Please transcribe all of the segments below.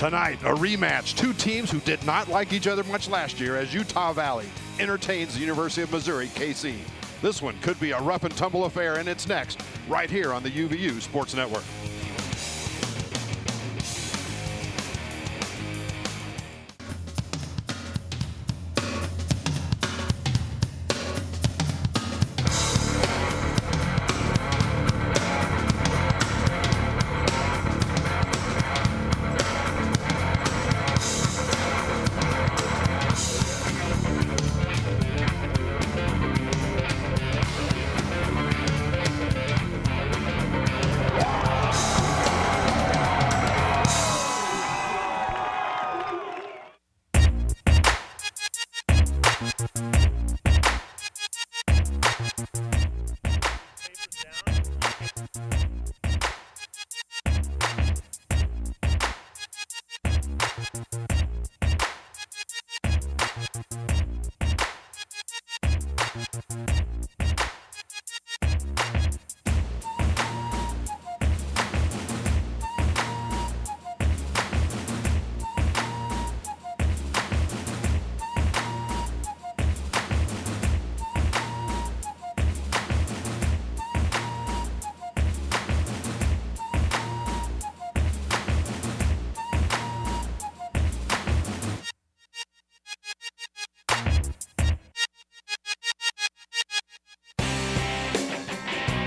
Tonight, a rematch. Two teams who did not like each other much last year as Utah Valley entertains the University of Missouri, KC. This one could be a rough and tumble affair, and it's next, right here on the UVU Sports Network.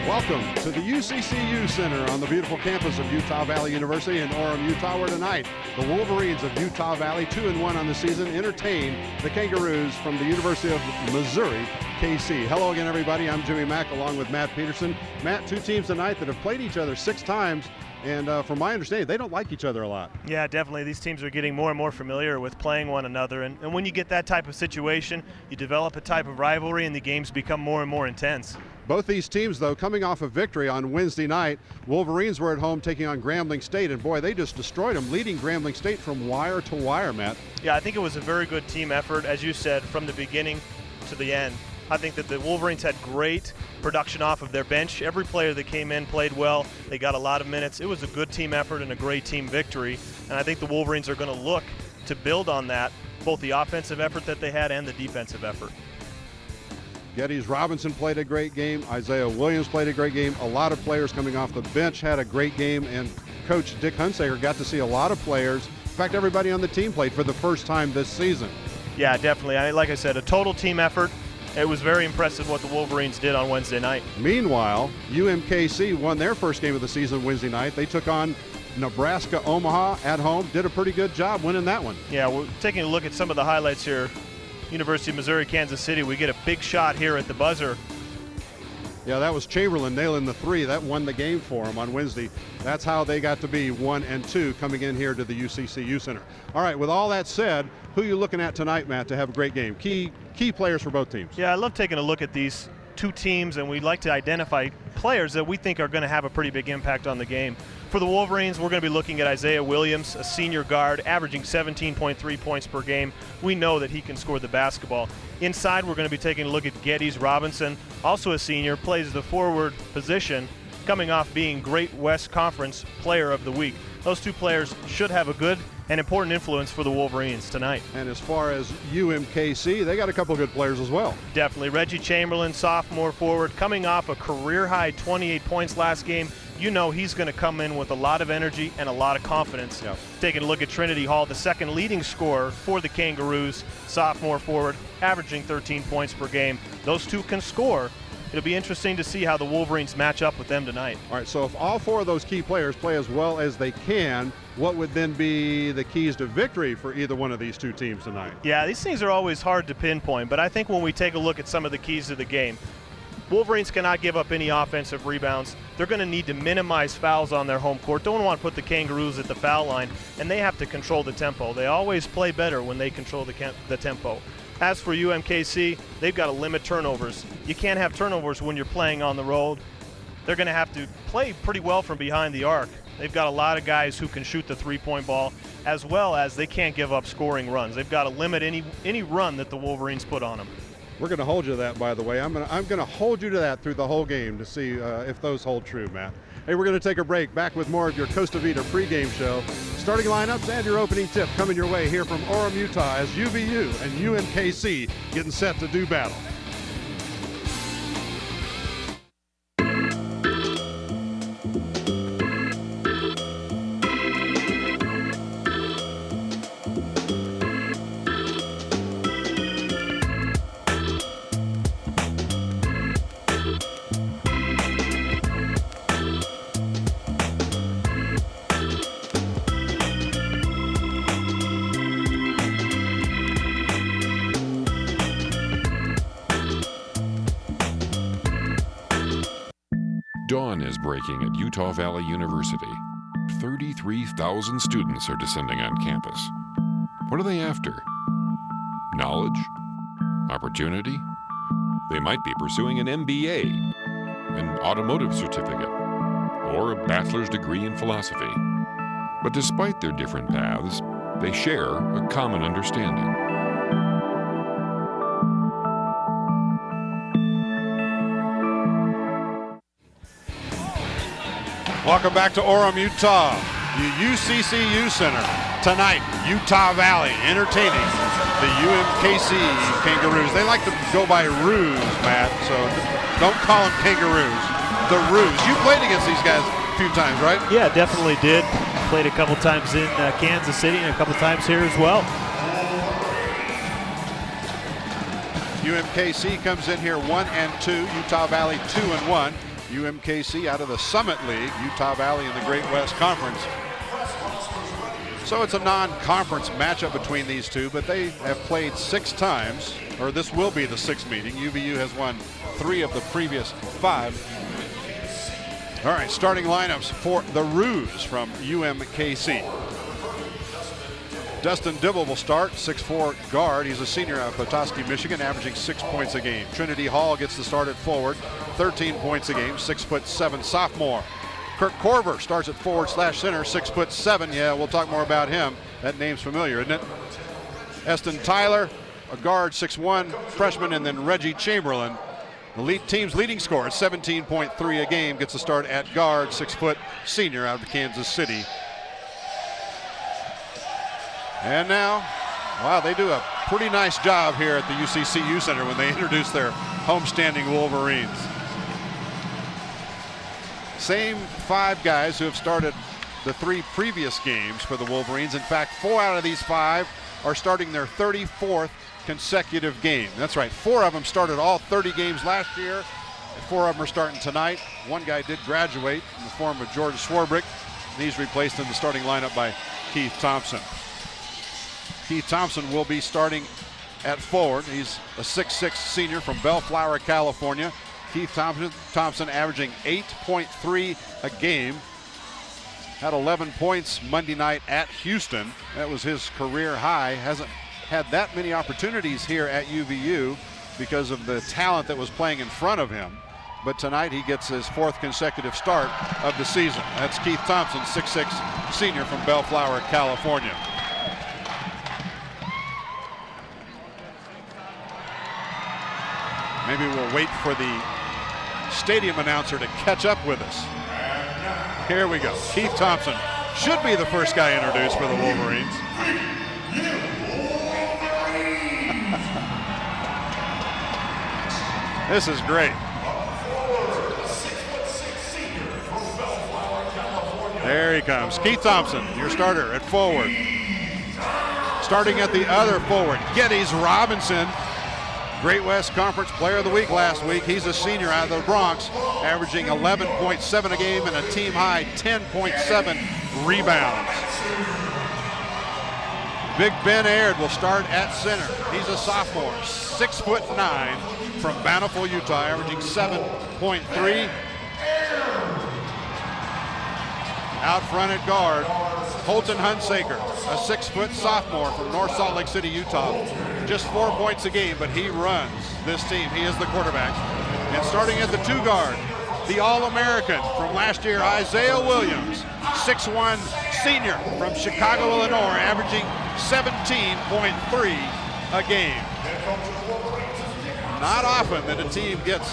Welcome to the UCCU Center on the beautiful campus of Utah Valley University in Orem, Utah, where tonight the Wolverines of Utah Valley, 2-1 on the season, entertain the Kangaroos from the University of Missouri, KC. Hello again, everybody. I'm Jimmy Mack along with Matt Peterson. Matt, two teams tonight that have played each other 6 times. And from my understanding, they don't like each other a lot. Yeah, definitely. These teams are getting more and more familiar with playing one another. And when you get that type of situation, you develop a type of rivalry and the games become more and more intense. Both these teams, though, coming off a victory on Wednesday night. Wolverines were at home taking on Grambling State, and boy, they just destroyed them, leading Grambling State from wire to wire, Matt. Yeah, I think it was a very good team effort, as you said, from the beginning to the end. I think that the Wolverines had great production off of their bench. Every player that came in played well. They got a lot of minutes. It was a good team effort and a great team victory. And I think the Wolverines are going to look to build on that, both the offensive effort that they had and the defensive effort. Geddes Robinson played a great game. Isiah Williams played a great game. A lot of players coming off the bench had a great game. And Coach Dick Hunsaker got to see a lot of players. In fact, everybody on the team played for the first time this season. Yeah, definitely. Like I said, a total team effort. It was very impressive what the Wolverines did on Wednesday night. Meanwhile, UMKC won their first game of the season Wednesday night. They took on Nebraska Omaha at home, did a pretty good job winning that one. Yeah, we're taking a look at some of the highlights here. University of Missouri, Kansas City, we get a big shot here at the buzzer. Yeah, that was Chamberlain nailing the 3. That won the game for them on Wednesday. That's how they got to be 1-2 coming in here to the UCCU Center. All right, with all that said, who are you looking at tonight, Matt, to have a great game? Key players for both teams. Yeah, I love taking a look at these two teams, and we'd like to identify players that we think are going to have a pretty big impact on the game. For the Wolverines, we're going to be looking at Isiah Williams, a senior guard, averaging 17.3 points per game. We know that he can score the basketball. Inside, we're going to be taking a look at Geddes Robinson, also a senior, plays the forward position, coming off being Great West Conference Player of the Week. Those two players should have a good and important influence for the Wolverines tonight. And as far as UMKC, they got a couple good players as well. Definitely. Reggie Chamberlain, sophomore forward, coming off a career-high 28 points last game. You know he's going to come in with a lot of energy and a lot of confidence. Yep. Taking a look at Trinity Hall, the second leading scorer for the Kangaroos, sophomore forward, averaging 13 points per game. Those two can score. It'll be interesting to see how the Wolverines match up with them tonight. All right, so if all 4 of those key players play as well as they can, what would then be the keys to victory for either one of these two teams tonight? Yeah, these things are always hard to pinpoint, but I think when we take a look at some of the keys to the game, Wolverines cannot give up any offensive rebounds. They're going to need to minimize fouls on their home court. Don't want to put the Kangaroos at the foul line, and they have to control the tempo. They always play better when they control the tempo. As for UMKC, they've got to limit turnovers. You can't have turnovers when you're playing on the road. They're going to have to play pretty well from behind the arc. They've got a lot of guys who can shoot the three-point ball, as well as they can't give up scoring runs. They've got to limit any run that the Wolverines put on them. We're going to hold you to that, by the way. I'm going to hold you to that through the whole game to see if those hold true, Matt. Hey, we're going to take a break. Back with more of your Costa Vida pregame show. Starting lineups and your opening tip coming your way here from Orem, Utah, as UVU and UMKC getting set to do battle. Dawn is breaking at Utah Valley University. 33,000 students are descending on campus. What are they after? Knowledge? Opportunity? They might be pursuing an MBA, an automotive certificate, or a bachelor's degree in philosophy. But despite their different paths, they share a common understanding. Welcome back to Orem, Utah, the UCCU Center. Tonight, Utah Valley entertaining the UMKC Kangaroos. They like to go by Roos, Matt, so don't call them Kangaroos. The Roos. You played against these guys a few times, right? Yeah, definitely did. Played a couple times in Kansas City and a couple times here as well. UMKC comes in here 1-2. Utah Valley 2-1. UMKC out of the Summit League, Utah Valley in the Great West Conference. So it's a non-conference matchup between these two, but they have played 6 times, or this will be the 6th meeting. UVU has won 3 of the previous 5. All right, starting lineups for the Roos from UMKC. Dustin Dibble will start, 6'4" guard. He's a senior out of Petoskey, Michigan, averaging 6 points a game. Trinity Hall gets the start at forward, 13 points a game, 6'7" sophomore. Kirk Corver starts at forward/center, 6'7". Yeah, we'll talk more about him. That name's familiar, isn't it? Eston Tyler, a guard, 6'1", freshman, and then Reggie Chamberlain, the team's leading scorer, 17.3 a game, gets the start at guard, 6 foot senior out of Kansas City. And now, wow, they do a pretty nice job here at the UCCU Center when they introduce their homestanding Wolverines. Same 5 guys who have started the 3 previous games for the Wolverines. In fact, 4 out of these 5 are starting their 34th consecutive game. That's right, 4 of them started all 30 games last year. 4 of them are starting tonight. 1 guy did graduate in the form of George Swarbrick, and he's replaced in the starting lineup by Keith Thompson. Keith Thompson will be starting at forward. He's a 6'6" senior from Bellflower, California. Keith Thompson averaging 8.3 a game. Had 11 points Monday night at Houston. That was his career high. Hasn't had that many opportunities here at UVU because of the talent that was playing in front of him. But tonight he gets his 4th consecutive start of the season. That's Keith Thompson, 6'6" senior from Bellflower, California. Maybe we'll wait for the stadium announcer to catch up with us. Here we go. Keith Thompson should be the first guy introduced for the Wolverines. This is great. There he comes. Keith Thompson, your starter at forward. Starting at the other forward, Geddes Robinson. Great West Conference Player of the Week last week. He's a senior out of the Bronx, averaging 11.7 a game and a team-high 10.7 rebounds. Big Ben Aird will start at center. He's a sophomore, 6'9", from Bountiful, Utah, averaging 7.3. Out front at guard, Dick Hunsaker, a 6' sophomore from North Salt Lake City, Utah. Just 4 points a game, but he runs this team. He is the quarterback. And starting at the 2 guard, the All-American from last year, Isiah Williams, 6'1" senior from Chicago, Illinois, averaging 17.3 a game. Not often that a team gets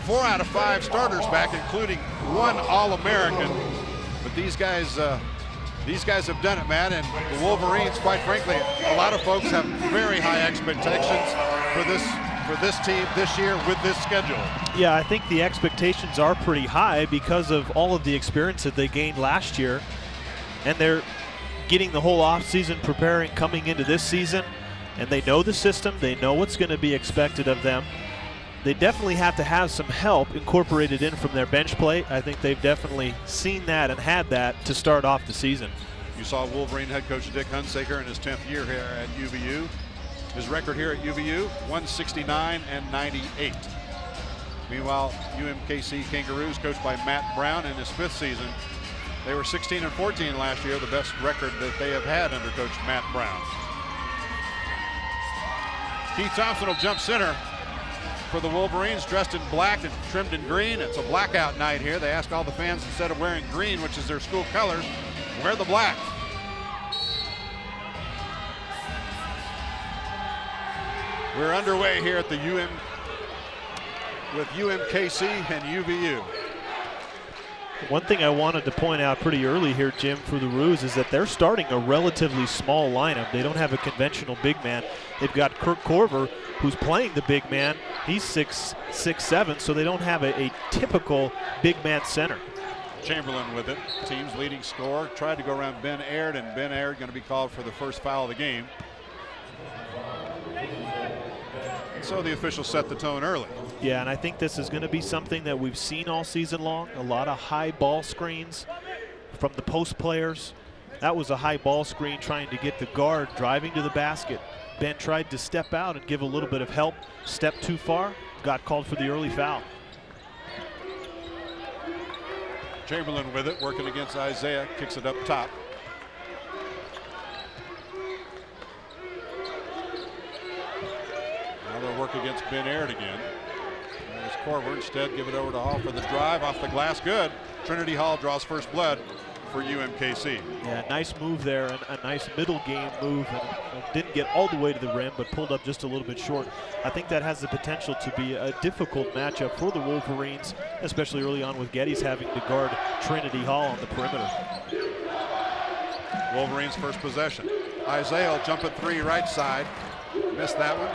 4 out of 5 starters back, including 1 All-American. But these guys have done it, Matt, and the Wolverines, quite frankly, a lot of folks have very high expectations for this team this year with this schedule. Yeah, I think the expectations are pretty high because of all of the experience that they gained last year, and they're getting the whole offseason preparing coming into this season, and they know the system, they know what's going to be expected of them. They definitely have to have some help incorporated in from their bench play. I think they've definitely seen that and had that to start off the season. You saw Wolverine head coach Dick Hunsaker in his 10th year here at UVU. His record here at UVU, 169-98. Meanwhile, UMKC Kangaroos, coached by Matt Brown in his 5th season, they were 16-14 last year, the best record that they have had under coach Matt Brown. Keith Thompson will jump center for the Wolverines, dressed in black and trimmed in green. It's a blackout night here. They ask all the fans, instead of wearing green, which is their school colors, wear the black. We're underway here at the with UMKC and UVU. One thing I wanted to point out pretty early here, Jim, for the Roos is that they're starting a relatively small lineup. They don't have a conventional big man. They've got Kirk Corver, who's playing the big man. He's 6'7", so they don't have a typical big man center. Chamberlain with it, team's leading scorer. Tried to go around Ben Aird, and Ben Aird going to be called for the first foul of the game. So the officials set the tone early. Yeah, and I think this is going to be something that we've seen all season long. A lot of high ball screens from the post players. That was a high ball screen trying to get the guard driving to the basket. Ben tried to step out and give a little bit of help. Stepped too far, got called for the early foul. Chamberlain with it, working against Isiah, kicks it up top. Now they'll work against Ben Aird again. There's Corver, instead give it over to Hall for the drive, off the glass, good. Trinity Hall draws first blood for UMKC. Yeah, nice move there, and a nice middle game move. And didn't get all the way to the rim, but pulled up just a little bit short. I think that has the potential to be a difficult matchup for the Wolverines, especially early on with Geddes having to guard Trinity Hall on the perimeter. Wolverines first possession. Isiah will jump at 3 right side. Missed that one.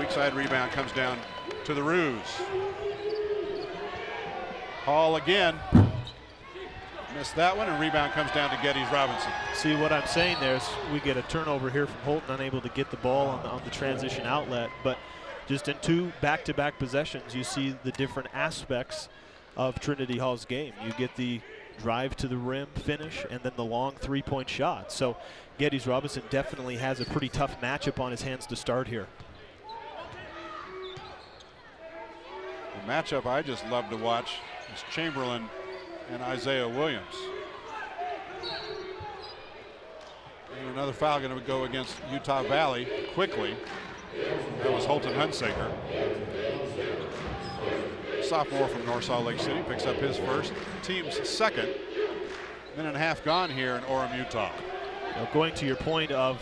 Weak side rebound comes down to the Roos. Hall again. Missed that one, and rebound comes down to Geddes Robinson. See, what I'm saying there is we get a turnover here from Holton, unable to get the ball on the transition outlet. But just in 2 back-to-back possessions, you see the different aspects of Trinity Hall's game. You get the drive to the rim finish, and then the long 3-point shot. So Geddes Robinson definitely has a pretty tough matchup on his hands to start here. The matchup I just love to watch is Chamberlain and Isiah Williams. And another foul going to go against Utah Valley quickly. That was Holton Hunsaker. Sophomore from North Salt Lake City, picks up his first, team's second. Minute and a half gone here in Orem, Utah. Now, going to your point of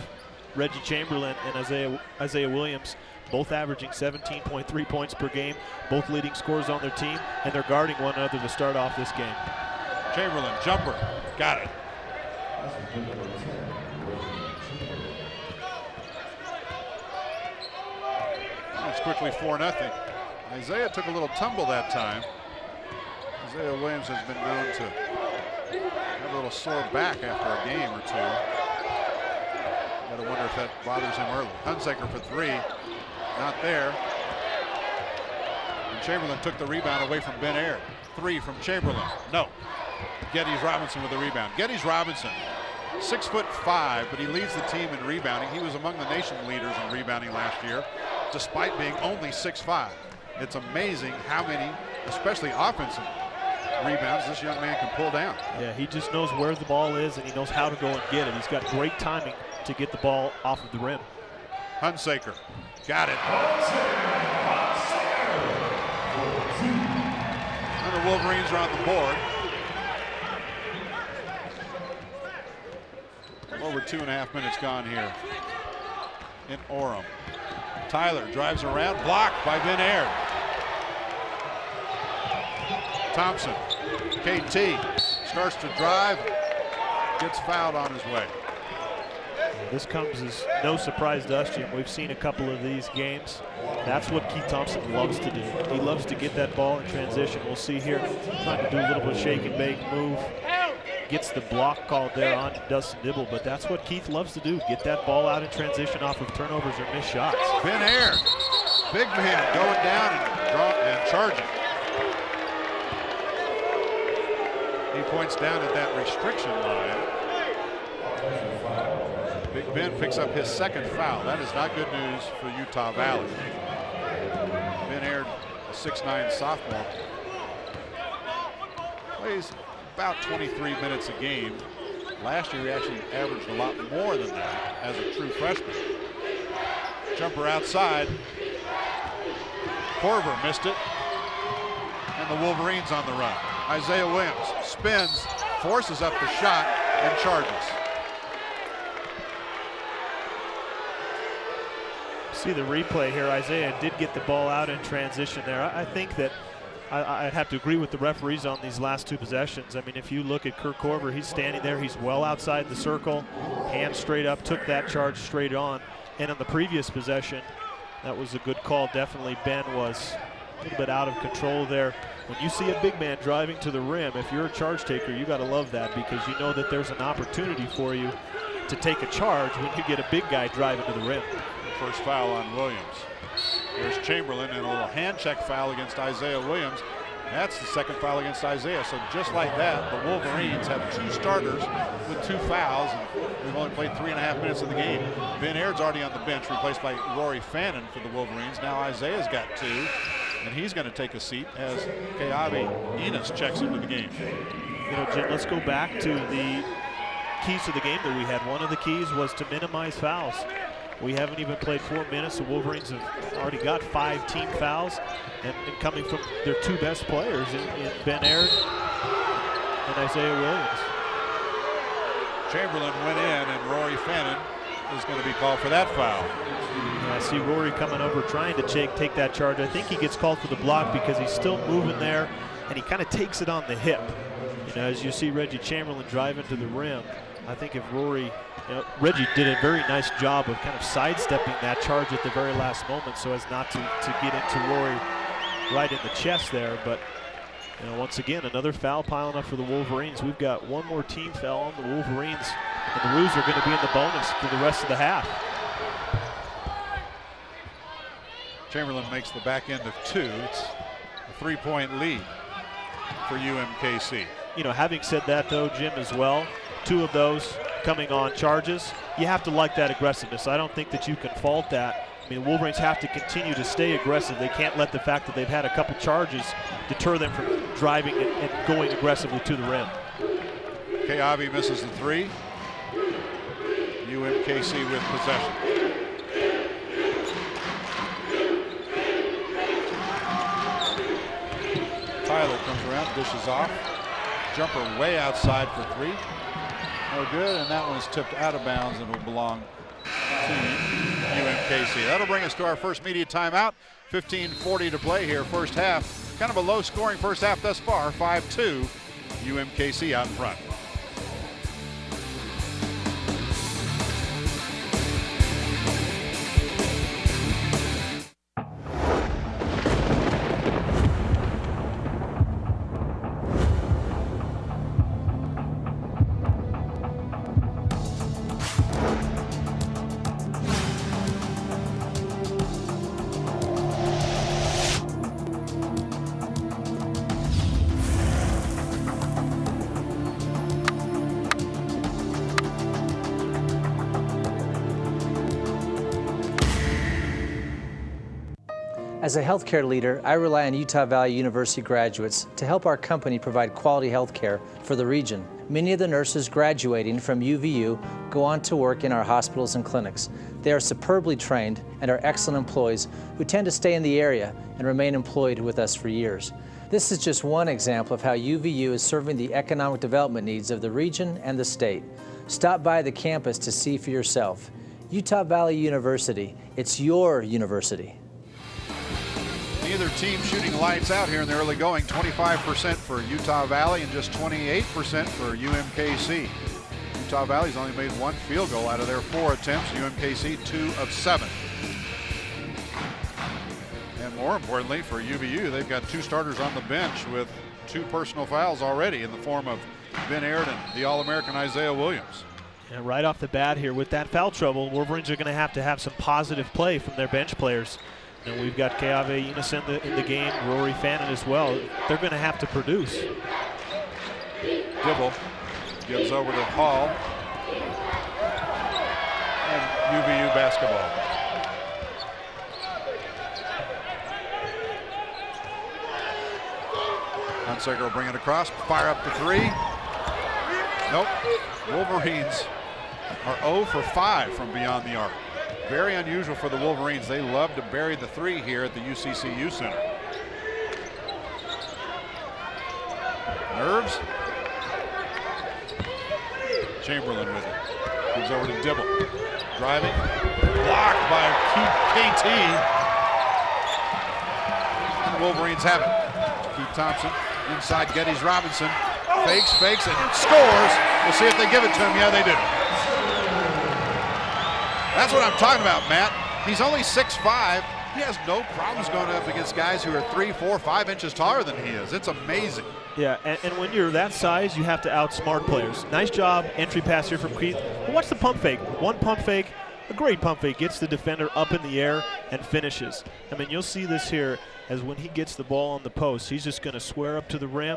Reggie Chamberlain and Isiah Williams, both averaging 17.3 points per game, both leading scorers on their team, and they're guarding one another to start off this game. Chamberlain, jumper, got it. It's quickly 4-0. Isiah took a little tumble that time. Isiah Williams has been known to have a little sore back after a game or two. Gotta wonder if that bothers him early. Hunsaker for 3. Not there. And Chamberlain took the rebound away from Ben Aird. 3 from Chamberlain. No. Geddes Robinson with the rebound. Geddes Robinson, 6'5", but he leads the team in rebounding. He was among the nation leaders in rebounding last year, despite being only 6'5". It's amazing how many, especially offensive rebounds, this young man can pull down. Yeah, he just knows where the ball is, and he knows how to go and get it. He's got great timing to get the ball off of the rim. Hunsaker, got it. And the Wolverines are on the board. Over 2.5 minutes gone here in Orem. Tyler drives around, blocked by Ben Aird. Thompson. KT starts to drive, gets fouled on his way. This comes as no surprise to us, Jim. We've seen a couple of these games. That's what Keith Thompson loves to do. He loves to get that ball in transition. We'll see here, trying to do a little bit of shake and bake move. Gets the block called there on Dustin Dibble, but that's what Keith loves to do, get that ball out in transition off of turnovers or missed shots. Ben Aird, big man going down and charging. He points down at that restriction line. Big Ben picks up his second foul. That is not good news for Utah Valley. Ben Aird, a 6'9" sophomore, plays about 23 minutes a game. Last year he actually averaged a lot more than that as a true freshman. Jumper outside. Corver missed it. And the Wolverines on the run. Isiah Williams spins, forces up the shot, and charges. See the replay here. Isiah did get the ball out in transition there. I think that I'd have to agree with the referees on these last two possessions. I mean, if you look at Kirk Corver, he's standing there. He's well outside the circle, hands straight up, took that charge straight on. And on the previous possession, that was a good call. Definitely Ben was a little bit out of control there. When you see a big man driving to the rim, if you're a charge taker, you got to love that, because you know that there's an opportunity for you to take a charge when you get a big guy driving to the rim. First foul on Williams. There's Chamberlain, and a little hand check foul against Isiah Williams. That's the second foul against Isiah. So just like that, the Wolverines have two starters with two fouls. And we've only played 3.5 minutes of the game. Ben Aird's already on the bench, replaced by Rory Fannin for the Wolverines. Now Isaiah's got two, and he's going to take a seat as Keavi Enos checks into the game. You know, Jim, let's go back to the keys to the game that we had. One of the keys was to minimize fouls. We haven't even played 4 minutes. The Wolverines have already got 5 team fouls, and coming from their two best players in Ben Aird and Isiah Williams. Chamberlain went in, and Rory Fannin is going to be called for that foul. And I see Rory coming over trying to take that charge. I think he gets called for the block because he's still moving there, and he kind of takes it on the hip. You know, as you see Reggie Chamberlain drive into the rim, I think if Rory, Reggie did a very nice job of kind of sidestepping that charge at the very last moment so as not to get into Rory right in the chest there. But you know, once again, another foul piling up for the Wolverines. We've got one more team foul on the Wolverines, and the Roos are going to be in the bonus for the rest of the half. Chamberlain makes the back end of 2. It's a 3-point lead for UMKC. You know, having said that though, Jim, as well, 2 of those coming on charges, you have to like that aggressiveness. I don't think that you can fault that. I mean, the Wolverines have to continue to stay aggressive. They can't let the fact that they've had a couple charges deter them from driving and going aggressively to the rim. Keavi misses the 3. UMKC with possession. Tyler comes around, dishes off. Jumper way outside for 3. No good, and that one is tipped out of bounds and will belong to UMKC. That'll bring us to our first media timeout. 15:40 to play here, first half. Kind of a low-scoring first half thus far. 5-2, UMKC out in front. As a healthcare leader, I rely on Utah Valley University graduates to help our company provide quality healthcare for the region. Many of the nurses graduating from UVU go on to work in our hospitals and clinics. They are superbly trained and are excellent employees who tend to stay in the area and remain employed with us for years. This is just one example of how UVU is serving the economic development needs of the region and the state. Stop by the campus to see for yourself. Utah Valley University, it's your university. Neither team shooting lights out here in the early going. 25% for Utah Valley and just 28% for UMKC. Utah Valley's only made 1 field goal out of their 4 attempts. UMKC 2 of 7. And more importantly for UVU, they've got 2 starters on the bench with 2 personal fouls already in the form of Ben and the All-American Isiah Williams. And right off the bat here with that foul trouble, Wolverines are going to have some positive play from their bench players. And we've got Keave Enos in the game, Rory Fannin as well. They're going to have to produce. Dibble gives over to Hall. And UVU basketball. Hunsaker will bring it across, fire up the 3. Nope. Wolverines are 0 for 5 from beyond the arc. Very unusual for the Wolverines. They love to bury the 3 here at the UCCU Center. Nerves. Chamberlain with it. Moves over to Dibble. Driving. Blocked by KT. The Wolverines have it. Keith Thompson inside Geddes Robinson. Fakes, and scores. We'll see if they give it to him. Yeah, they do. That's what I'm talking about, Matt. He's only 6'5". He has no problems going up against guys who are 3, 4, 5 inches taller than he is. It's amazing. Yeah, and when you're that size, you have to outsmart players. Nice job, entry pass here from Keith. But watch the pump fake. One pump fake, a great pump fake, gets the defender up in the air and finishes. I mean, you'll see this here as when he gets the ball on the post, he's just going to square up to the rim,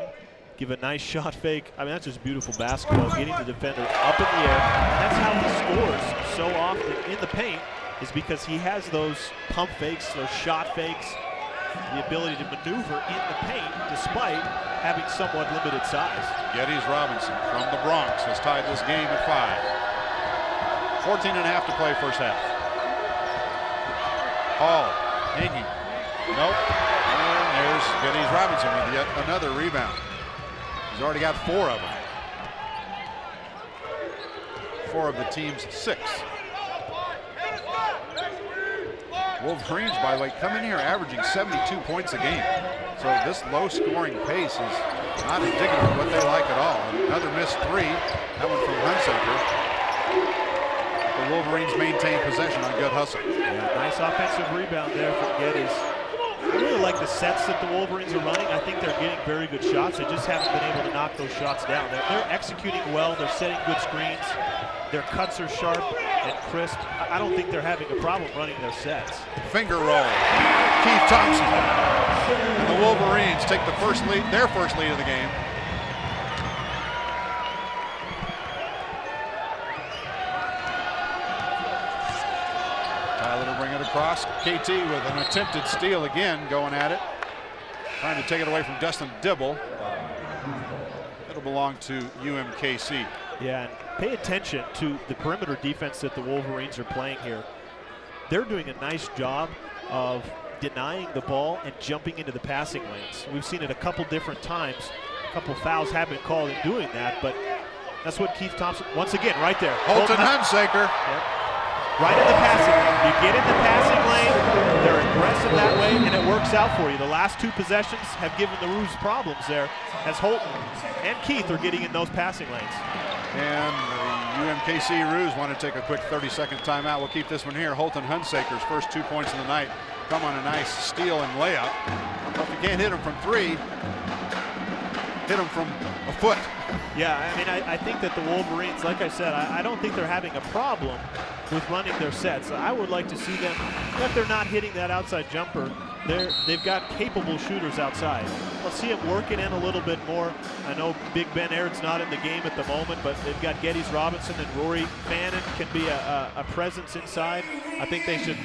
give a nice shot fake. I mean, that's just beautiful basketball, getting the defender up in the air. And that's how he scores so often in the paint, is because he has those pump fakes, those shot fakes, the ability to maneuver in the paint despite having somewhat limited size. Geddes Robinson from the Bronx has tied this game at 5. 14 and a half to play first half. Hall hanging. Nope. And there's Geddes Robinson with yet another rebound. He's already got 4 of them. 4 of the team's 6. Wolverines, by the way, come in here averaging 72 points a game. So this low-scoring pace is not indicative of what they like at all. Another missed 3. That one from Hunsaker. The Wolverines maintain possession on good hustle. Yeah, nice offensive rebound there from Geddes. I really like the sets that the Wolverines are running. I think they're getting very good shots. They just haven't been able to knock those shots down. They're executing well. They're setting good screens. Their cuts are sharp and crisp. I don't think they're having a problem running their sets. Finger roll. Keith Thompson. And the Wolverines take the first lead, their first lead of the game. Tyler to bring it across. KT with an attempted steal again, going at it. Trying to take it away from Dustin Dibble. It'll belong to UMKC. Yeah, and pay attention to the perimeter defense that the Wolverines are playing here. They're doing a nice job of denying the ball and jumping into the passing lanes. We've seen it a couple different times. A couple fouls have been called in doing that, but that's what Keith Thompson, once again, right there. Holton Hunsaker. Yep. Right in the passing lane. You get in the passing lane, they're aggressive that way, and it works out for you. The last 2 possessions have given the Roos problems there, as Holton and Keith are getting in those passing lanes. And the UMKC Roos want to take a quick 30-second timeout. We'll keep this one here. Holton Hunsaker's first 2 points of the night come on a nice steal and layup. But if you can't hit him from 3, hit him from a foot. Yeah, I mean, I think that the Wolverines, like I said, I don't think they're having a problem with running their sets. I would like to see them, if they're not hitting that outside jumper, they've got capable shooters outside. Let's see them working in a little bit more. I know Big Ben Aird's not in the game at the moment, but they've got Geddes Robinson and Rory Fannin can be a presence inside. I think they should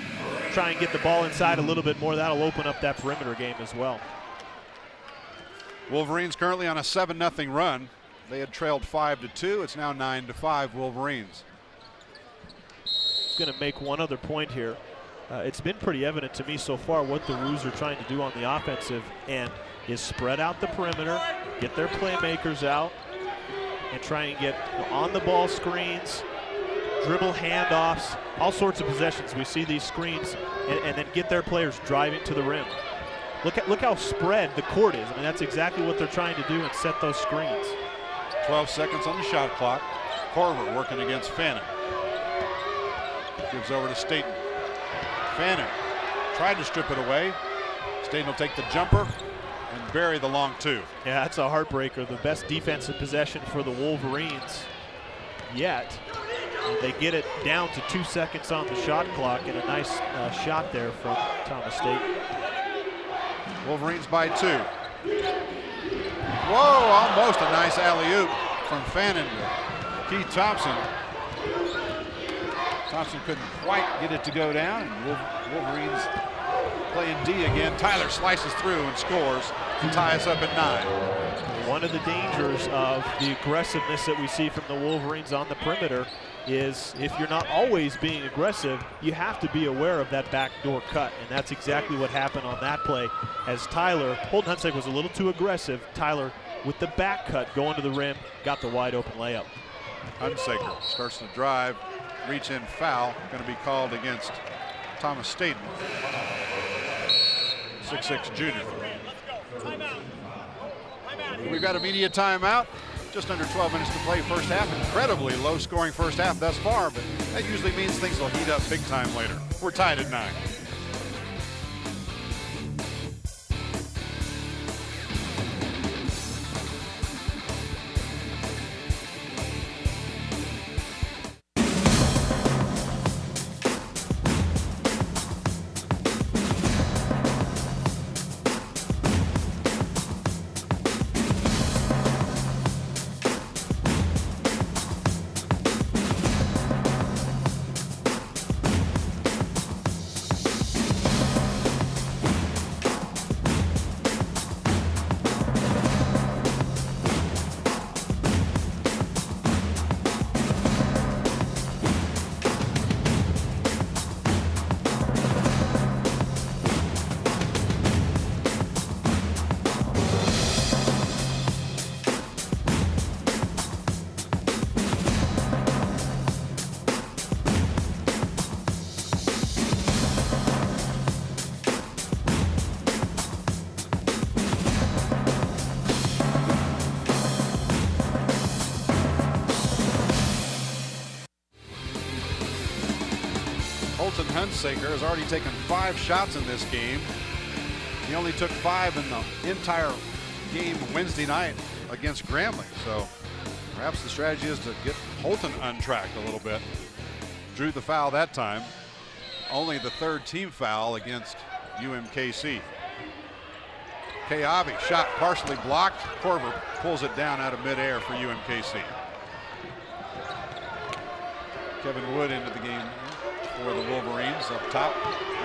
try and get the ball inside a little bit more. That'll open up that perimeter game as well. Wolverines currently on a 7-0 run. They had trailed 5-2. It's now 9-5 Wolverines. It's going to make one other point here. It's been pretty evident to me so far what the Roos are trying to do on the offensive end is spread out the perimeter, get their playmakers out, and try and get on-the-ball screens, dribble handoffs, all sorts of possessions. We see these screens, and then get their players driving to the rim. Look how spread the court is. I mean, that's exactly what they're trying to do and set those screens. 12 seconds on the shot clock. Corver working against Fannin. Gives over to Staten. Fannin tried to strip it away. Staten will take the jumper and bury the long two. Yeah, that's a heartbreaker. The best defensive possession for the Wolverines yet. And they get it down to 2 seconds on the shot clock, and a nice shot there from Thomas Staten. Wolverines by 2. Whoa, almost a nice alley-oop from Fannin to Keith Thompson. Thompson couldn't quite get it to go down, and Wolverines playing D again. Tyler slices through and scores to tie us up at 9. One of the dangers of the aggressiveness that we see from the Wolverines on the perimeter is if you're not always being aggressive, you have to be aware of that backdoor cut, and that's exactly what happened on that play. As Holden Hunsaker was a little too aggressive, Tyler with the back cut going to the rim, got the wide open layup. Hunsaker starts to drive, reach in foul, going to be called against Thomas Staten, 6'6" junior. We've got a media timeout. Just under 12 minutes to play first half. Incredibly low scoring first half thus far, but that usually means things will heat up big time later. We're tied at 9. Hunsaker has already taken 5 shots in this game. He only took 5 in the entire game Wednesday night against Grambling. So perhaps the strategy is to get Holton untracked a little bit. Drew the foul that time. Only the 3rd team foul against UMKC. Kayabi shot partially blocked. Corver pulls it down out of midair for UMKC. Kevin Wood into the game for the Wolverines up top,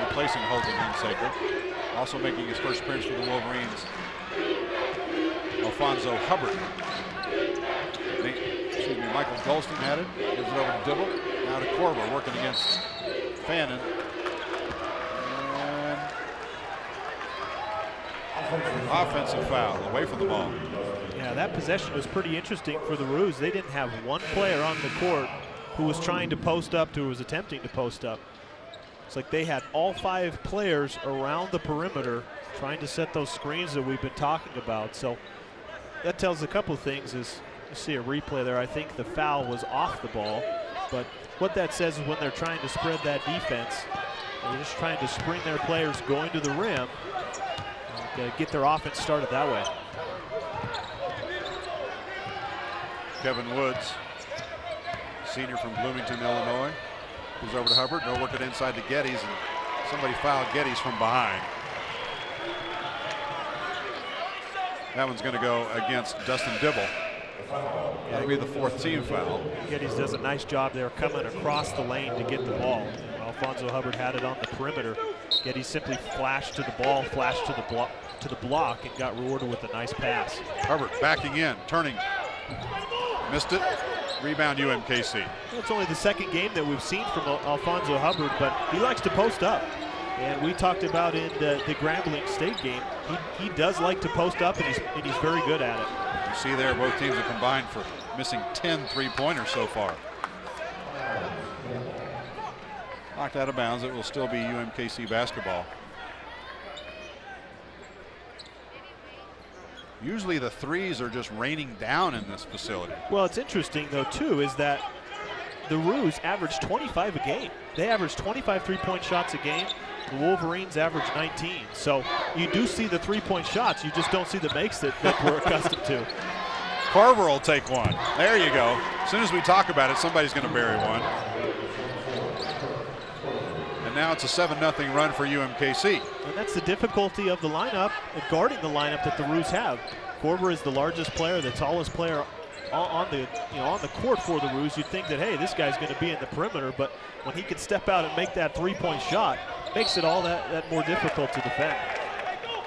replacing Holden Hunsaker. Also making his first appearance for the Wolverines, Alfonso Hubbard. Michael Golston had it. Gives it over to Dibble. Now to Corver working against Fannin. And offensive foul away from the ball. Yeah, that possession was pretty interesting for the Roos. They didn't have one player on the court who was trying to post up, who was attempting to post up. It's like they had all 5 players around the perimeter trying to set those screens that we've been talking about. So that tells a couple of things. Is you see a replay there, I think the foul was off the ball, but what that says is when they're trying to spread that defense, they're just trying to spring their players going to the rim and get their offense started that way. Kevin Woods, senior from Bloomington, Illinois, goes over to Hubbard. No work it inside to Geddes, and somebody fouled Geddes from behind. That one's going to go against Dustin Dibble. That'll be the 4th team foul. Geddes does a nice job there coming across the lane to get the ball. Alfonso Hubbard had it on the perimeter. Geddes simply flashed to the ball, flashed to the block, and got rewarded with a nice pass. Hubbard backing in, turning, missed it. Rebound UMKC. It's only the 2nd game that we've seen from Alfonso Hubbard, but he likes to post up. And we talked about in the Grambling State game, he does like to post up, and he's very good at it. You see there, both teams are combined for missing 10 3-pointers so far. Knocked out of bounds. It will still be UMKC basketball. Usually the threes are just raining down in this facility. Well, it's interesting, though, too, is that the Roos average 25 a game. They average 25 3-point shots a game. The Wolverines average 19. So you do see the 3-point shots. You just don't see the makes that we're accustomed to. Carver will take one. There you go. As soon as we talk about it, somebody's going to bury one. And now it's a 7-0 run for UMKC. And that's the difficulty of the lineup, guarding the lineup that the Roos have. Carver is the largest player, the tallest player on the court for the Roos. You'd think that, hey, this guy's going to be in the perimeter, but when he can step out and make that 3-point shot, makes it all that more difficult to defend.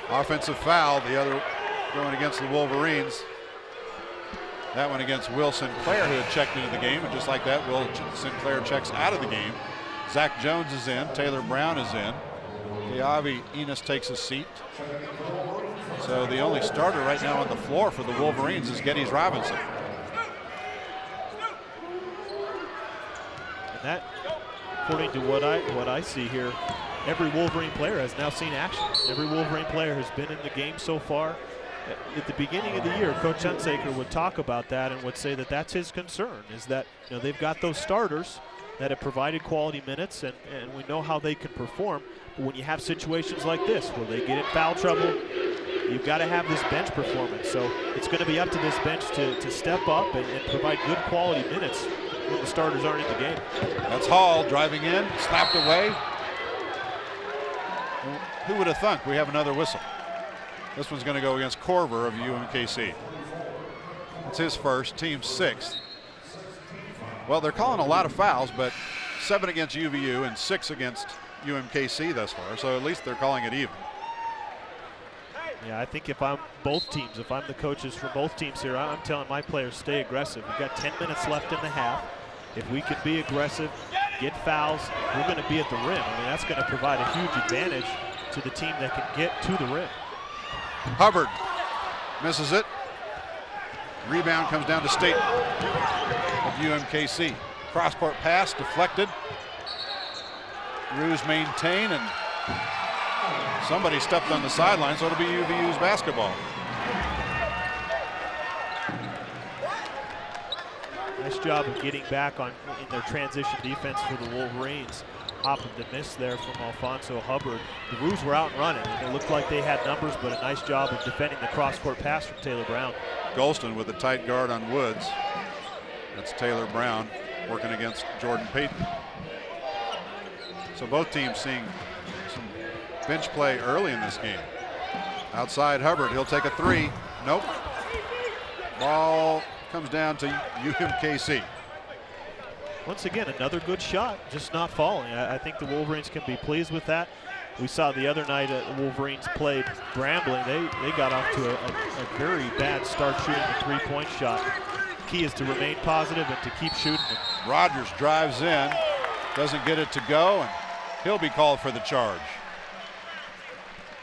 Offensive foul, the other going against the Wolverines. That one against Will Sinclair, who had checked into the game, and just like that, Will Sinclair checks out of the game. Zach Jones is in, Taylor Brown is in. Keavi Enos takes a seat. So the only starter right now on the floor for the Wolverines is Geddes Robinson. And that, according to what I see here, every Wolverine player has now seen action. Every Wolverine player has been in the game so far. At the beginning of the year, Coach Hunsaker would talk about that and would say that that's his concern, is that they've got those starters that have provided quality minutes, and we know how they can perform. But when you have situations like this where they get in foul trouble, you've got to have this bench performance. So it's going to be up to this bench to step up and provide good quality minutes when the starters aren't in the game. That's Hall driving in, slapped away. Who would have thunk? We have another whistle. This one's going to go against Corver of UMKC. It's his first, team sixth. Well, they're calling a lot of fouls, but 7 against UVU and 6 against UMKC thus far, so at least they're calling it even. Yeah, I think if I'm both teams, if I'm the coaches for both teams here, I'm telling my players stay aggressive. We've got 10 minutes left in the half. If we can be aggressive, get fouls, we're going to be at the rim. I mean, that's going to provide a huge advantage to the team that can get to the rim. Hubbard misses it. Rebound comes down to State of UMKC. Cross-court pass deflected. Roos maintain, and somebody stepped on the sideline, so it'll be UVU's basketball. Nice job of getting back in their transition defense for the Wolverines. Hop of the miss there from Alfonso Hubbard. The Roos were out and running, and it looked like they had numbers, but a nice job of defending the cross-court pass from Taylor Brown. Golston with a tight guard on Woods. That's Taylor Brown working against Jordan Payton. So both teams seeing some bench play early in this game. Outside Hubbard, he'll take a 3. Nope. Ball comes down to UMKC. Once again, another good shot, just not falling. I think the Wolverines can be pleased with that. We saw the other night the Wolverines played Grambling. They got off to a very bad start shooting the 3-point shot. Key is to remain positive and to keep shooting it. Rogers drives in, doesn't get it to go, and he'll be called for the charge.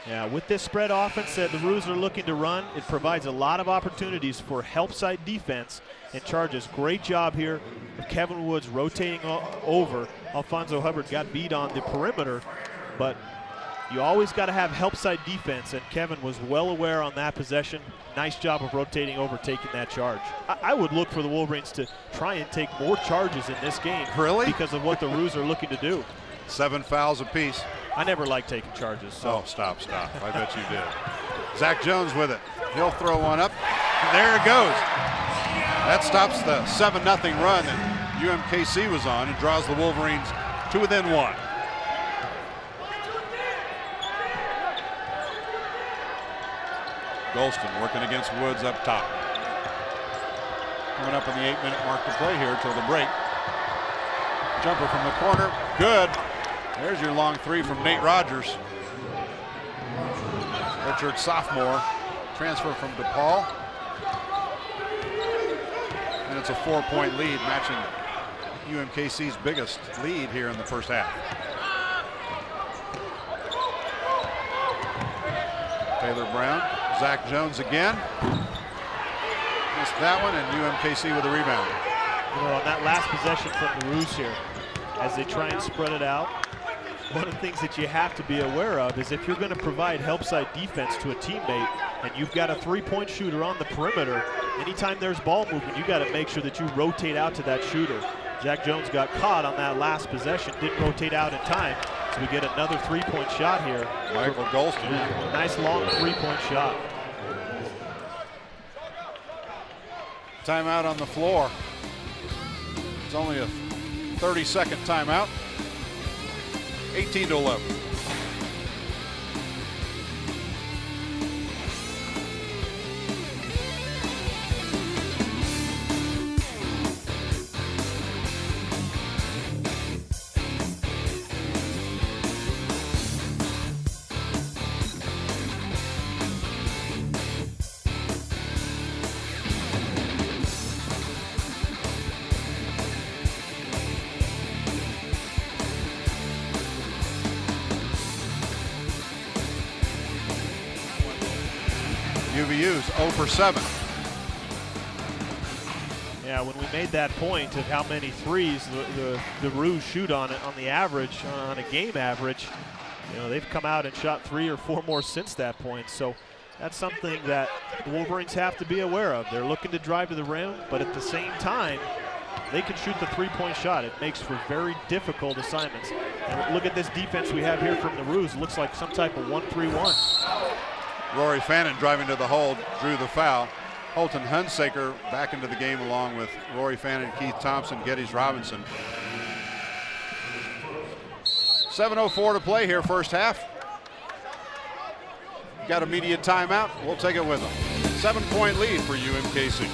Yeah, with this spread offense that the Roos are looking to run, it provides a lot of opportunities for help side defense and charges. Great job here of Kevin Woods rotating over. Alfonso Hubbard got beat on the perimeter, but you always got to have help side defense, and Kevin was well aware on that possession. Nice job of rotating over, taking that charge. I would look for the Wolverines to try and take more charges in this game. Really? Because of what the Roos are looking to do. 7 fouls apiece. I never like taking charges. So. Oh, stop. I bet you did. Zach Jones with it. He'll throw one up. And there it goes. That stops the 7-0 run that UMKC was on and draws the Wolverines to within 1. Golston working against Woods up top. Coming up on the 8-minute mark to play here till the break. Jumper from the corner, good. There's your long 3 from Nate Rogers. Richard sophomore, transfer from DePaul. And it's a 4-point lead, matching UMKC's biggest lead here in the first half. Taylor Brown, Zach Jones again. Missed that one, and UMKC with a rebound. Well, on that last possession from the Roos here, as they try and spread it out, one of the things that you have to be aware of is if you're going to provide help side defense to a teammate, and you've got a three-point shooter on the perimeter, anytime there's ball movement, you got to make sure that you rotate out to that shooter. Jack Jones got caught on that last possession, didn't rotate out in time, so we get another three-point shot here. Michael Golston. Yeah, nice long three-point shot. Timeout on the floor. It's only a 30-second timeout. 18-11. UVU's 0 for 7. Yeah, when we made that point of how many threes the Roos shoot on the average, on a game average, you know, they've come out and shot 3 or 4 more since that point. So that's something that the Wolverines have to be aware of. They're looking to drive to the rim, but at the same time, they can shoot the three-point shot. It makes for very difficult assignments. And look at this defense we have here from the Roos. It looks like some type of 1-3-1. Rory Fannin driving to the hole, drew the foul. Holton Hunsaker back into the game along with Rory Fannin, Keith Thompson, Geddes Robinson. 7:04 to play here, first half. Got immediate timeout. We'll take it with them. 7-point lead for UMKC.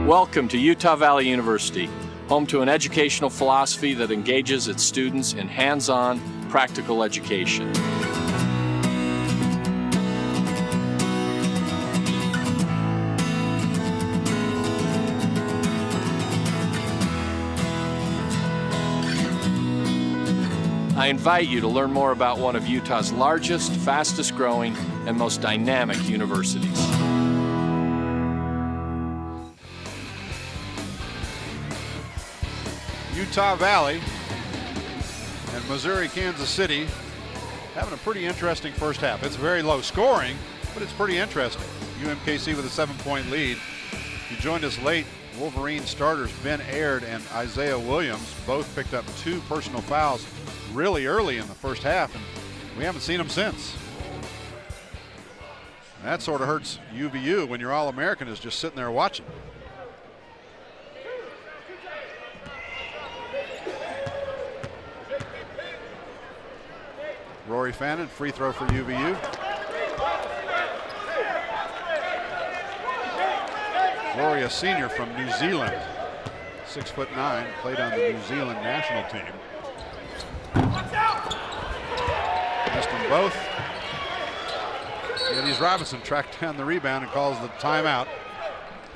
Welcome to Utah Valley University, home to an educational philosophy that engages its students in hands-on, practical education. I invite you to learn more about one of Utah's largest, fastest growing, and most dynamic universities. Utah Valley and Missouri, Kansas City having a pretty interesting first half. It's very low scoring, but it's pretty interesting. UMKC with a 7-point lead. If you joined us late, Wolverine starters Ben Aird and Isiah Williams both picked up 2 personal fouls really early in the first half, and we haven't seen them since. And that sort of hurts UVU when your All-American is just sitting there watching. Rory Fannin, free throw for UVU. Rory, a senior from New Zealand, 6'9", played on the New Zealand national team. Missed them both. Geddes Robinson tracked down the rebound and calls the timeout.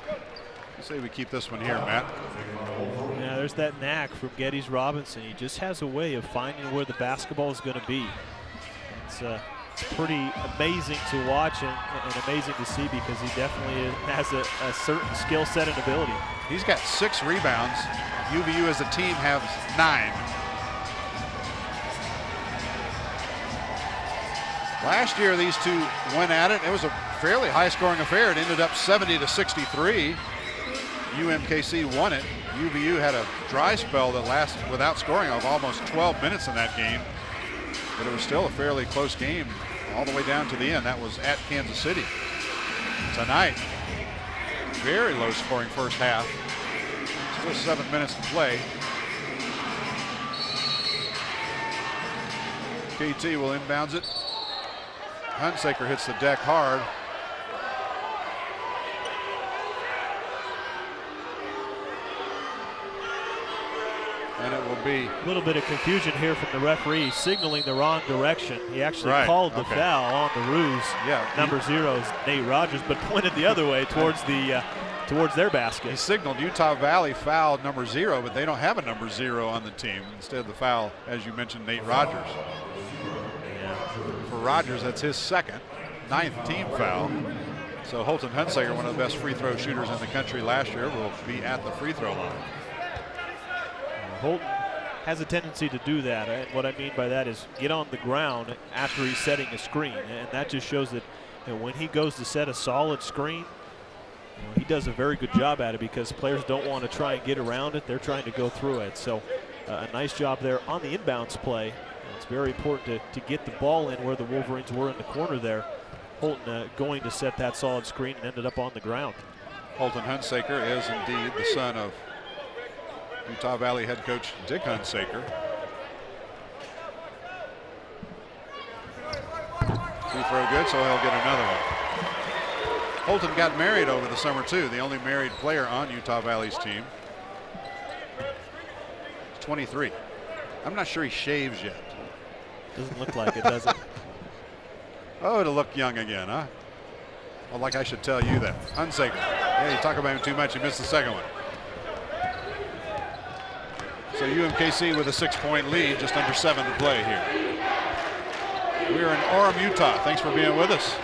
I say we keep this one here, Matt. Yeah, there's that knack from Geddes Robinson. He just has a way of finding where the basketball is going to be. It's pretty amazing to watch and amazing to see, because he definitely has a certain skill set and ability. He's got 6 rebounds. UVU as a team has 9. Last year these two went at it. It was a fairly high scoring affair. It ended up 70-63. UMKC won it. UVU had a dry spell that lasted without scoring of almost 12 minutes in that game. But it was still a fairly close game all the way down to the end. That was at Kansas City. Tonight, very low scoring first half. Still 7 minutes to play. KT will inbounds it. Hunsaker hits the deck hard. and it will be a little bit of confusion here from the referee, signaling the wrong direction. He actually called the foul on the ruse. Yeah, number 0 is Nate Rogers, but pointed the other way towards the towards their basket. He signaled Utah Valley fouled number 0, but they don't have a number 0 on the team. Instead of the foul, as you mentioned, Nate Rogers. Yeah. For Rogers, that's his second, 9th team foul. So Holton Hunsaker, one of the best free throw shooters in the country last year, will be at the free throw line. Holton has a tendency to do that. And what I mean by that is get on the ground after he's setting a screen. And that just shows that when he goes to set a solid screen, he does a very good job at it because players don't want to try and get around it. They're trying to go through it. So a nice job there on the inbounds play. It's very important to get the ball in where the Wolverines were in the corner there. Holton going to set that solid screen and ended up on the ground. Holton Hunsaker is indeed the son of Utah Valley head coach Dick Hunsaker. Free throw good, so he'll get another one. Holton got married over the summer too, the only married player on Utah Valley's team. 23. I'm not sure he shaves yet. Doesn't look like it, does it? Oh, to look young again, huh? Well, like I should tell you that. Hunsaker. Yeah, you talk about him too much, you missed the second one. So UMKC with a 6-point lead, just under 7 to play here. We are in Orem, Utah. Thanks for being with us.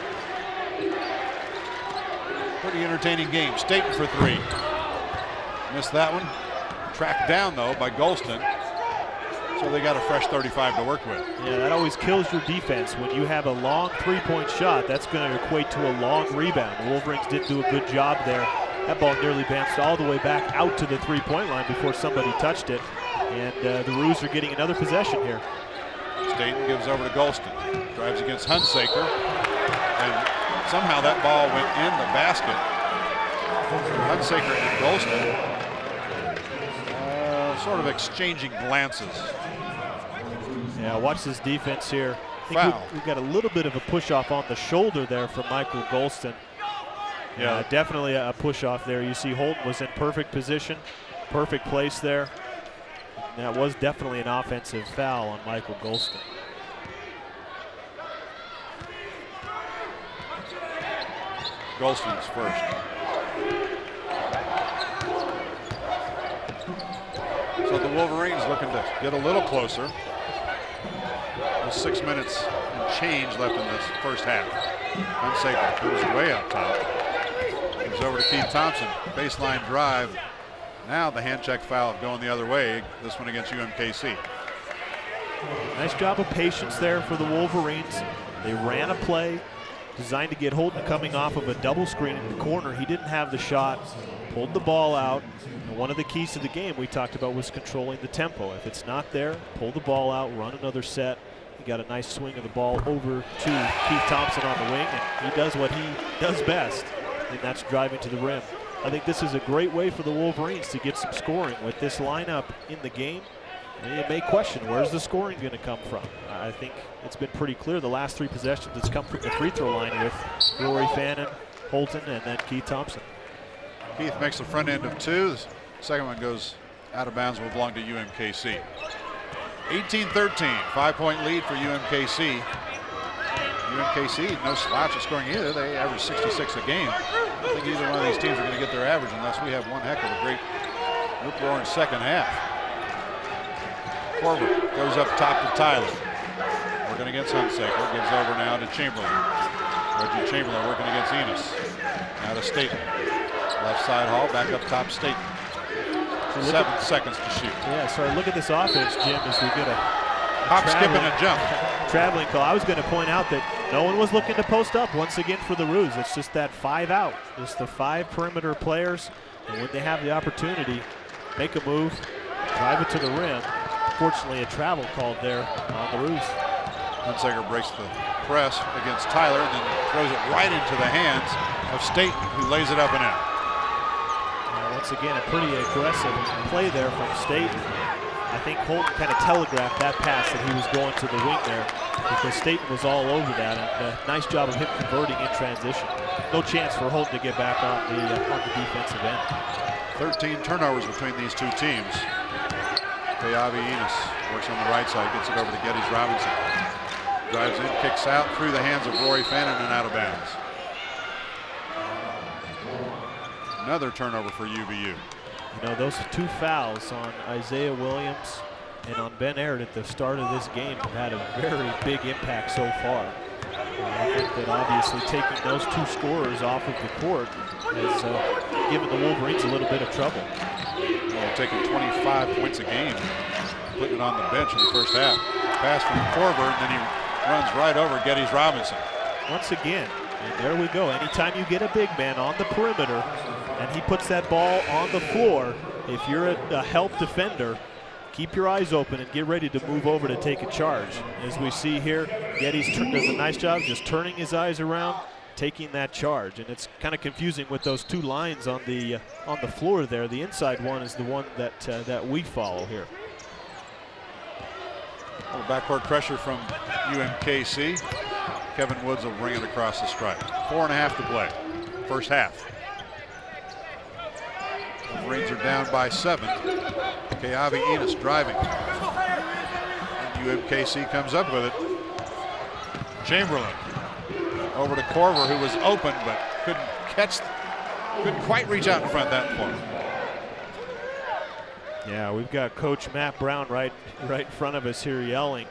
Pretty entertaining game. Staten for 3. Missed that one. Tracked down, though, by Golston. So they got a fresh 35 to work with. Yeah, that always kills your defense. When you have a long 3-point shot, that's going to equate to a long rebound. The Wolverines didn't do a good job there. That ball nearly bounced all the way back out to the 3-point line before somebody touched it. And the Roos are getting another possession here. Staten gives over to Golston. Drives against Hunsaker. And somehow that ball went in the basket. Hunsaker and Golston sort of exchanging glances. Yeah, watch this defense here. I Foul. think we got a little bit of a push off on the shoulder there from Michael Golston. Yeah, definitely a push off there. You see Holton was in perfect position, perfect place there. And that was definitely an offensive foul on Michael Golston. Golston's first. So the Wolverines looking to get a little closer. There's 6 minutes and change left in this first half. Hunsaker goes way up top. Gives over to Keith Thompson. Baseline drive. Now the hand check foul going the other way. This one against UMKC. Nice job of patience there for the Wolverines. They ran a play designed to get Holton coming off of a double screen in the corner. He didn't have the shot, pulled the ball out. And one of the keys to the game we talked about was controlling the tempo. If it's not there, pull the ball out, run another set. He got a nice swing of the ball over to Keith Thompson on the wing, and he does what he does best, and that's driving to the rim. I think this is a great way for the Wolverines to get some scoring with this lineup in the game. And you may question, where's the scoring going to come from? I think it's been pretty clear the last 3 possessions has come from the free throw line with Rory Fannin, Holton, and then Keith Thompson. Keith makes the front end of 2. The second one goes out of bounds, will belong to UMKC. 18-13, 5-point lead for UMKC. UMKC, no slouch at scoring either. They average 66 a game. I don't think either one of these teams are going to get their average unless we have one heck of a great rip-roaring second half. Forward goes up top to Tyler. Working against Hunsaker. Gives over now to Chamberlain. Reggie Chamberlain working against Enos. Now to Staten. Left side Hall, back up top Staten. 7 seconds to shoot. Yeah, so look at this offense, Jim, as we get a hop, skip, and a jump. Traveling call. I was going to point out that no one was looking to post up once again for the Roos. It's just that 5 out. Just the 5 perimeter players. And when they have the opportunity, make a move, drive it to the rim. Fortunately, a travel called there on the Roos. Hunsaker breaks the press against Tyler and then throws it right into the hands of Staten, who lays it up and out. Once again, a pretty aggressive play there from Staten. I think Holton kind of telegraphed that pass that he was going to the wing there because Staten was all over that. And nice job of him converting in transition. No chance for Holton to get back on the defensive end. 13 turnovers between these two teams. Enos works on the right side, gets it over to Geddes Robinson. Drives in, kicks out through the hands of Rory Fannin and out of bounds. Another turnover for UVU. You know, those two fouls on Isiah Williams and on Ben Aird at the start of this game have had a very big impact so far. I think that obviously taking those two scorers off of the court has given the Wolverines a little bit of trouble. Well, taking 25 points a game, putting it on the bench in the first half. Pass from Korver, and then he runs right over Geddes Robinson. Once again, and there we go. Anytime you get a big man on the perimeter and he puts that ball on the floor, if you're a help defender, keep your eyes open and get ready to move over to take a charge. As we see here, Geddes does a nice job just turning his eyes around, taking that charge. And it's kind of confusing with those two lines on the floor there. The inside one is the one that we follow here. A little backcourt pressure from UMKC. Kevin Woods will bring it across the stripe. 4.5 to play, first half. Wolverines are down by 7. Keavi Enos driving. And UMKC comes up with it. Chamberlain over to Korver, who was open but couldn't quite reach out in front that far. Yeah, we've got Coach Matt Brown right in front of us here yelling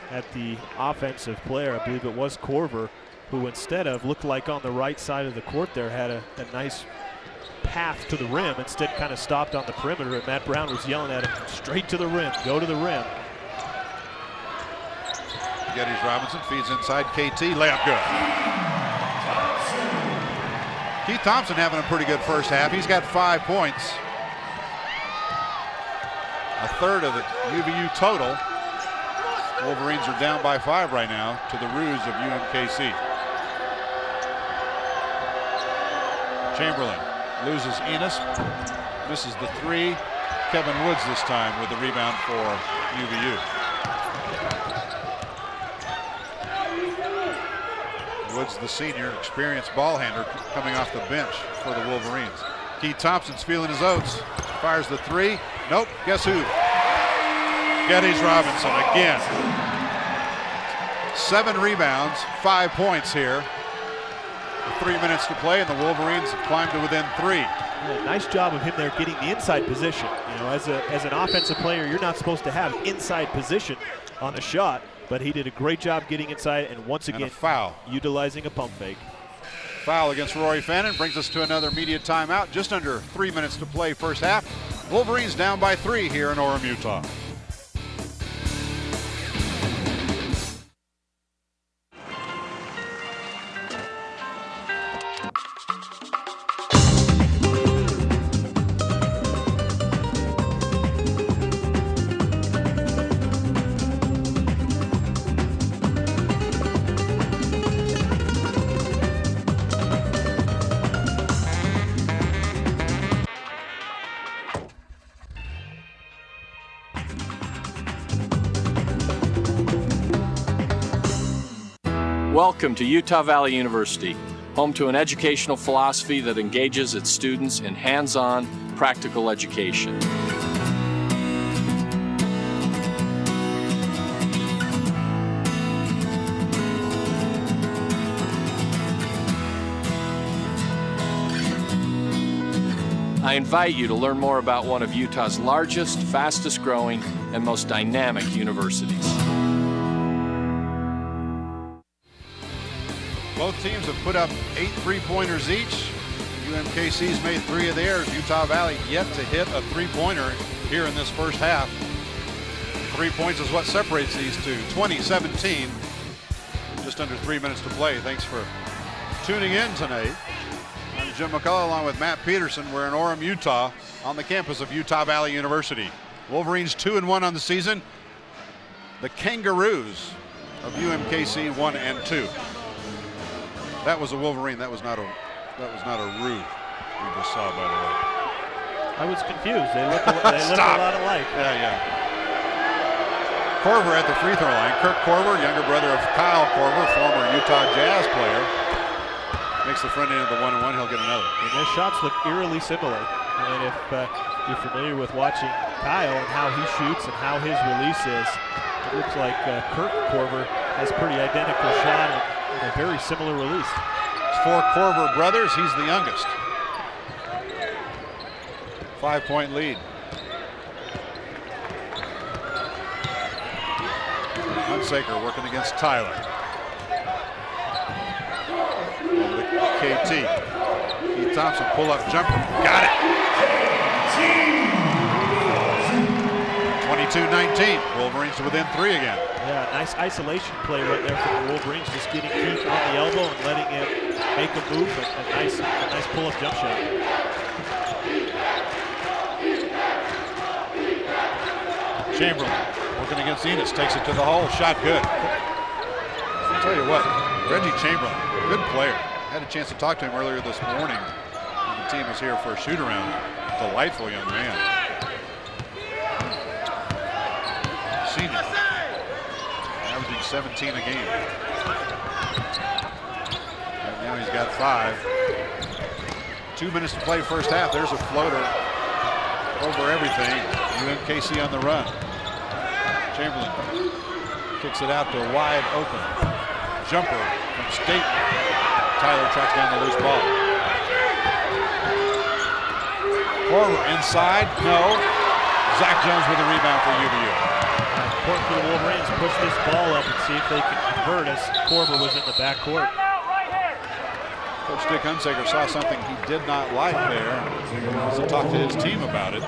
at the offensive player. I believe it was Korver, who instead of looked like on the right side of the court there had a nice path to the rim, instead kind of stopped on the perimeter, and Matt Brown was yelling at him, straight to the rim, go to the rim. Geddes Robinson feeds inside, KT, layup good. Keith Thompson having a pretty good first half. He's got 5 points. A third of the UVU total. Wolverines are down by 5 right now to the ruse of UMKC. Chamberlain loses Enos, misses the 3. Kevin Woods this time with the rebound for UVU. Woods, the senior, experienced ball handler, coming off the bench for the Wolverines. Keith Thompson's feeling his oats. Fires the 3. Nope. Guess who? Geddes Robinson again. 7 rebounds, 5 points here. 3 minutes to play, and the Wolverines have climbed to within 3. Yeah, nice job of him there getting the inside position. You know, as an offensive player, you're not supposed to have inside position on a shot, but he did a great job getting inside, and once again, a foul. Utilizing a pump fake. Foul against Rory Fannin brings us to another media timeout. Just under 3 minutes to play first half. Wolverines down by 3 here in Orem, Utah. Welcome to Utah Valley University, home to an educational philosophy that engages its students in hands-on, practical education. I invite you to learn more about one of Utah's largest, fastest growing, and most dynamic universities. Both teams have put up 8 3-pointers each. UMKC's made 3 of theirs. Utah Valley yet to hit a 3-pointer here in this first half. 3 points is what separates these two. 20-17. Just under 3 minutes to play. Thanks for tuning in tonight. I'm Jim McCullough along with Matt Peterson. We're in Orem, Utah on the campus of Utah Valley University. Wolverines 2-1 on the season. The Kangaroos of UMKC 1-2. That was a Wolverine. That was not a Roo we just saw, by the way. I was confused. They look a lot alike. Yeah. Korver at the free throw line. Kirk Korver, younger brother of Kyle Korver, former Utah Jazz player, makes the front end of the 1-1. He'll get another. And their shots look eerily similar. And if you're familiar with watching Kyle and how he shoots and how his release is. It looks like Kurt Korver has a pretty identical shot and a very similar release. It's 4 Korver brothers. He's the youngest. 5-point lead. Hunsaker working against Tyler. Over to KT. Keith Thompson, pull-up jumper. Got it. 22-19. Wolverines within 3 again. Yeah, nice isolation play right there from the Wolverines, just getting Keith on the elbow and letting him make a move. A nice pull-up jump shot. Chamberlain working against Enos, takes it to the hole, shot good. I'll tell you what, Reggie Chamberlain, good player. I had a chance to talk to him earlier this morning when the team was here for a shoot-around. Delightful young man. Senior, averaging 17 a game. Right now he's got 5. 2 minutes to play first half. There's a floater over everything. UMKC on the run. Chamberlain kicks it out to a wide open jumper from State. Tyler tracks down the loose ball. Forward inside, no. Zach Jones with a rebound for UVU. Important for the Wolverines to push this ball up and see if they can convert as Korver was in the backcourt. Coach Dick Hunsaker saw something he did not like there. He talked to his team about it.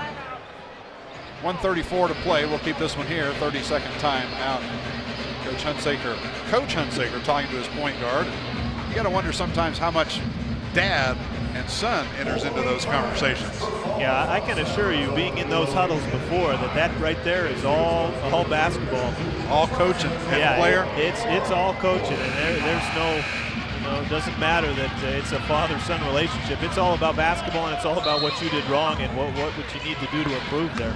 1:34 to play. We'll keep this one here. 30-second time out. Coach Hunsaker talking to his point guard. You got to wonder sometimes how much dad and son enters into those conversations. Yeah, I can assure you, being in those huddles before, that right there is all basketball. All coaching and player. It's all coaching, and there's no, it doesn't matter that it's a father-son relationship. It's all about basketball, and it's all about what you did wrong and what you need to do to improve there.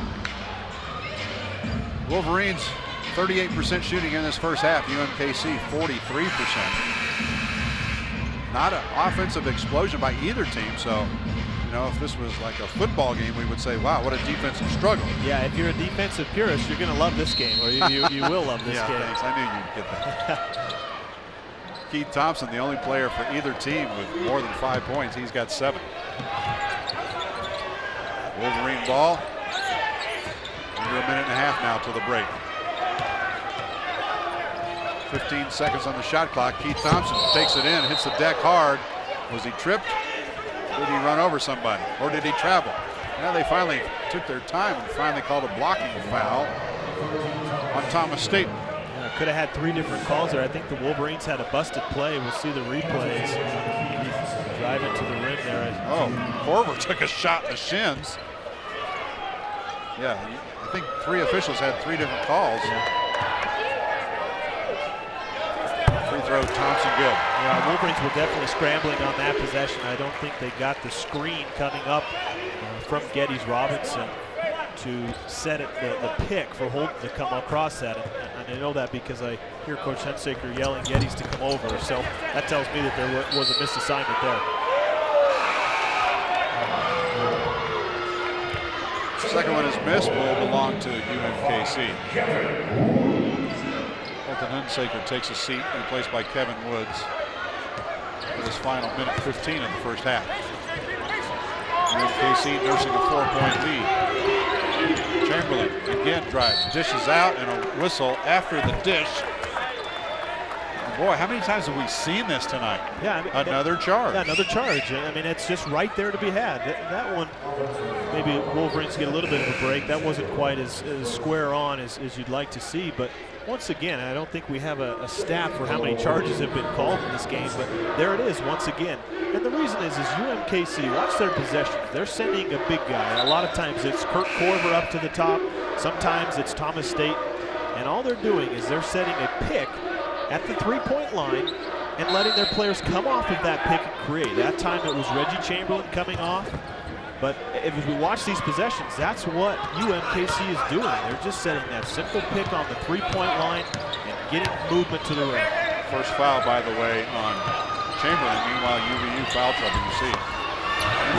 Wolverines 38% shooting in this first half. UMKC 43%. Not an offensive explosion by either team. So, if this was like a football game, we would say, wow, what a defensive struggle. Yeah, if you're a defensive purist, you're going to love this game, or you will love this game. Thanks. I knew you'd get that. Keith Thompson, the only player for either team with more than 5 points. He's got 7. Wolverine ball. Under a minute and a half now till the break. 15 seconds on the shot clock. Keith Thompson takes it in, hits the deck hard. Was he tripped? Did he run over somebody? Or did he travel? Now they finally took their time and finally called a blocking foul on Thomas Staten. Yeah, could have had 3 different calls there. I think the Wolverines had a busted play. We'll see the replays. Driving to the rim there. Oh, Korver took a shot in the shins. Yeah, I think 3 officials had 3 different calls. Yeah. Free throw, Thompson good. Yeah, Wolverines were definitely scrambling on that possession. I don't think they got the screen coming up from Geddes Robinson to set it the pick for Holton to come across that. And I know that because I hear Coach Hunsaker yelling Geddes to come over. So that tells me that there was a misassignment there. Second one is missed, will belong to UMKC. Holton Hunsaker takes a seat, replaced by Kevin Woods for this final minute 15 in the first half. UMKC nursing a 4-point lead. Chamberlain again drives, dishes out, and a whistle after the dish. And boy, how many times have we seen this tonight? Yeah, another charge. Yeah, another charge. I mean, it's just right there to be had. That one, maybe Wolverines get a little bit of a break. That wasn't quite as square on as you'd like to see, but once again, I don't think we have a stat for how many charges have been called in this game, but there it is once again. And the reason is UMKC, watch their possessions. They're sending a big guy. A lot of times it's Kurt Korver up to the top. Sometimes it's Thomas State. And all they're doing is they're setting a pick at the 3-point line and letting their players come off of that pick and create. That time it was Reggie Chamberlain coming off. But if we watch these possessions, that's what UMKC is doing. They're just setting that simple pick on the 3-point line and getting movement to the rim. First foul, by the way, on Chamberlain. Meanwhile, UVU foul trouble, you see.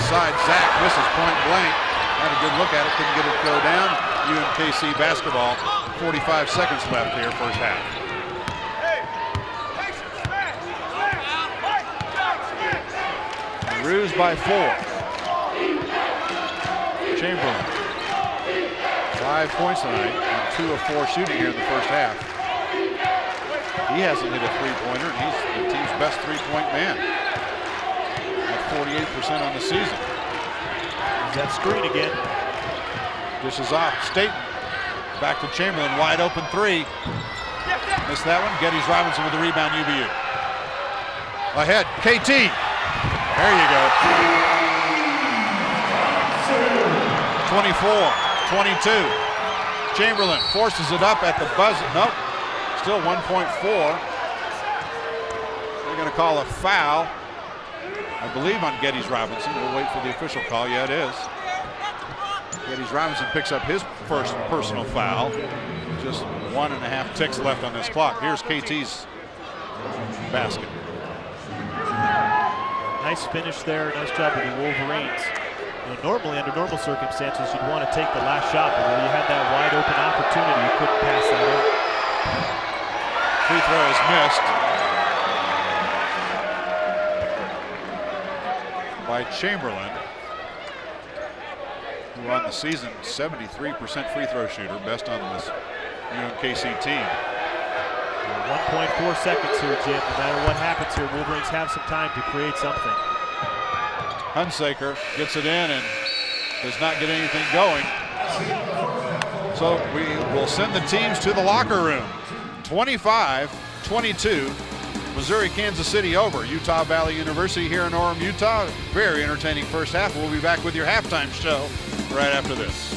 Inside, Zach misses point blank. Had a good look at it, couldn't get it to go down. UMKC basketball. 45 seconds left here, first half. Roos by 4. Chamberlain, 5 points tonight, and 2 of 4 shooting here in the first half. He hasn't hit a three-pointer, and he's the team's best three-point man. At 48% on the season. There's that screen again. Dishes off. Staten back to Chamberlain, wide open 3. Missed that one. Geddes Robinson with the rebound. UVU ahead. KT. There you go. 24-22. Chamberlain forces it up at the buzzer. Nope. Still 1.4. They're going to call a foul, I believe, on Geddes Robinson. We'll wait for the official call. Yeah, it is. Geddes Robinson picks up his first personal foul. Just 1.5 ticks left on this clock. Here's KT's basket. Nice finish there. Nice job with the Wolverines. You know, normally, under normal circumstances, you'd want to take the last shot, but when you had that wide open opportunity, you couldn't pass that in. Free throw is missed by Chamberlain, who on the season 73% free throw shooter, best on this UMKC team. 1.4 seconds here, Jim. No matter what happens here, Wolverines have some time to create something. Hunsaker gets it in and does not get anything going. So we will send the teams to the locker room. 25-22, Missouri, Kansas City over. Utah Valley University here in Orem, Utah. Very entertaining first half. We'll be back with your halftime show right after this.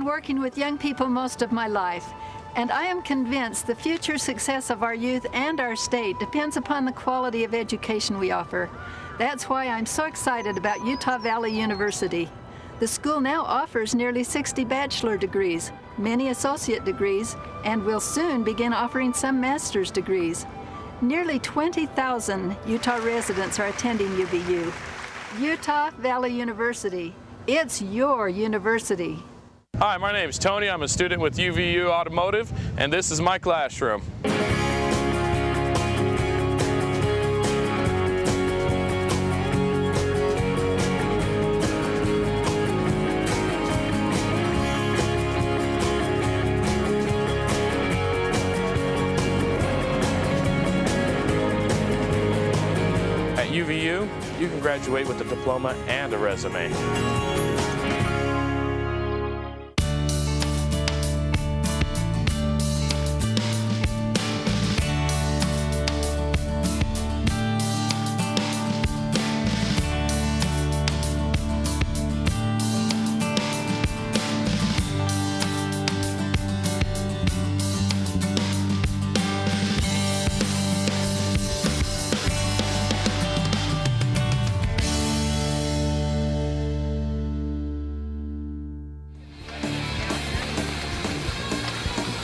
Working with young people most of my life, and I am convinced the future success of our youth and our state depends upon the quality of education we offer. That's why I'm so excited about Utah Valley University. The school now offers nearly 60 bachelor degrees, many associate degrees, and will soon begin offering some master's degrees. Nearly 20,000 Utah residents are attending UVU. Utah Valley University, it's your university. Hi, my name is Tony. I'm a student with UVU Automotive, and this is my classroom. At UVU, you can graduate with a diploma and a resume.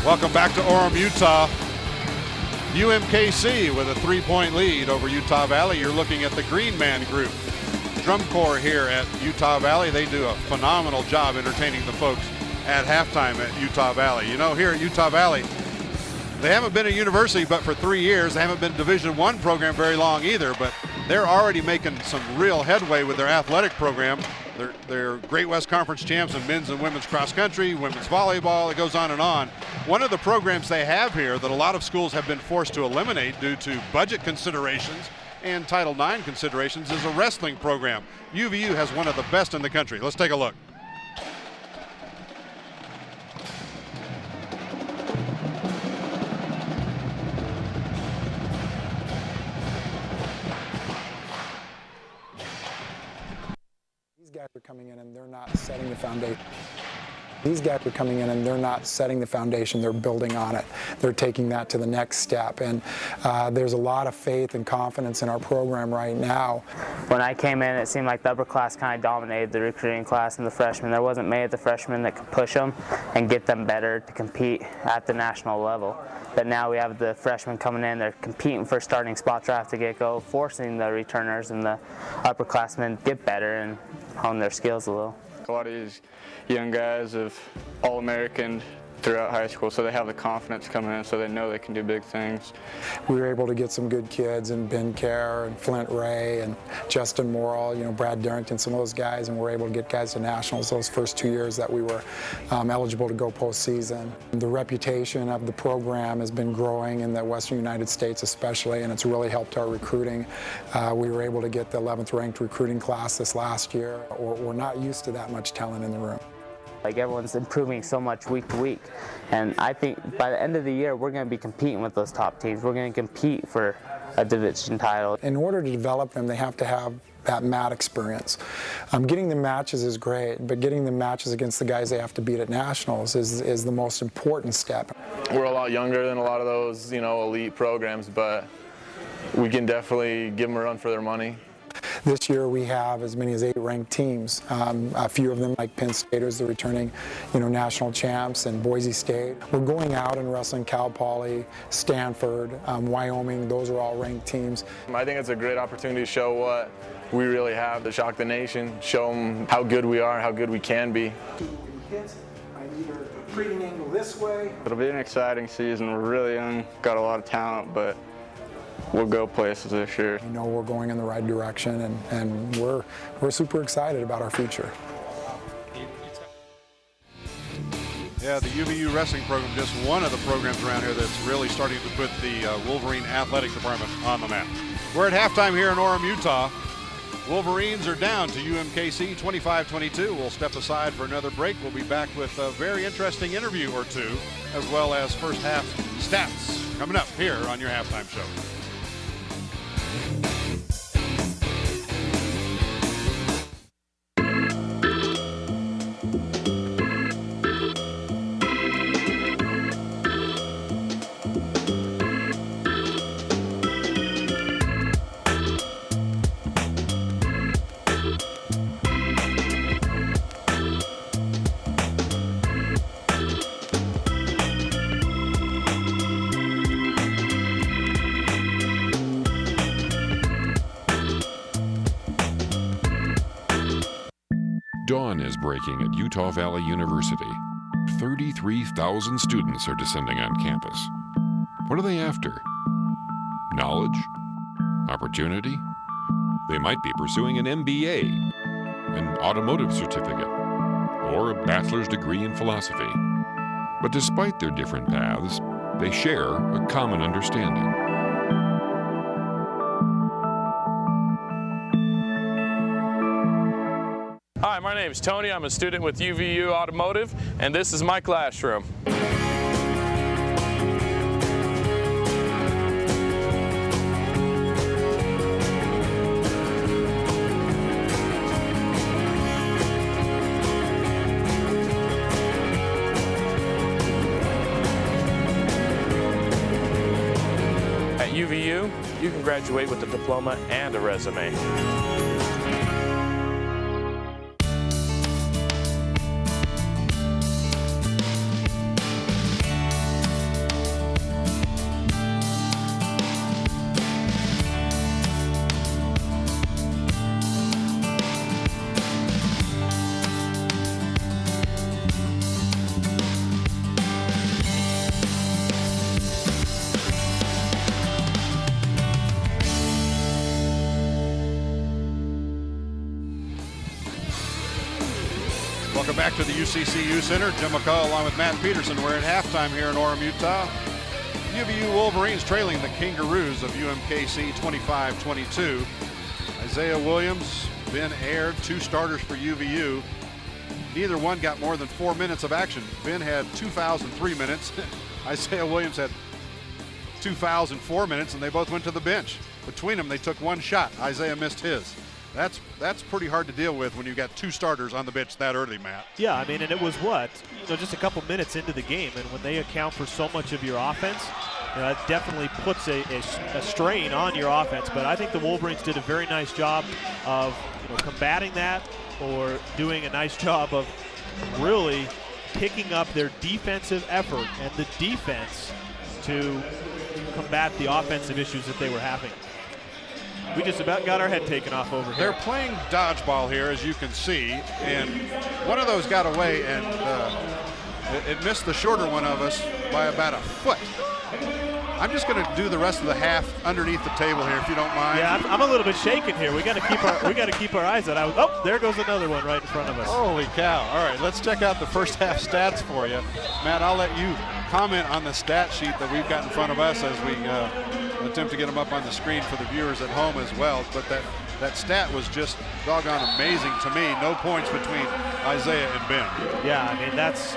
Welcome back to Orem, Utah. UMKC with a 3-point lead over Utah Valley. You're looking at the Green Man Group. Drum Corps here at Utah Valley. They do a phenomenal job entertaining the folks at halftime at Utah Valley. You know, here at Utah Valley, they haven't been a university but for 3 years. They haven't been a Division I program very long either, but they're already making some real headway with their athletic program. They're Great West Conference champs in men's and women's cross country, women's volleyball, it goes on and on. One of the programs they have here that a lot of schools have been forced to eliminate due to budget considerations and Title IX considerations is a wrestling program. UVU has one of the best in the country. Let's take a look. These guys are coming in and they're not setting the foundation. These guys are coming in and they're not setting the foundation, they're building on it. They're taking that to the next step. And there's a lot of faith and confidence in our program right now. When I came in, it seemed like the upper class kind of dominated the recruiting class and the freshmen. There wasn't many of the freshmen that could push them and get them better to compete at the national level. But now we have the freshmen coming in, they're competing for starting spots right off the get-go, forcing the returners and the upperclassmen to get better and hone their skills a little. A lot of these young guys have All-American throughout high school, so they have the confidence coming in, so they know they can do big things. We were able to get some good kids, and Ben Kerr and Flint Ray and Justin Morrill, you know, Brad Darrington, some of those guys, and we're able to get guys to nationals those first 2 years that we were eligible to go postseason. The reputation of the program has been growing in the Western United States especially, and it's really helped our recruiting. We were able to get the 11th ranked recruiting class this last year. We're not used to that much talent in the room. Like, everyone's improving so much week to week, and I think by the end of the year we're going to be competing with those top teams. We're going to compete for a division title. In order to develop them, they have to have that mat experience. Getting the matches is great, but getting the matches against the guys they have to beat at nationals is the most important step. We're a lot younger than a lot of those, you know, elite programs, but we can definitely give them a run for their money. This year we have as many as 8 ranked teams. A few of them, like Penn State, is the returning, national champs, and Boise State. We're going out and wrestling Cal Poly, Stanford, Wyoming. Those are all ranked teams. I think it's a great opportunity to show what we really have, to shock the nation, show them how good we are, how good we can be. I need her treating angle this way. It'll be an exciting season. We're really young, got a lot of talent, but we'll go places this year. We know we're going in the right direction, and we're super excited about our future. Yeah, the UVU wrestling program, just one of the programs around here that's really starting to put the Wolverine athletic department on the map. We're at halftime here in Orem, Utah. Wolverines are down to UMKC 25-22. We'll step aside for another break. We'll be back with a very interesting interview or two, as well as first half stats coming up here on your halftime show. Dawn is breaking at Utah Valley University. 33,000 students are descending on campus. What are they after? Knowledge? Opportunity? They might be pursuing an MBA, an automotive certificate, or a bachelor's degree in philosophy. But despite their different paths, they share a common understanding. Hi, my name is Tony. I'm a student with UVU Automotive, and this is my classroom. At UVU, you can graduate with a diploma and a resume. Welcome back to the UCCU Center. Jim McCall along with Matt Peterson. We're at halftime here in Orem, Utah. UVU Wolverines trailing the Kangaroos of UMKC 25-22. Isiah Williams, Ben Aird, 2 starters for UVU. Neither one got more than 4 minutes of action. Ben had 2 fouls in 3 minutes. Isiah Williams had 2 fouls in 4 minutes, and they both went to the bench. Between them, they took 1 shot. Isiah missed his. That's pretty hard to deal with when you got 2 starters on the bench that early, Matt. Yeah, I mean, and it was just a couple minutes into the game, and when they account for so much of your offense, it definitely puts a strain on your offense. But I think the Wolverines did a very nice job of combating that, or doing a nice job of really picking up their defensive effort and the defense to combat the offensive issues that they were having. We just about got our head taken off over here. They're playing dodgeball here, as you can see, and one of those got away, and it missed the shorter one of us by about a foot. I'm just going to do the rest of the half underneath the table here, if you don't mind. Yeah, I'm a little bit shaken here. We got to keep our eyes on. Oh, there goes another one right in front of us. Holy cow! All right, let's check out the first half stats for you, Matt. I'll let you comment on the stat sheet that we've got in front of us as we attempt to get them up on the screen for the viewers at home as well. But that stat was just doggone amazing to me. No points between Isiah and Ben. Yeah, I mean, that's,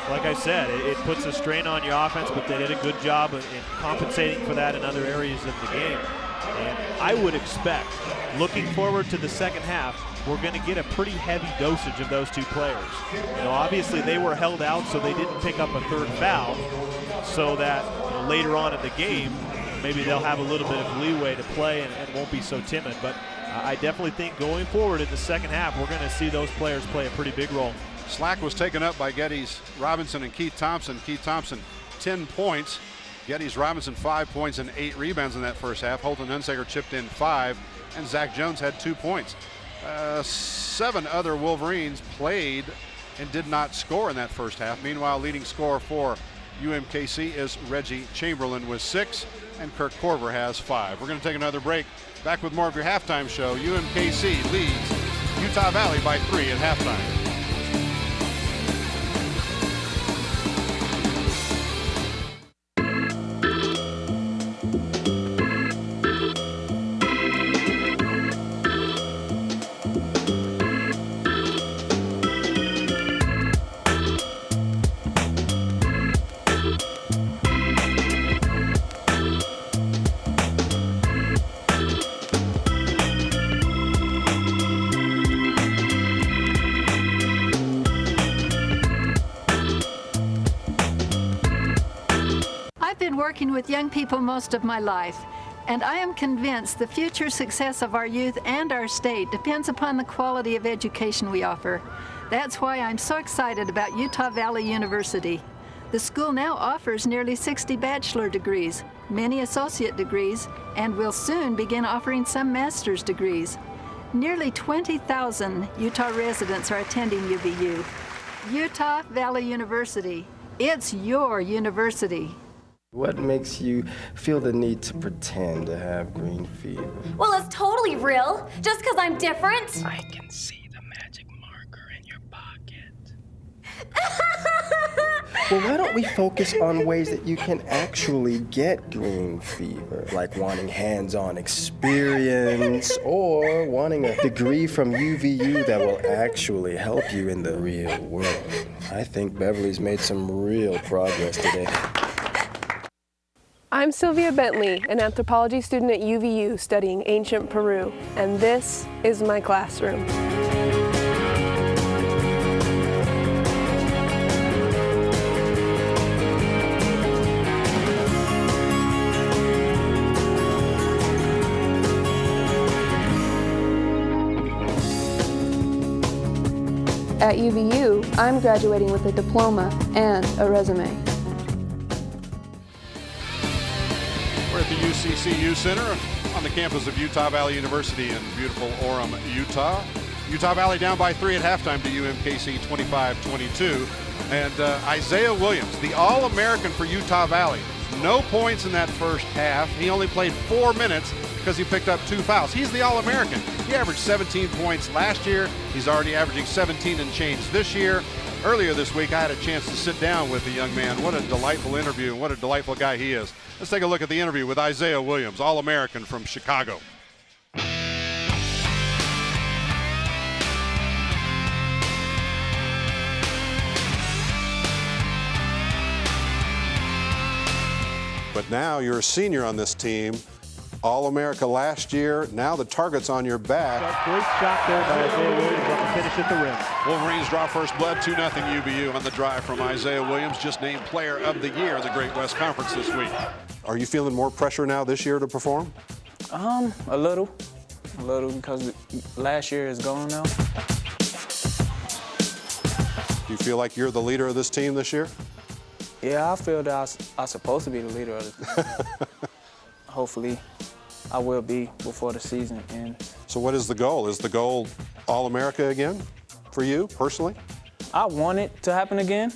like I said, it puts a strain on your offense, but they did a good job in compensating for that in other areas of the game. And I would expect, looking forward to the second half, we're going to get a pretty heavy dosage of those 2 players. Obviously they were held out, so they didn't pick up a 3rd foul, so that later on in the game, maybe they'll have a little bit of leeway to play and won't be so timid. But I definitely think going forward in the second half, we're going to see those players play a pretty big role. Slack was taken up by Geddes Robinson and Keith Thompson. Keith Thompson, 10 points. Geddes Robinson, 5 points and 8 rebounds in that first half. Holton Hunsaker chipped in 5, and Zach Jones had 2 points. 7 other Wolverines played and did not score in that first half. Meanwhile, leading scorer for UMKC is Reggie Chamberlain with 6, and Kirk Corver has 5. We're going to take another break. Back with more of your halftime show. UMKC leads Utah Valley by 3 at halftime. Working with young people most of my life, and I am convinced the future success of our youth and our state depends upon the quality of education we offer. That's why I'm so excited about Utah Valley University. The school now offers nearly 60 bachelor degrees, many associate degrees, and will soon begin offering some master's degrees. Nearly 20,000 Utah residents are attending UVU. Utah Valley University. It's your university. What makes you feel the need to pretend to have green fever? Well, it's totally real, just because I'm different. I can see the magic marker in your pocket. Well, why don't we focus on ways that you can actually get green fever, like wanting hands-on experience or wanting a degree from UVU that will actually help you in the real world. I think Beverly's made some real progress today. I'm Sylvia Bentley, an anthropology student at UVU studying ancient Peru, and this is my classroom. At UVU, I'm graduating with a diploma and a resume. We're at the UCCU Center on the campus of Utah Valley University in beautiful Orem, Utah. Utah Valley down by 3 at halftime to UMKC 25-22. And Isiah Williams, the All-American for Utah Valley. No points in that first half. He only played 4 minutes because he picked up 2 fouls. He's the All-American. He averaged 17 points last year. He's already averaging 17 and change this year. Earlier this week, I had a chance to sit down with the young man. What a delightful interview and what a delightful guy he is. Let's take a look at the interview with Isiah Williams, All-American from Chicago. But now you're a senior on this team. All-America last year. Now the target's on your back. Great shot there by Isiah Williams on the finish at the rim. Wolverines draw first blood, 2-0 UVU on the drive from Isiah Williams, just named Player of the Year in the Great West Conference this week. Are you feeling more pressure now this year to perform? A little because last year is gone now. Do you feel like you're the leader of this team this year? Yeah, I feel that I'm supposed to be the leader of the team. Hopefully, I will be before the season ends. So what is the goal? Is the goal All-America again for you personally? I want it to happen again,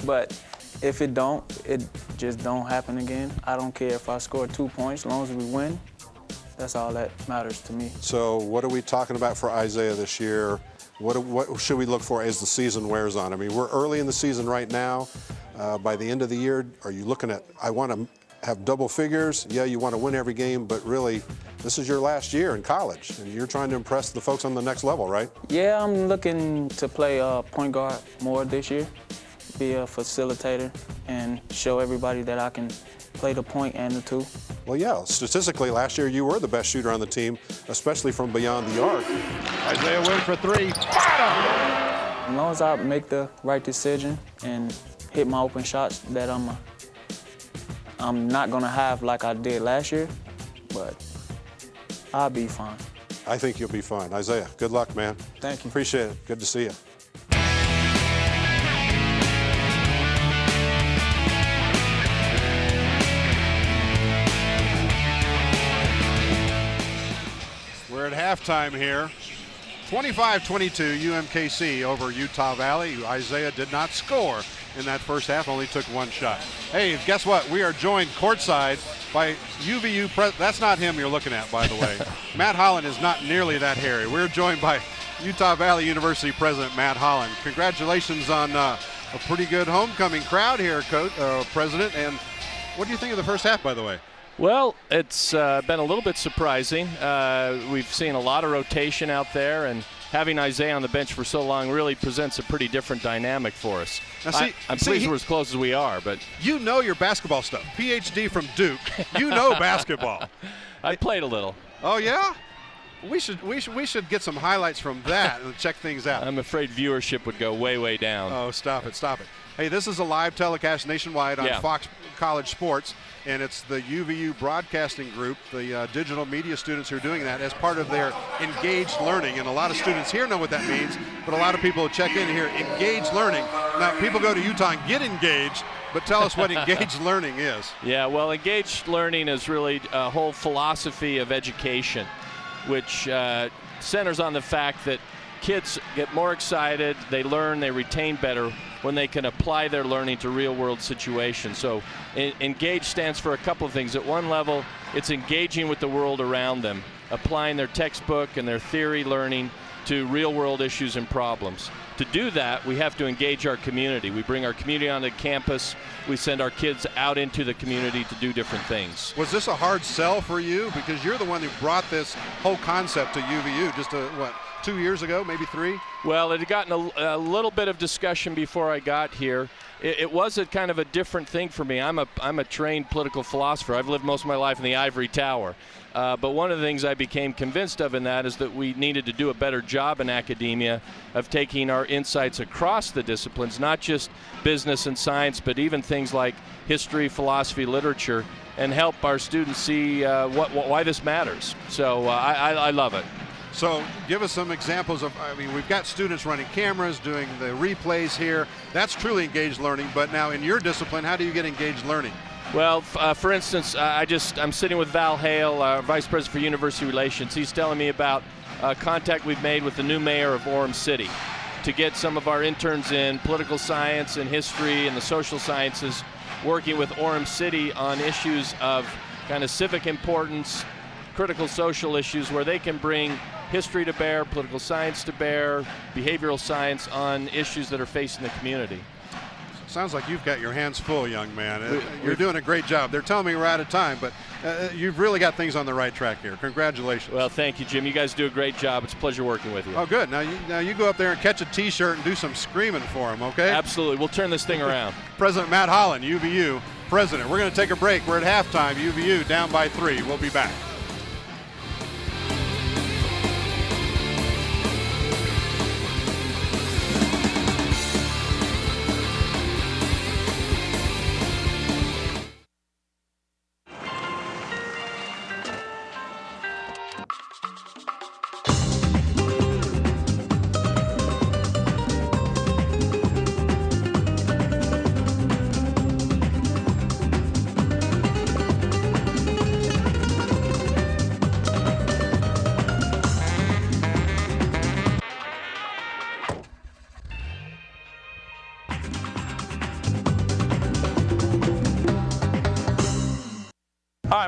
but if it don't, it just don't happen again. I don't care if I score 2 points, as long as we win. That's all that matters to me. So what are we talking about for Isiah this year? What should we look for as the season wears on? I mean, we're early in the season right now. By the end of the year, are you looking at, I want to have double figures? Yeah, you want to win every game, but really, this is your last year in college, and you're trying to impress the folks on the next level, right? Yeah, I'm looking to play point guard more this year, be a facilitator, and show everybody that I can play the point and the two. Well, yeah, statistically, last year you were the best shooter on the team, especially from beyond the arc. Isiah Williams for three. As long as I make the right decision and hit my open shots that I'm not gonna have like I did last year, but I'll be fine. I think you'll be fine. Isiah, good luck, man. Thank you. Appreciate it. Good to see you. We're at halftime here. 25-22 UMKC over Utah Valley. Isiah did not score in that first half, only took one shot. Hey, guess what? We are joined courtside by UVU. That's not him you're looking at, by the way. Matt Holland is not nearly that hairy. We're joined by Utah Valley University President Matt Holland. Congratulations on a pretty good homecoming crowd here, President. And what do you think of the first half, by the way? Well, it's been a little bit surprising. We've seen a lot of rotation out there, and having Isiah on the bench for so long really presents a pretty different dynamic for us. Now, see, I'm pleased we're as close as we are, but you know your basketball stuff. PhD from Duke. You know basketball. I played a little. Oh yeah? We should get some highlights from that and check things out. I'm afraid viewership would go way, way down. Oh, stop it, stop it. Hey, this is a live telecast nationwide on Fox College Sports, and it's the UVU Broadcasting Group, the digital media students who are doing that as part of their engaged learning. And a lot of students here know what that means, but a lot of people check in here, engaged learning. Now, people go to Utah and get engaged, but tell us what engaged learning is. Yeah, well, engaged learning is really a whole philosophy of education, which centers on the fact that kids get more excited, they learn, they retain better when they can apply their learning to real-world situations. So engage stands for a couple of things. At one level, it's engaging with the world around them, applying their textbook and their theory learning to real-world issues and problems. To do that, we have to engage our community. We bring our community onto campus. We send our kids out into the community to do different things. Was this a hard sell for you? Because you're the one who brought this whole concept to UVU just, 2 years ago, maybe 3? Well, it had gotten a little bit of discussion before I got here. It was a kind of a different thing for me. I'm a trained political philosopher. I've lived most of my life in the ivory tower. But one of the things I became convinced of in that is that we needed to do a better job in academia of taking our insights across the disciplines, not just business and science, but even things like history, philosophy, literature, and help our students see why this matters. So I love it. So give us some examples of, I mean, we've got students running cameras, doing the replays here. That's truly engaged learning. But now in your discipline, how do you get engaged learning? Well, for instance, I'm sitting with Val Hale, Vice President for University Relations. He's telling me about contact we've made with the new mayor of Orem City to get some of our interns in political science and history and the social sciences working with Orem City on issues of kind of civic importance, critical social issues where they can bring history to bear, political science to bear, behavioral science on issues that are facing the community. Sounds like you've got your hands full, young man. You're doing a great job. They're telling me we're out of time, but you've really got things on the right track here. Congratulations. Well, thank you, Jim. You guys do a great job. It's a pleasure working with you. Oh, good. Now you go up there and catch a T-shirt and do some screaming for him, okay? Absolutely. We'll turn this thing around. President Matt Holland, UVU President. We're going to take a break. We're at halftime. UVU down by 3. We'll be back.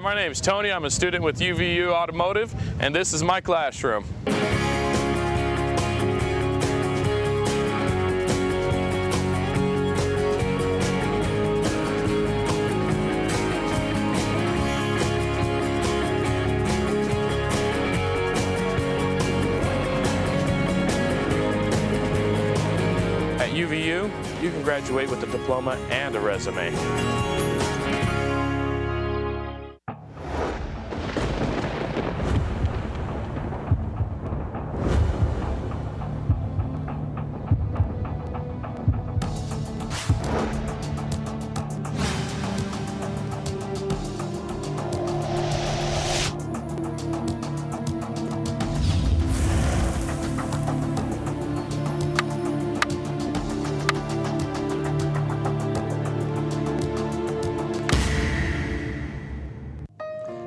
my name is Tony. I'm a student with UVU Automotive, and this is my classroom. At UVU, you can graduate with a diploma and a resume.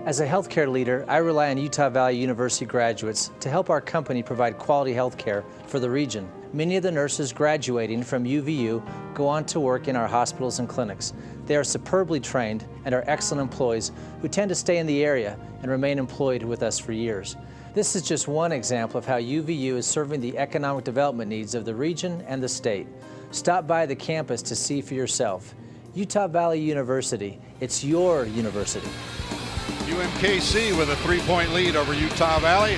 As a healthcare leader, I rely on Utah Valley University graduates to help our company provide quality healthcare for the region. Many of the nurses graduating from UVU go on to work in our hospitals and clinics. They are superbly trained and are excellent employees who tend to stay in the area and remain employed with us for years. This is just one example of how UVU is serving the economic development needs of the region and the state. Stop by the campus to see for yourself. Utah Valley University, it's your university. UMKC with a 3-point lead over Utah Valley.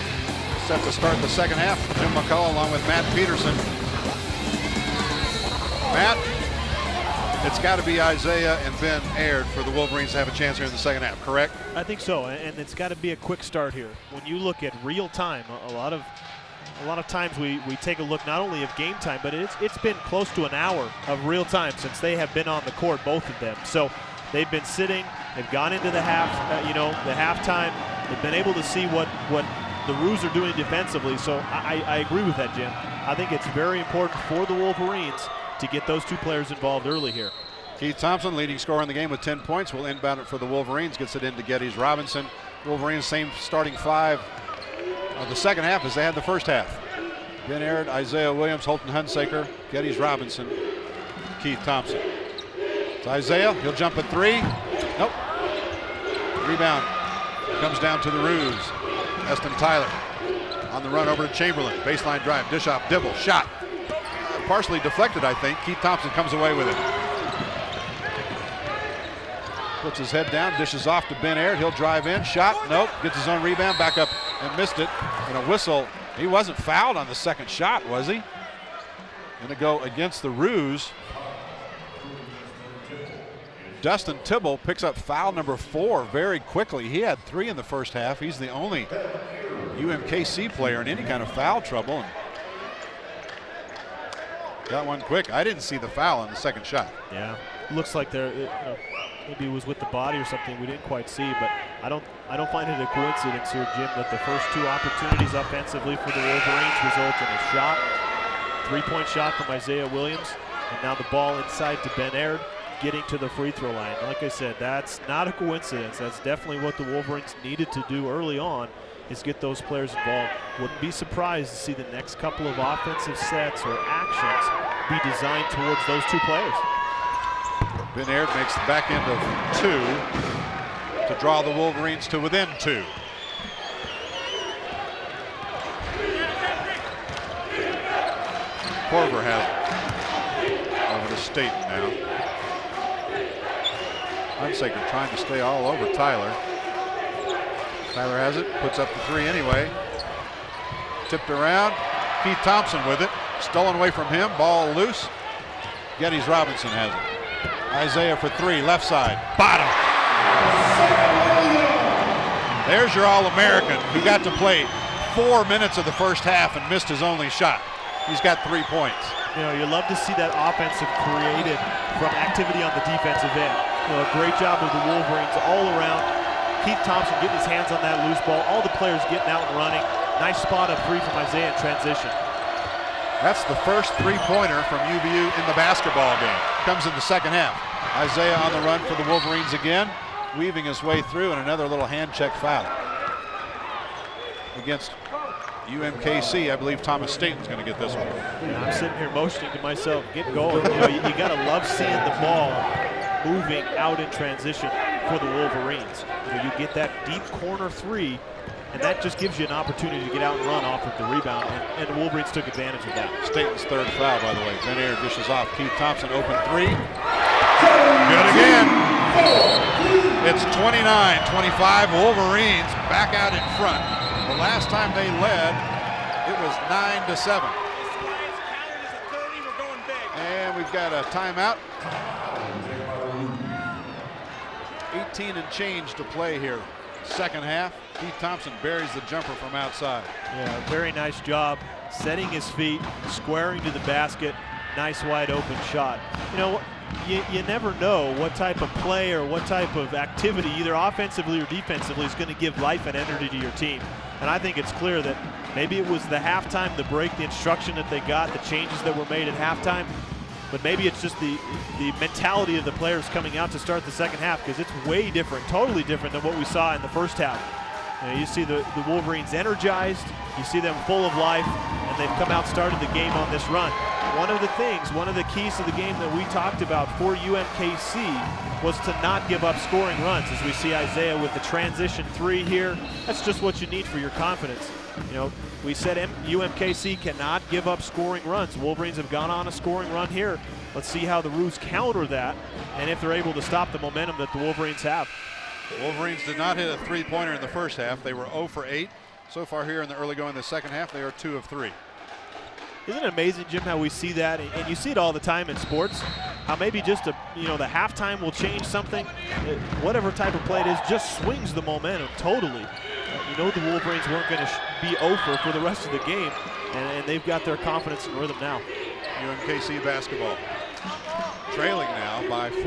Set to start the second half. Jim McCullough along with Matt Peterson. Matt, it's got to be Isiah and Ben Aird for the Wolverines to have a chance here in the second half, correct? I think so, and it's got to be a quick start here. When you look at real time, a lot of times we take a look not only of game time, but it's been close to an hour of real time since they have been on the court, both of them. So they've been sitting. They've gone into the halftime. They've been able to see what the Roos are doing defensively. So I agree with that, Jim. I think it's very important for the Wolverines to get those two players involved early here. Keith Thompson, leading scorer in the game with 10 points, will inbound it for the Wolverines. Gets it into Geddes Robinson. Wolverines same starting five of the second half as they had the first half. Ben Aird, Isiah Williams, Holton Hunsaker, Geddes Robinson, Keith Thompson. It's Isiah. He'll jump at three. Nope. Rebound comes down to the Roos. Eston Tyler on the run over to Chamberlain. Baseline drive, dish off, Dibble, shot. Partially deflected, I think. Keith Thompson comes away with it. Puts his head down, dishes off to Ben Aird. He'll drive in, shot, nope. Gets his own rebound, back up and missed it. And a whistle. He wasn't fouled on the second shot, was he? Gonna go against the Roos. Dustin Tibble picks up foul number 4 very quickly. He had 3 in the first half. He's the only UMKC player in any kind of foul trouble. And got one quick. I didn't see the foul on the second shot. Yeah, looks like maybe it was with the body or something we didn't quite see, but I don't find it a coincidence here, Jim, that the first 2 opportunities offensively for the Wolverines result in a shot. 3-point shot from Isiah Williams, and now the ball inside to Ben Aird, getting to the free throw line. Like I said, that's not a coincidence. That's definitely what the Wolverines needed to do early on, is get those players involved. Wouldn't be surprised to see the next couple of offensive sets or actions be designed towards those 2 players. Ben Aird makes the back end of 2 to draw the Wolverines to within 2. Corver has it over to Staten now. Hunsaker trying to stay all over Tyler. Tyler has it, puts up the 3 anyway. Tipped around, Keith Thompson with it. Stolen away from him, ball loose. Geddes Robinson has it. Isiah for 3, left side, bottom. There's your All-American who got to play 4 minutes of the first half and missed his only shot. He's got 3 points. You know, you love to see that offensive created from activity on the defensive end. You know, a great job of the Wolverines all around. Keith Thompson getting his hands on that loose ball. All the players getting out and running. Nice spot up 3 from Isiah in transition. That's the first 3-pointer from UVU in the basketball game. Comes in the second half. Isiah on the run for the Wolverines again, weaving his way through, and another little hand check foul against UMKC. I believe Thomas Staten's going to get this one. Yeah, I'm sitting here motioning to myself, get going. You know, you got to love seeing the ball moving out in transition for the Wolverines. You get that deep corner three, and that just gives you an opportunity to get out and run off of the rebound, and the Wolverines took advantage of that. Staten's third foul, by the way. Ben Air dishes off. Keith Thompson, open three. Good again. It's 29-25. Wolverines back out in front. The last time they led, it was 9-7. And we've got a timeout. 18 and change to play here. Second half. Keith Thompson buries the jumper from outside. Yeah, very nice job setting his feet, squaring to the basket. Nice wide open shot. You know, you never know what type of play or what type of activity, either offensively or defensively, is going to give life and energy to your team. And I think it's clear that maybe it was the halftime, the break, the instruction that they got, the changes that were made at halftime. But maybe it's just the mentality of the players coming out to start the second half, because it's way different, totally different than what we saw in the first half. You see the Wolverines energized, you see them full of life, and they've come out, started the game on this run. One of the things, one of the keys to the game that we talked about for UMKC was to not give up scoring runs, as we see Isiah with the transition three here. That's just what you need for your confidence. You know, we said UMKC cannot give up scoring runs. Wolverines have gone on a scoring run here. Let's see how the Roos counter that, and if they're able to stop the momentum that the Wolverines have. Wolverines did not hit a three-pointer in the first half. They were 0 for 8. So far here in the early going of the second half, they are 2 of 3. Isn't it amazing, Jim, how we see that, and you see it all the time in sports, how maybe just the halftime will change something, whatever type of play it is, just swings the momentum totally. You know the Wolverines weren't going to be over for the rest of the game, and they've got their confidence and rhythm now. UMKC basketball, trailing now by 4.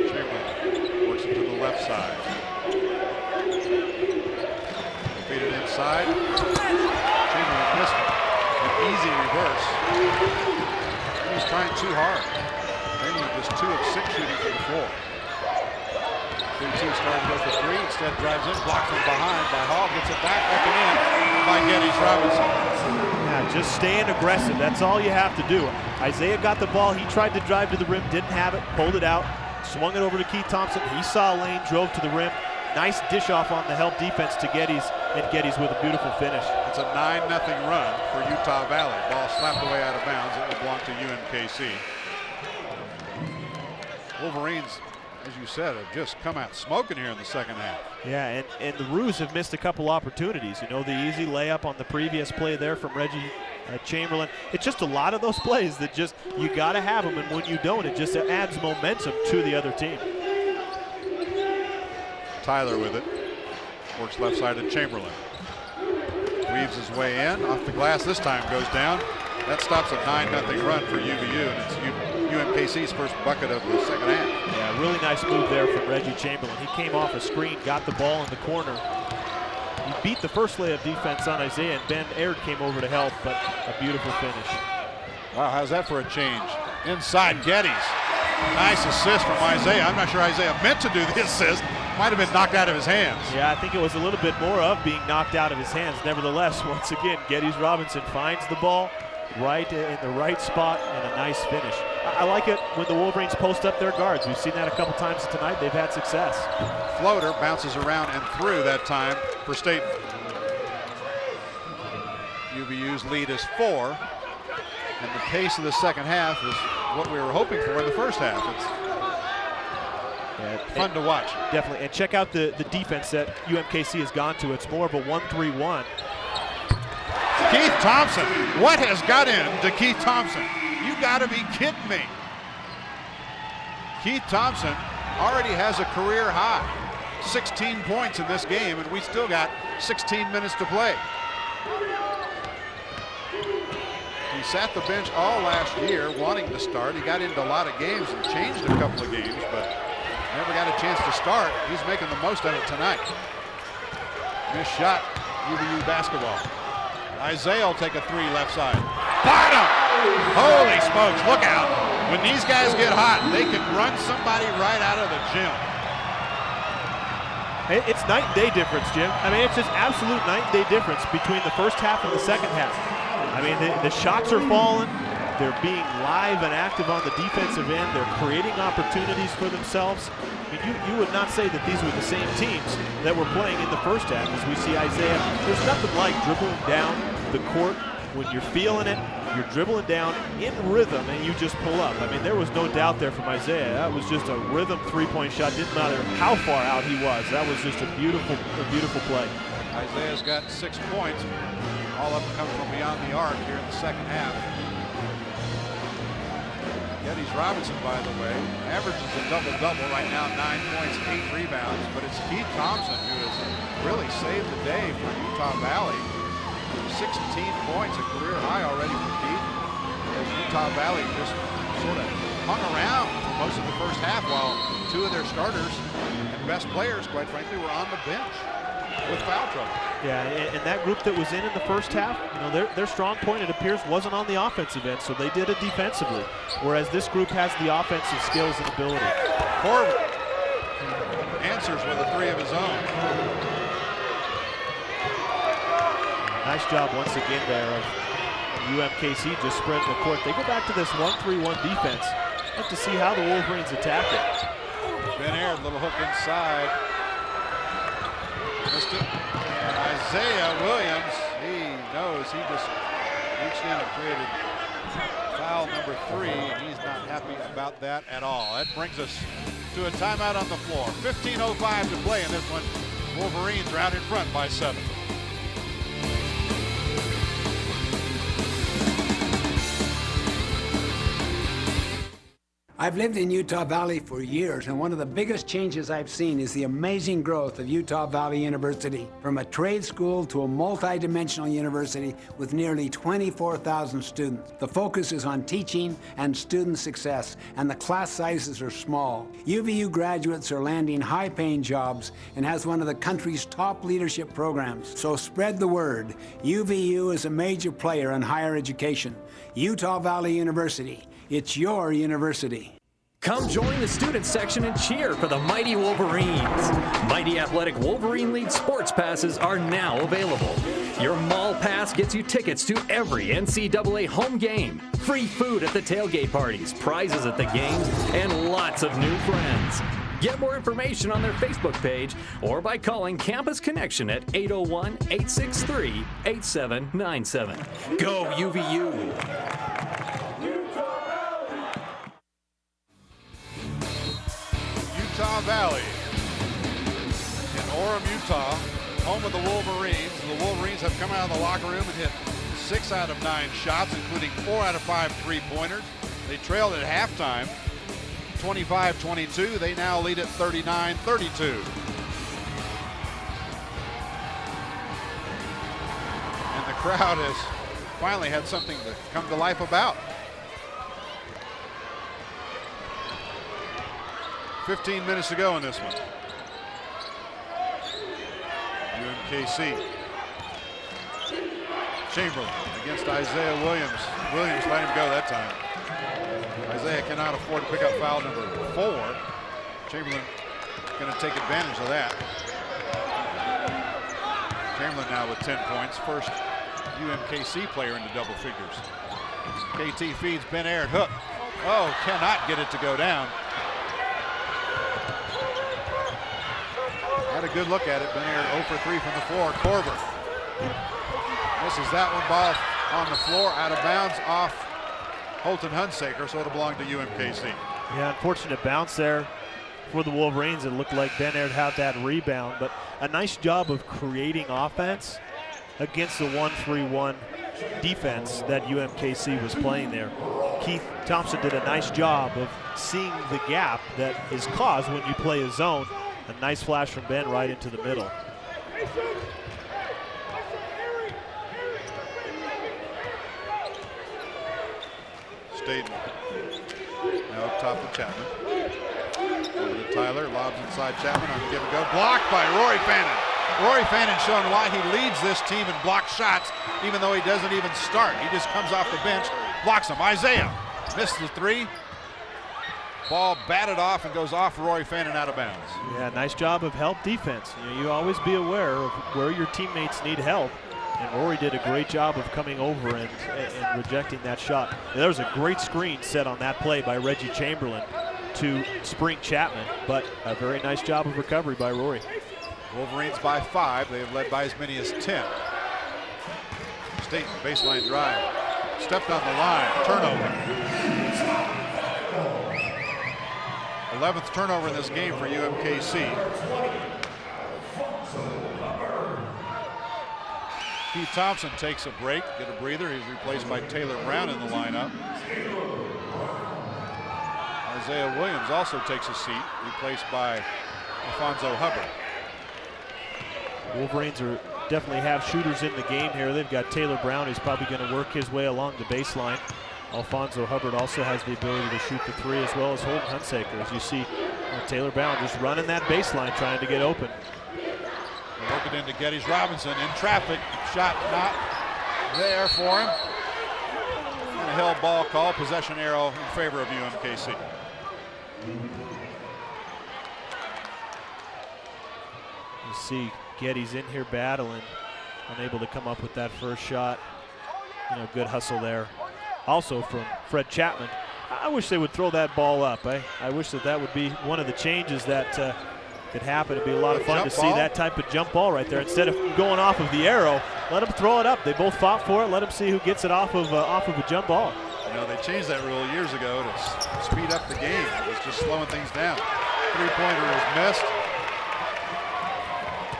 Chamberlain works it to the left side. Feed it inside. Chamberlain missed it. An easy reverse. He was trying too hard. Then he was 2 of 6 shooting from the floor. 3-2 starting to go for 3. Instead drives in, blocked from behind by Hall. Gets it back, up and in by Geddes Robinson. Yeah, just staying aggressive. That's all you have to do. Isiah got the ball. He tried to drive to the rim, didn't have it, pulled it out, swung it over to Keith Thompson. He saw a lane, drove to the rim. Nice dish off on the help defense to Geddes, and Geddes with a beautiful finish. It's a 9-0 run for Utah Valley. Ball slapped away out of bounds. It will belong to UMKC. Wolverines, as you said, have just come out smoking here in the second half. Yeah, and the Roos have missed a couple opportunities. You know, the easy layup on the previous play there from Reggie Chamberlain. It's just a lot of those plays that just, you got to have them, and when you don't, it just adds momentum to the other team. Tyler with it. Works left side to Chamberlain. Weaves his way in. Off the glass this time, goes down. That stops a 9-0 run for UVU, and it's UMKC's first bucket of the second half. Yeah, really nice move there from Reggie Chamberlain. He came off a screen, got the ball in the corner. He beat the first layup defense on Isiah, and Ben Aird came over to help, but a beautiful finish. Wow, how's that for a change? Inside Geddes. Nice assist from Isiah. I'm not sure Isiah meant to do the assist. Might have been knocked out of his hands. Yeah, I think it was a little bit more of being knocked out of his hands. Nevertheless, once again, Geddes Robinson finds the ball right in the right spot, and a nice finish. I like it when the Wolverines post up their guards. We've seen that a couple times tonight. They've had success. Floater bounces around and through that time for Staten. UVU's lead is 4, and the pace of the second half is what we were hoping for in the first half. It's fun to watch. Definitely, and check out the defense that UMKC has gone to. It's more of a 1-3-1. Keith Thompson, what has got into Keith Thompson? You gotta be kidding me. Keith Thompson already has a career high, 16 points in this game, and we still got 16 minutes to play. He sat the bench all last year wanting to start. He got into a lot of games and changed a couple of games, but never got a chance to start. He's making the most of it tonight. Missed shot, UVU basketball. Isiah will take a 3 left side. Bottom! Holy smokes, look out. When these guys get hot, they can run somebody right out of the gym. It's night and day difference, Jim. I mean, it's just absolute night and day difference between the first half and the second half. I mean, the shots are falling. They're being live and active on the defensive end. They're creating opportunities for themselves. I mean, you would not say that these were the same teams that were playing in the first half. As we see Isiah, there's nothing like dribbling down the court when you're feeling it. You're dribbling down in rhythm and you just pull up. I mean, there was no doubt there from Isiah. That was just a rhythm three-point shot. Didn't matter how far out he was. That was just a beautiful play. Isiah's got 6 points. All of them come from beyond the arc here in the second half. Geddes Robinson, by the way, averages a double-double right now, 9 points, 8 rebounds. But it's Keith Thompson who has really saved the day for Utah Valley. 16 points, a career high already for Keith, as Utah Valley just sort of hung around for most of the first half while 2 of their starters and best players, quite frankly, were on the bench with foul trouble. Yeah, and that group that was in the first half, you know, their strong point, it appears, wasn't on the offensive end, so they did it defensively, whereas this group has the offensive skills and ability. Corbett answers with a 3 of his own. Nice job once again there of UMKC just spreading the court. They go back to this 1-3-1 defense. Have to see how the Wolverines attack it. Ben Aird, little hook inside. Missed it. And Isiah Williams, he knows he just reached in and created foul number 3, and he's not happy about that at all. That brings us to a timeout on the floor. 15:05 to play in this one. Wolverines are out in front by 7. I've lived in Utah Valley for years, and one of the biggest changes I've seen is the amazing growth of Utah Valley University, from a trade school to a multi-dimensional university with nearly 24,000 students. The focus is on teaching and student success, and the class sizes are small. UVU graduates are landing high-paying jobs and has one of the country's top leadership programs. So spread the word. UVU is a major player in higher education. Utah Valley University. It's your university. Come join the student section and cheer for the mighty Wolverines. Mighty Athletic Wolverine League sports passes are now available. Your mall pass gets you tickets to every NCAA home game, free food at the tailgate parties, prizes at the games, and lots of new friends. Get more information on their Facebook page or by calling Campus Connection at 801-863-8797. Go UVU! Utah Valley in Orem, Utah, home of the Wolverines. The Wolverines have come out of the locker room and hit 6 out of 9 shots, including 4 out of 5 3-pointers. They trailed at halftime 25-22. They now lead at 39-32. And the crowd has finally had something to come to life about. 15 minutes to go in this one. UMKC. Chamberlain against Isiah Williams. Williams let him go that time. Isiah cannot afford to pick up foul number 4. Chamberlain going to take advantage of that. Chamberlain now with 10 points. First UMKC player into double figures. KT feeds Ben Aird. Hook. Oh, cannot get it to go down. Had a good look at it. Ben Aird 0 for 3 from the floor. Korver misses that one. Ball on the floor, out of bounds, off Dick Hunsaker, so it'll belong to UMKC. Yeah, unfortunate bounce there for the Wolverines. It looked like Ben Aird had that rebound, but a nice job of creating offense against the 1-3-1 defense that UMKC was playing there. Keith Thompson did a nice job of seeing the gap that is caused when you play a zone. A nice flash from Ben right into the middle. Staten now up top of Chapman. Over to Tyler, lobs inside Chapman on the give and go. Blocked by Rory Fannin. Rory Fannin showing why he leads this team in block shots, even though he doesn't even start. He just comes off the bench, blocks him. Isiah missed the 3. Ball batted off and goes off Rory Fannin out of bounds. Yeah, nice job of help defense. You always be aware of where your teammates need help. And Rory did a great job of coming over and rejecting that shot. There was a great screen set on that play by Reggie Chamberlain to Spring Chapman, but a very nice job of recovery by Rory. Wolverines by 5. They have led by as many as 10. State baseline drive. Stepped on the line. Turnover. 11th turnover in this game for UMKC. Keith Thompson takes a break, get a breather. He's replaced by Taylor Brown in the lineup. Isiah Williams also takes a seat, replaced by Alfonso Hubbard. Wolverines definitely have shooters in the game here. They've got Taylor Brown, who's probably going to work his way along the baseline. Alfonso Hubbard also has the ability to shoot the 3, as well as Dick Hunsaker. As you see, Taylor Brown just running that baseline, trying to get open. Work it into Geddes Robinson in traffic. Shot not there for him. And a held ball call. Possession arrow in favor of UMKC. You see Geddes in here battling, unable to come up with that first shot. Good hustle there. Also from Fred Chapman. I wish they would throw that ball up. I wish that would be one of the changes that could happen. It'd be a lot of fun to see that type of jump ball right there. Instead of going off of the arrow, let them throw it up. They both fought for it. Let them see who gets it off of a jump ball. They changed that rule years ago to speed up the game. It was just slowing things down. Three-pointer is missed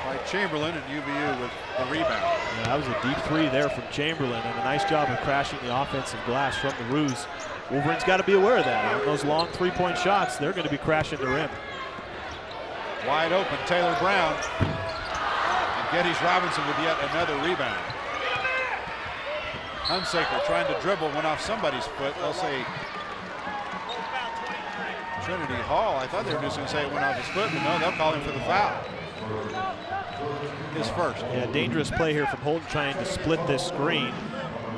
by Chamberlain, and UVU with the rebound. Yeah, that was a deep 3 there from Chamberlain, and a nice job of crashing the offensive glass from the Roos. Wolverines got to be aware of that. On those long three-point shots, they're going to be crashing the rim. Wide open, Taylor Brown. And Geddes Robinson with yet another rebound. Hunsaker trying to dribble, went off somebody's foot. They'll say Trinity Hall. I thought they were just going to say it went off his foot, but no, they'll call him for the foul. His first. Yeah, dangerous play here from Holden trying to split this screen.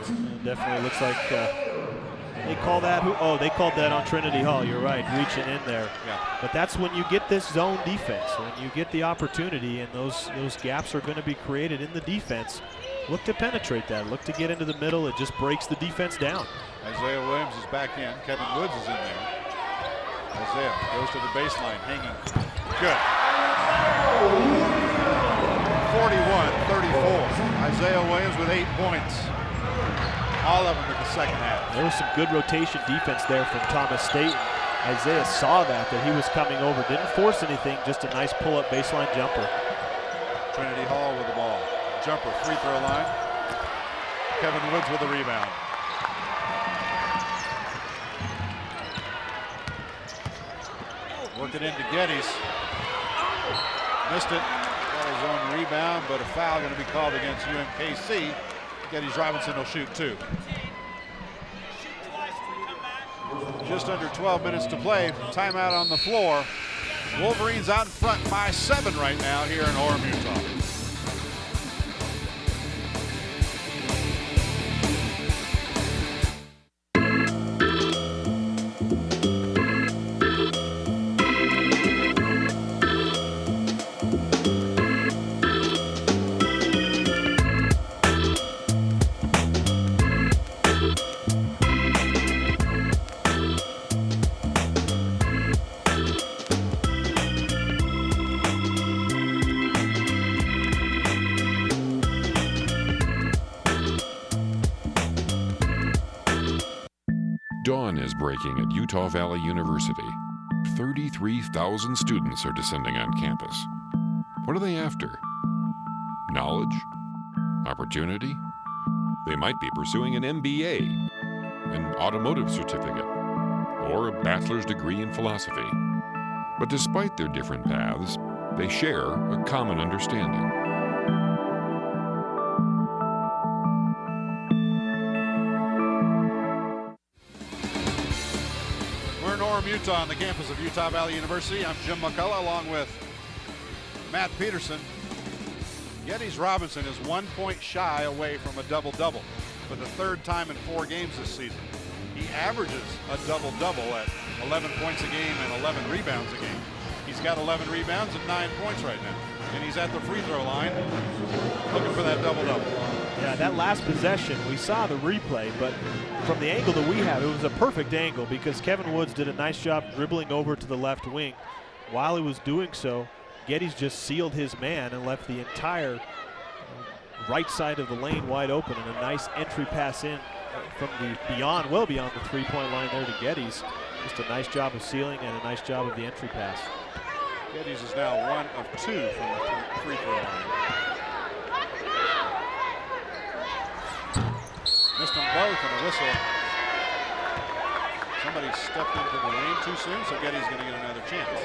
It definitely looks like they call that. They called that on Trinity Hall. You're right, reaching in there. Yeah. But that's when you get this zone defense. When you get the opportunity, and those gaps are going to be created in the defense. Look to penetrate that. Look to get into the middle. It just breaks the defense down. Isiah Williams is back in. Kevin Woods is in there. Isiah goes to the baseline, hanging. Good. 41-34. Isiah Williams with 8 points. All of them in the second half. There was some good rotation defense there from Thomas Staten. Isiah saw that he was coming over. Didn't force anything, just a nice pull-up baseline jumper. Trinity Hall with the ball. Jumper, free throw line. Kevin Woods with the rebound. Work it into Geddes. Missed it. Got his own rebound, but a foul going to be called against UMKC. Geddes Robinson will shoot 2. Just under 12 minutes to play. Timeout on the floor. Wolverines out in front by 7 right now here in Orem, Utah. Dawn is breaking at Utah Valley University. 33,000 students are descending on campus. What are they after? Knowledge? Opportunity? They might be pursuing an MBA, an automotive certificate, or a bachelor's degree in philosophy. But despite their different paths, they share a common understanding. Utah on the campus of Utah Valley University. I'm Jim McCullough along with Matt Peterson. Geddes Robinson is 1 point shy away from a double-double for the 3rd time in 4 games this season. He averages a double-double at 11 points a game and 11 rebounds a game. He's got 11 rebounds and 9 points right now. And he's at the free throw line looking for that double-double. Yeah, that last possession, we saw the replay, but from the angle that we have, it was a perfect angle because Kevin Woods did a nice job dribbling over to the left wing. While he was doing so, Geddes just sealed his man and left the entire right side of the lane wide open, and a nice entry pass in from the beyond, well beyond the three-point line there to Geddes. Just a nice job of sealing and a nice job of the entry pass. Geddes is now 1 of 2 from the free throw line. Missed them both and a whistle. Somebody stepped into the lane too soon, so Geddes is going to get another chance.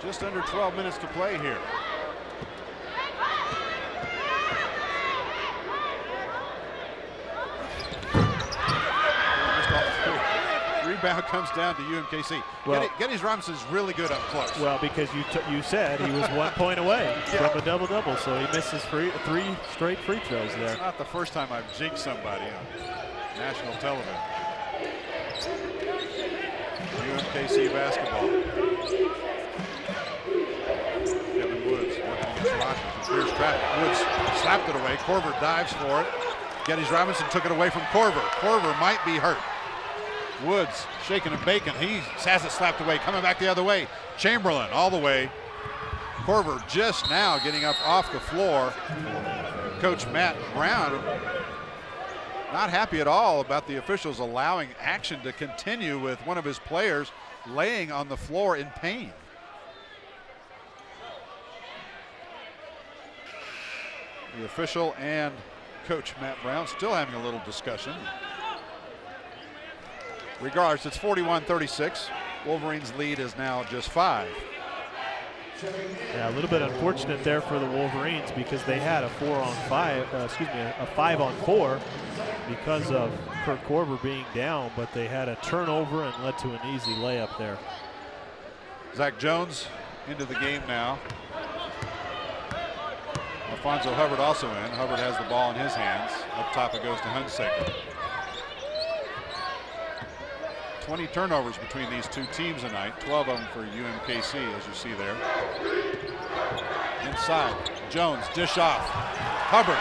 Just under 12 minutes to play here. Rebound comes down to UMKC. Well, Geddes Robinson's really good up close. Well, because you said he was 1 point away from a double-double, so he misses three straight free throws there. It's not the first time I've jinxed somebody on national television. UMKC basketball. Kevin Woods working against Rogers. Clears traffic. Woods slapped it away. Corver dives for it. Geddes Robinson took it away from Corver. Corver might be hurt. Woods shaking and baking. He has it slapped away. Coming back the other way. Chamberlain all the way. Corver just now getting up off the floor. Coach Matt Brown not happy at all about the officials allowing action to continue with one of his players laying on the floor in pain. The official and Coach Matt Brown still having a little discussion. Regardless, it's 41-36. Wolverines' lead is now just 5. Yeah, a little bit unfortunate there for the Wolverines because they had a 5-on-4 because of Kurt Corver being down, but they had a turnover and led to an easy layup there. Zach Jones into the game now. Alfonso Hubbard also in. Hubbard has the ball in his hands. Up top it goes to Hunsaker. 20 turnovers between these two teams tonight, 12 of them for UMKC, as you see there. Inside, Jones, dish off. Hubbard.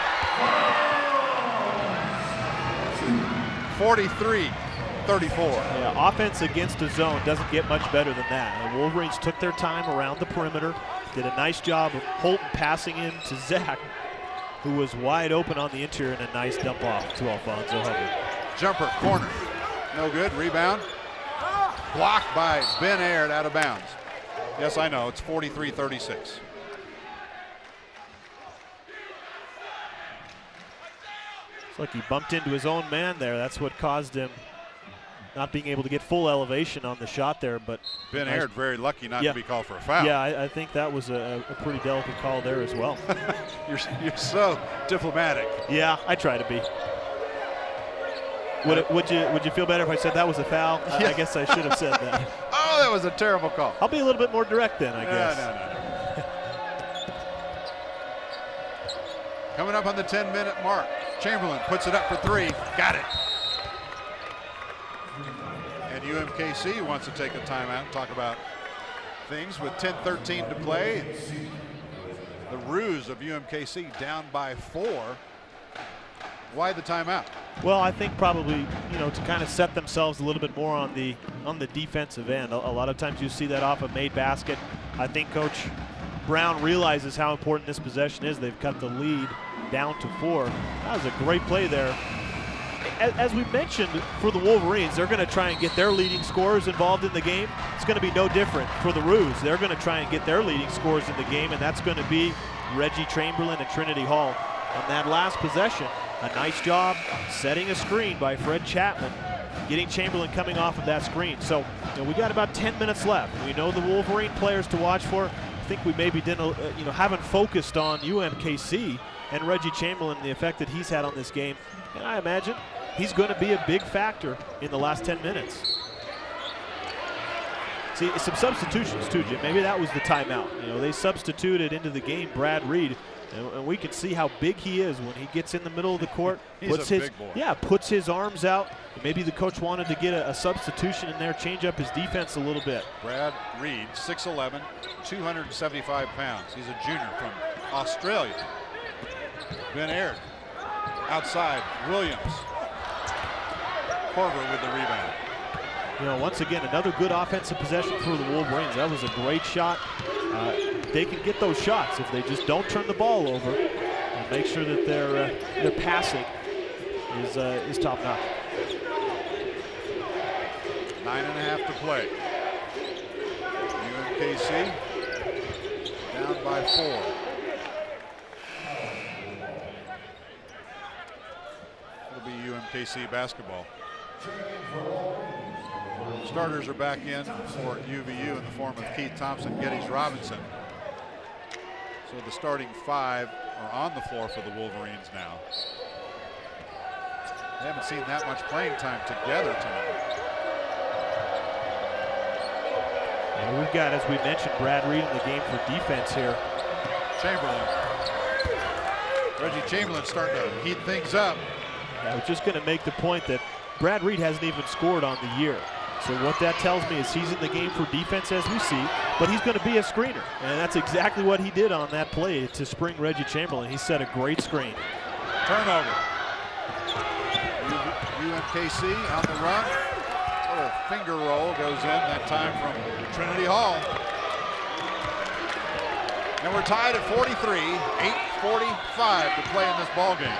43-34. Yeah, offense against a zone doesn't get much better than that. The Wolverines took their time around the perimeter, did a nice job of Holton passing in to Zach, who was wide open on the interior, and a nice dump off to Alfonso Hubbard. Jumper, corner. No good. Rebound. Blocked by Ben Aird out of bounds. Yes, I know. It's 43-36. It's like he bumped into his own man there. That's what caused him not being able to get full elevation on the shot there. But Ben Aird very lucky not to be called for a foul. Yeah, I think that was a pretty delicate call there as well. You're so diplomatic. Yeah, I try to be. Would you feel better if I said that was a foul? Yeah. I guess I should have said that. Oh, that was a terrible call. I'll be a little bit more direct then, I guess. No. Coming up on the 10-minute mark. Chamberlain puts it up for 3. Got it. And UMKC wants to take a timeout and talk about things with 10:13 to play. The ruse of UMKC down by 4. Why the timeout? Well, I think probably, to kind of set themselves a little bit more on the defensive end. A lot of times you see that off a made basket. I think Coach Brown realizes how important this possession is. They've cut the lead down to 4. That was a great play there. As we mentioned, for the Wolverines, they're going to try and get their leading scorers involved in the game. It's going to be no different for the Roos. They're going to try and get their leading scorers in the game, and that's going to be Reggie Chamberlain and Trinity Hall. On that last possession, a nice job setting a screen by Fred Chapman, getting Chamberlain coming off of that screen. So we got about 10 minutes left. We know the Wolverine players to watch for. I think we maybe didn't, haven't focused on UMKC and Reggie Chamberlain, the effect that he's had on this game. And I imagine he's going to be a big factor in the last 10 minutes. See, some substitutions too, Jim. Maybe that was the timeout. They substituted into the game Brad Reed. And we can see how big he is when he gets in the middle of the court. He's a big boy. Yeah, puts his arms out. Maybe the coach wanted to get a substitution in there, change up his defense a little bit. Brad Reed, 6'11", 275 pounds. He's a junior from Australia. Ben Aird, outside, Williams. Korver with the rebound. You know, once again, another good offensive possession for the Wolverines. That was a great shot. They can get those shots if they just don't turn the ball over and make sure that their passing is top notch. 9.5 to play. UMKC down by 4. It'll be UMKC basketball. Starters are back in for UVU in the form of Keith Thompson, Geddes Robinson. So the starting 5 are on the floor for the Wolverines now. They haven't seen that much playing time together tonight. And we've got, as we mentioned, Brad Reed in the game for defense here. Chamberlain. Reggie Chamberlain starting to heat things up. I was just going to make the point that Brad Reed hasn't even scored on the year. So what that tells me is he's in the game for defense, as we see, but he's going to be a screener. And that's exactly what he did on that play to spring Reggie Chamberlain. He set a great screen. Turnover. UMKC on the run. Little finger roll goes in, that time from Trinity Hall. And we're tied at 43, 8:45 to play in this ball game.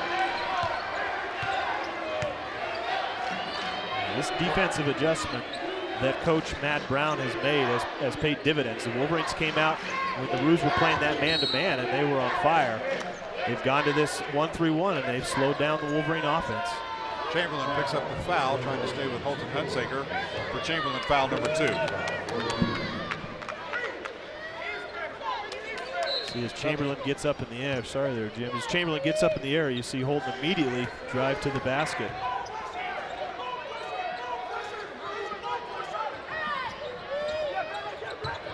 This defensive adjustment that Coach Matt Brown has made has paid dividends. The Wolverines came out when the Roos were playing that man-to-man and they were on fire. They've gone to this 1-3-1 and they've slowed down the Wolverine offense. Chamberlain picks up the foul, trying to stay with Holton Hunsaker for Chamberlain foul number 2. See, as Chamberlain gets up in the air, sorry there, Jim. As Chamberlain gets up in the air, you see Holton immediately drive to the basket.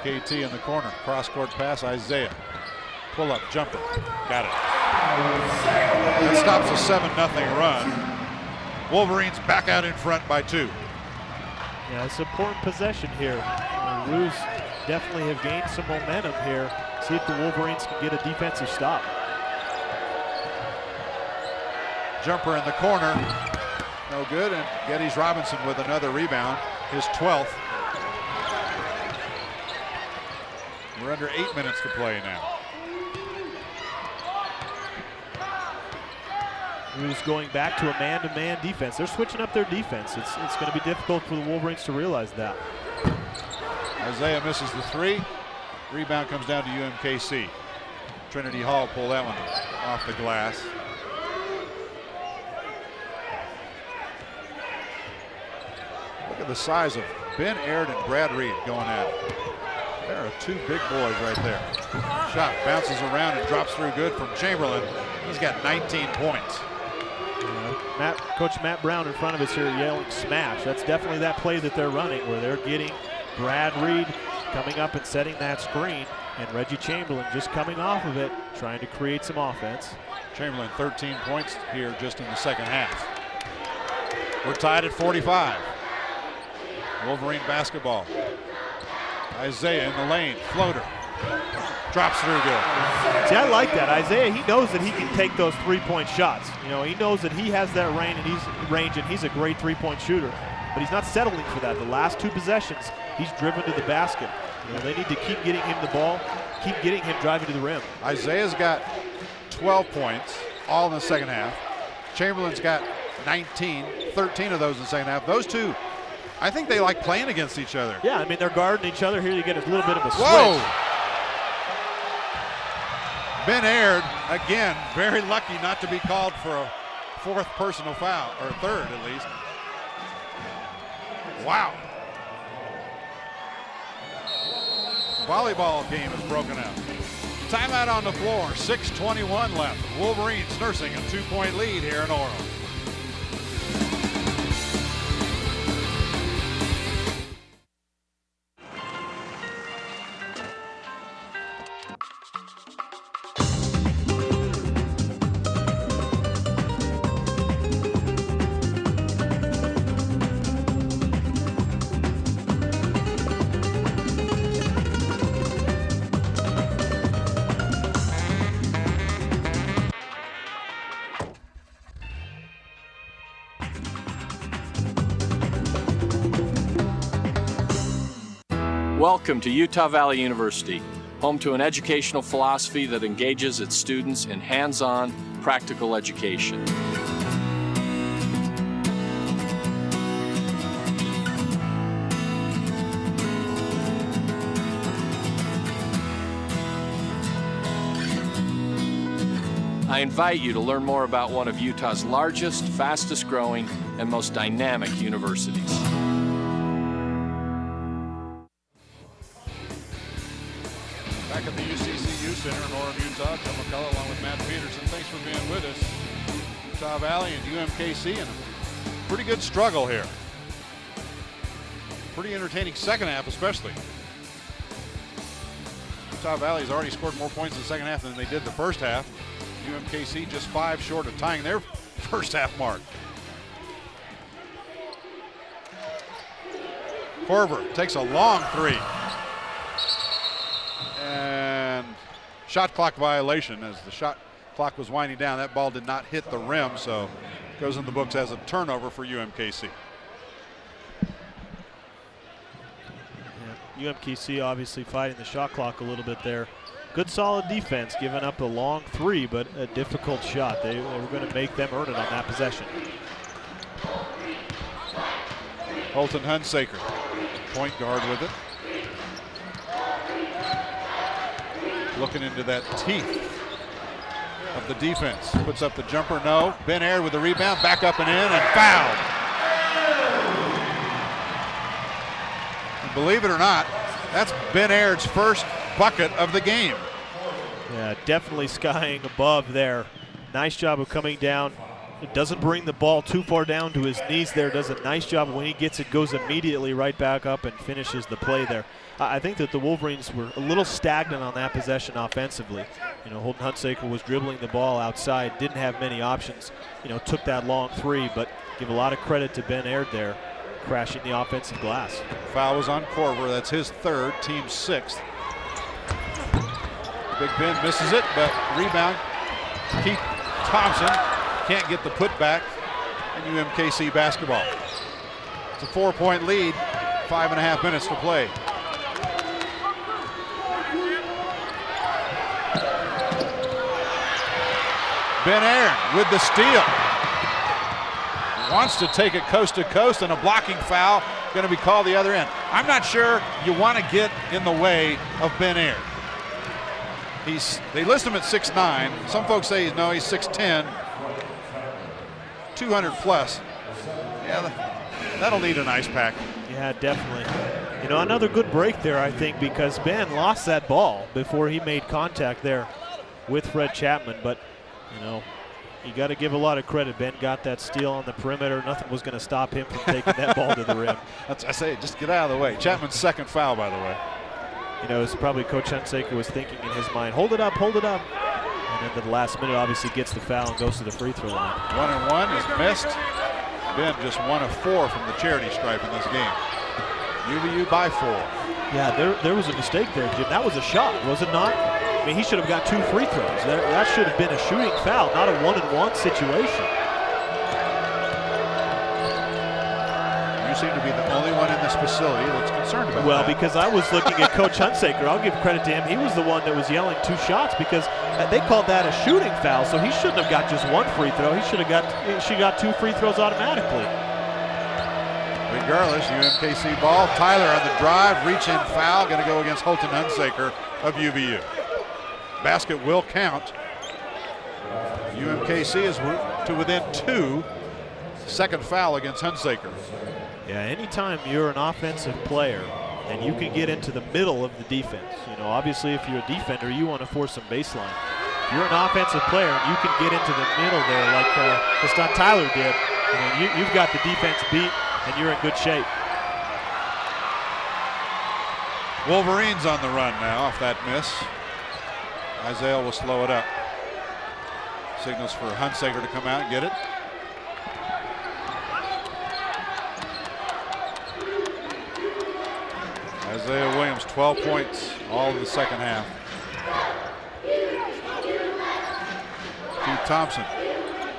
KT in the corner, cross-court pass, Isiah. Pull up, jumper, got it. That stops a 7-0 run. Wolverines back out in front by 2. Yeah, it's an important possession here. The Roos definitely have gained some momentum here. See if the Wolverines can get a defensive stop. Jumper in the corner, no good, and Geddes Robinson with another rebound, his 12th. We're under 8 minutes to play now. Roos going back to a man-to-man defense. They're switching up their defense. It's going to be difficult for the Wolverines to realize that. Isiah misses the 3. Rebound comes down to UMKC. Trinity Hall pull that one off the glass. Look at the size of Ben Aird and Brad Reed going at it. There are 2 big boys right there. Shot bounces around and drops through good from Chamberlain. He's got 19 points. Coach Matt Brown in front of us here yelling smash. That's definitely that play that they're running where they're getting Brad Reed coming up and setting that screen, and Reggie Chamberlain just coming off of it, trying to create some offense. Chamberlain 13 points here just in the second half. We're tied at 45. Wolverine basketball. Isiah in the lane, floater. Drops through good. See, I like that. Isiah, he knows that he can take those three-point shots. You know, he knows that he has that range and he's a great three-point shooter. But he's not settling for that. The last 2 possessions, he's driven to the basket. You know, they need to keep getting him the ball, keep getting him driving to the rim. Isaiah's got 12 points, all in the second half. Chamberlain's got 19, 13 of those in the second half. Those 2, I think they like playing against each other. Yeah, I mean, they're guarding each other here. You get a little bit of a switch. Whoa! Ben Aird, again, very lucky not to be called for a 4th personal foul, or 3rd at least. Wow. Volleyball game is broken out. Timeout on the floor, 6:21 left. Wolverines nursing a 2-point lead here in Orem. Welcome to Utah Valley University, home to an educational philosophy that engages its students in hands-on, practical education. I invite you to learn more about one of Utah's largest, fastest growing, and most dynamic universities. Back at the UCCU Center in Orem, Utah, Joe McCullough along with Matt Peterson. Thanks for being with us. Utah Valley and UMKC in a pretty good struggle here. Pretty entertaining second half especially. Utah Valley's already scored more points in the second half than they did the first half. UMKC just 5 short of tying their first half mark. Korver takes a long three. And shot clock violation as the shot clock was winding down. That ball did not hit the rim, so goes in the books as a turnover for UMKC. Yeah, UMKC obviously fighting the shot clock a little bit there. Good solid defense, giving up a long three, but a difficult shot. They were going to make them earn it on that possession. Holton Hunsaker, point guard with it. Looking into that teeth of the defense. Puts up the jumper, no. Ben Aird with the rebound, back up and in, and fouled. And believe it or not, that's Ben Aird's first bucket of the game. Yeah, definitely skying above there. Nice job of coming down. It doesn't bring the ball too far down to his knees there. Does a nice job. When he gets it, goes immediately right back up and finishes the play there. I think that the Wolverines were a little stagnant on that possession offensively. You know, Holton Hunsaker was dribbling the ball outside, didn't have many options. You know, took that long three, but give a lot of credit to Ben Aird there, crashing the offensive glass. Foul was on Korver. That's his third, team 6th. Big Ben misses it, but rebound. Keith Thompson can't get the putback in UMKC basketball. It's a 4-point lead, 5.5 minutes to play. Ben Aird with the steal. Wants to take it coast to coast, and a blocking foul going to be called the other end. I'm not sure you want to get in the way of Ben Aird. They list him at 6'9". Some folks say he's 6'10", 200 plus. Yeah, that'll need an ice pack. Yeah, definitely. You know, another good break there, I think, because Ben lost that ball before he made contact there with Fred Chapman. But, you know, you got to give a lot of credit. Ben got that steal on the perimeter. Nothing was going to stop him from taking that ball to the rim. I say, just get out of the way. Chapman's second foul, by the way. You know, it's probably Coach Hunsaker was thinking in his mind, hold it up, hold it up. And then at the last minute, obviously gets the foul and goes to the free throw line. 1-and-1 is missed. Ben just 1 of 4 from the charity stripe in this game. UVU by 4. Yeah, there was a mistake there, Jim. That was a shot, was it not? I mean, he should have got 2 free throws. That should have been a shooting foul, not a 1-and-1 situation. You seem to be the only one in this facility that's concerned about well, that. because I was looking at Coach Hunsaker. I'll give credit to him. He was the one that was yelling 2 shots because they called that a shooting foul, so he shouldn't have got just 1 free throw. She got 2 free throws automatically. Regardless, UMKC ball. Tyler on the drive, reach-in foul, going to go against Holton Hunsaker of UVU. Basket will count. UMKC is to within 2. Second foul against Hunsaker. Yeah, anytime you're an offensive player and you can get into the middle of the defense, you know, obviously if you're a defender, you want to force some baseline. If you're an offensive player and you can get into the middle there like Gaston Tyler did, you know, you've got the defense beat and you're in good shape. Wolverines on the run now off that miss. Isiah will slow it up. Signals for Hunsaker to come out and get it. Isiah Williams, 12 points, all of the second half. Keith Thompson,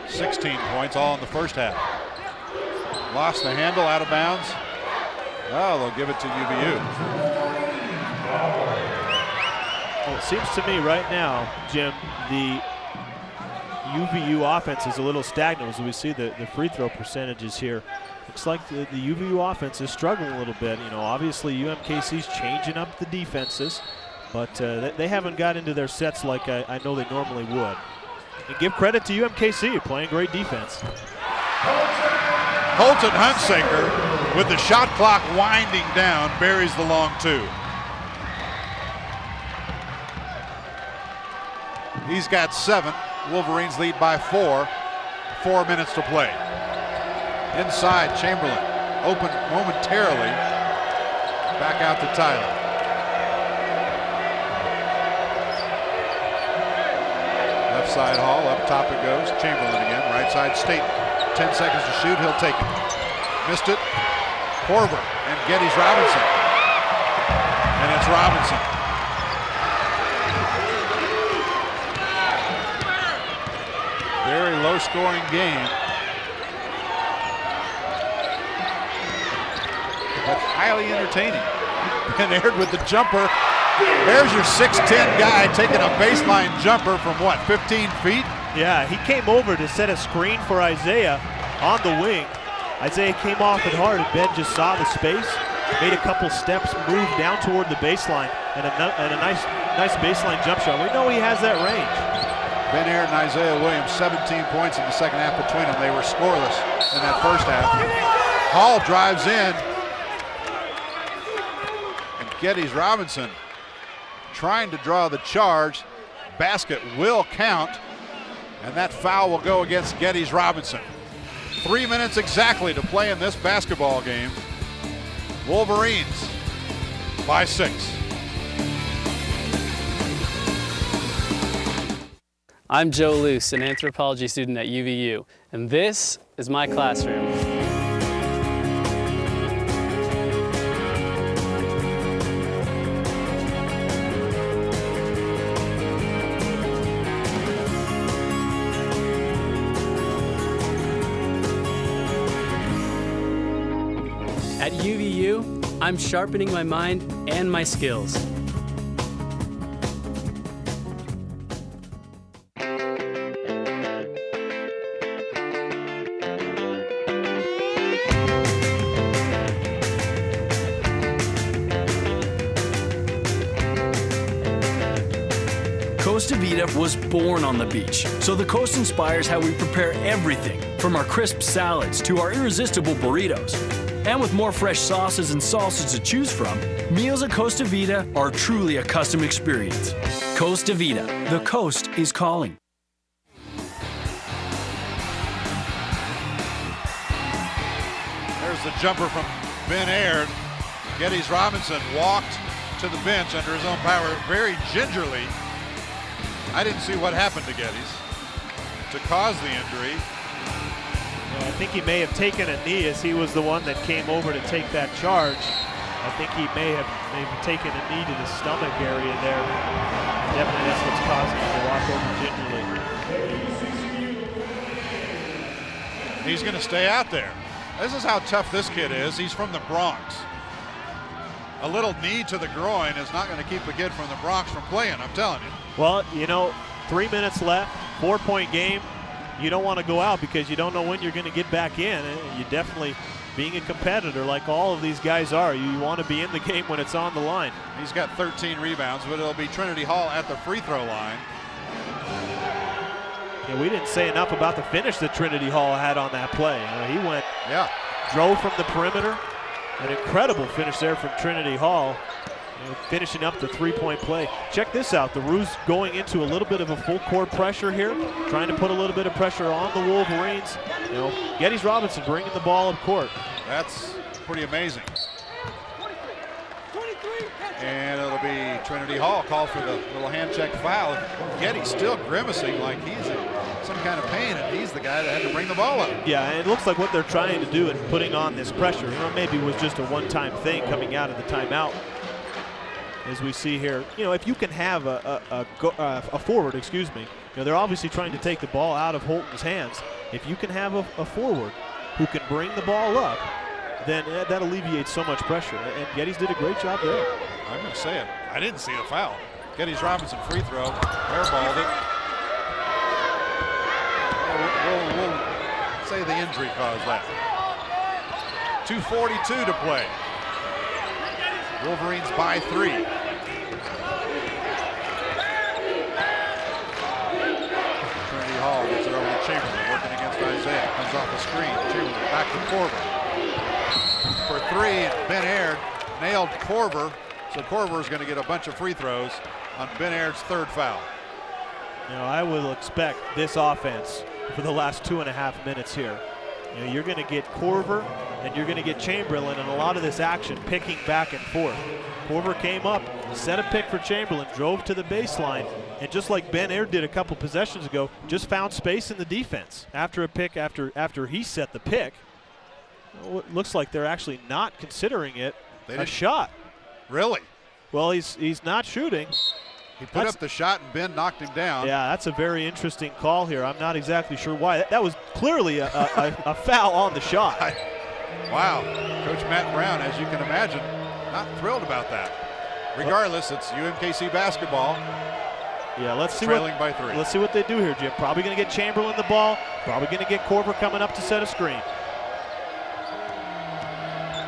16 points, all in the first half. Lost the handle, out of bounds. Oh, they'll give it to UVU. Well, it seems to me right now, Jim, the UVU offense is a little stagnant as we see the free throw percentages here. Looks like the UVU offense is struggling a little bit. You know, obviously UMKC's changing up the defenses, but they haven't got into their sets like I know they normally would. And give credit to UMKC, playing great defense. Colton Hunsaker, with the shot clock winding down, buries the long two. He's got 7. Wolverines lead by 4. 4 minutes to play. Inside, Chamberlain, open momentarily. Back out to Tyler. Left side Hall, up top it goes. Chamberlain again, right side Staten. 10 seconds to shoot, he'll take it. Missed it. Korver and Geddes Robinson. And it's Robinson. Very low scoring game. But highly entertaining. Ben Aird with the jumper. There's your 6'10" guy taking a baseline jumper from what, 15 feet? Yeah, he came over to set a screen for Isiah on the wing. Isiah came off it hard, and Ben just saw the space, made a couple steps, moved down toward the baseline, and a nice baseline jump shot. We know he has that range. Ben Aird and Isiah Williams, 17 points in the second half between them. They were scoreless in that first half. Hall drives in, and Geddes Robinson trying to draw the charge. Basket will count, and that foul will go against Geddes Robinson. 3 minutes exactly to play in this basketball game. Wolverines by 6. I'm Joe Luce, an anthropology student at UVU, and this is my classroom. At UVU, I'm sharpening my mind and my skills. Costa Vida was born on the beach, so the coast inspires how we prepare everything, from our crisp salads to our irresistible burritos. And with more fresh sauces and salsas to choose from, meals at Costa Vida are truly a custom experience. Costa Vida, the coast is calling. There's the jumper from Ben Aird. Geddes Robinson walked to the bench under his own power very gingerly. I didn't see what happened to Geddes to cause the injury. Yeah, I think he may have taken a knee, as he was the one that came over to take that charge. I think he may have maybe taken a knee to the stomach area there. Definitely that's what's causing him to walk over gingerly. He's going to stay out there. This is how tough this kid is. He's from the Bronx. A little knee to the groin is not going to keep a kid from the Bronx from playing, I'm telling you. Well, you know, 3 minutes left, 4-point game. You don't want to go out because you don't know when you're going to get back in. And you definitely, being a competitor like all of these guys are, you want to be in the game when it's on the line. He's got 13 rebounds, but it'll be Trinity Hall at the free throw line. Yeah, we didn't say enough about the finish that Trinity Hall had on that play. He went, drove from the perimeter. An incredible finish there from Trinity Hall. Finishing up the 3-point play. Check this out. The Roos going into a little bit of a full court pressure here, trying to put a little bit of pressure on the Wolverines. You know, Geddes Robinson bringing the ball up court. That's pretty amazing. And it'll be Trinity Hall called for the little hand check foul. Geddes still grimacing like he's in some kind of pain, and he's the guy that had to bring the ball up. Yeah, and it looks like what they're trying to do in putting on this pressure, you know, maybe it was just a one-time thing coming out of the timeout. As we see here, you know, if you can have a forward, excuse me, you know, they're obviously trying to take the ball out of Holton's hands. If you can have a forward who can bring the ball up, then that alleviates so much pressure. And Geddes did a great job there. I'm going to say it. I didn't see a foul. Geddes Robinson free throw, airballed it. We'll say the injury caused that. 2:42 to play. Wolverines by 3. Trinity Hall gets it over to Chamberlain, working against Isiah. Comes off the screen. Chamberlain back to Corver. For 3, and Ben Aird nailed Corver. So Corver is going to get a bunch of free throws on Ben Aird's 3rd foul. You know, I will expect this offense for the last 2.5 minutes here. You know, you're going to get Corver and you're going to get Chamberlain, and a lot of this action picking back and forth. Corver came up, set a pick for Chamberlain, drove to the baseline, and just like Ben Aird did a couple possessions ago, just found space in the defense after a pick after he set the pick. Well, it looks like they're actually not considering it a shot. Really? Well, he's not shooting. He put up the shot and Ben knocked him down. Yeah, that's a very interesting call here. I'm not exactly sure why. That was clearly a foul on the shot. Wow. Coach Matt Brown, as you can imagine, not thrilled about that. Regardless, it's UMKC basketball. Yeah, let's see trailing by 3. Let's see what they do here, Jim. Probably going to get Chamberlain the ball. Probably going to get Corver coming up to set a screen.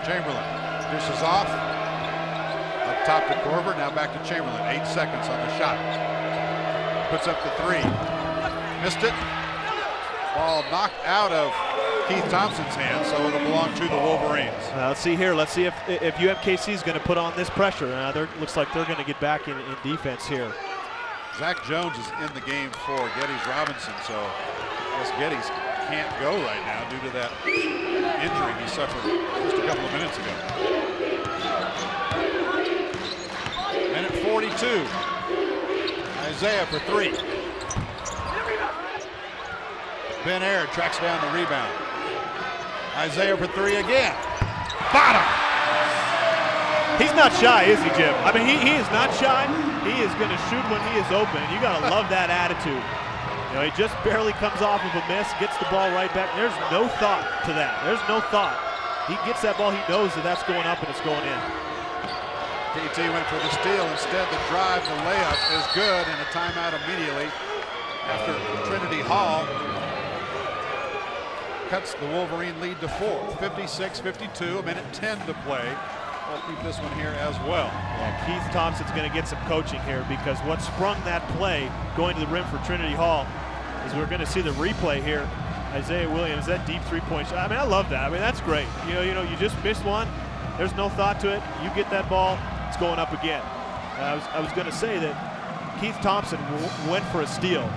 Chamberlain dishes off. Up top to Corver, now back to Chamberlain. 8 seconds on the shot. Puts up the 3. Missed it. Ball knocked out of Keith Thompson's hands, so it'll belong to the Wolverines. Let's see here. Let's see if UMKC is going to put on this pressure. Looks like they're going to get back in defense here. Zach Jones is in the game for Geddes Robinson, so I guess Geddes can't go right now due to that injury he suffered just a couple of minutes ago. Minute 42. Isiah for 3. Ben Aird tracks down the rebound. Isiah for 3 again. Bottom. He's not shy, is he, Jim? I mean, he is not shy. He is going to shoot when he is open. You got to love that attitude. You know, he just barely comes off of a miss, gets the ball right back. There's no thought to that. There's no thought. He gets that ball, he knows that that's going up and it's going in. KT went for the steal. Instead, the drive, the layup is good, and a timeout immediately after Trinity Hall cuts the Wolverine lead to 4. 56-52, a minute 10 to play. We'll keep this one here as well. Yeah, Keith Thompson's going to get some coaching here, because what sprung that play going to the rim for Trinity Hall is we're going to see the replay here. Isiah Williams, that deep three-point shot. I mean, I love that. I mean, that's great. You know, you just missed one. There's no thought to it. You get that ball, it's going up again. I was going to say that Keith Thompson went for a steal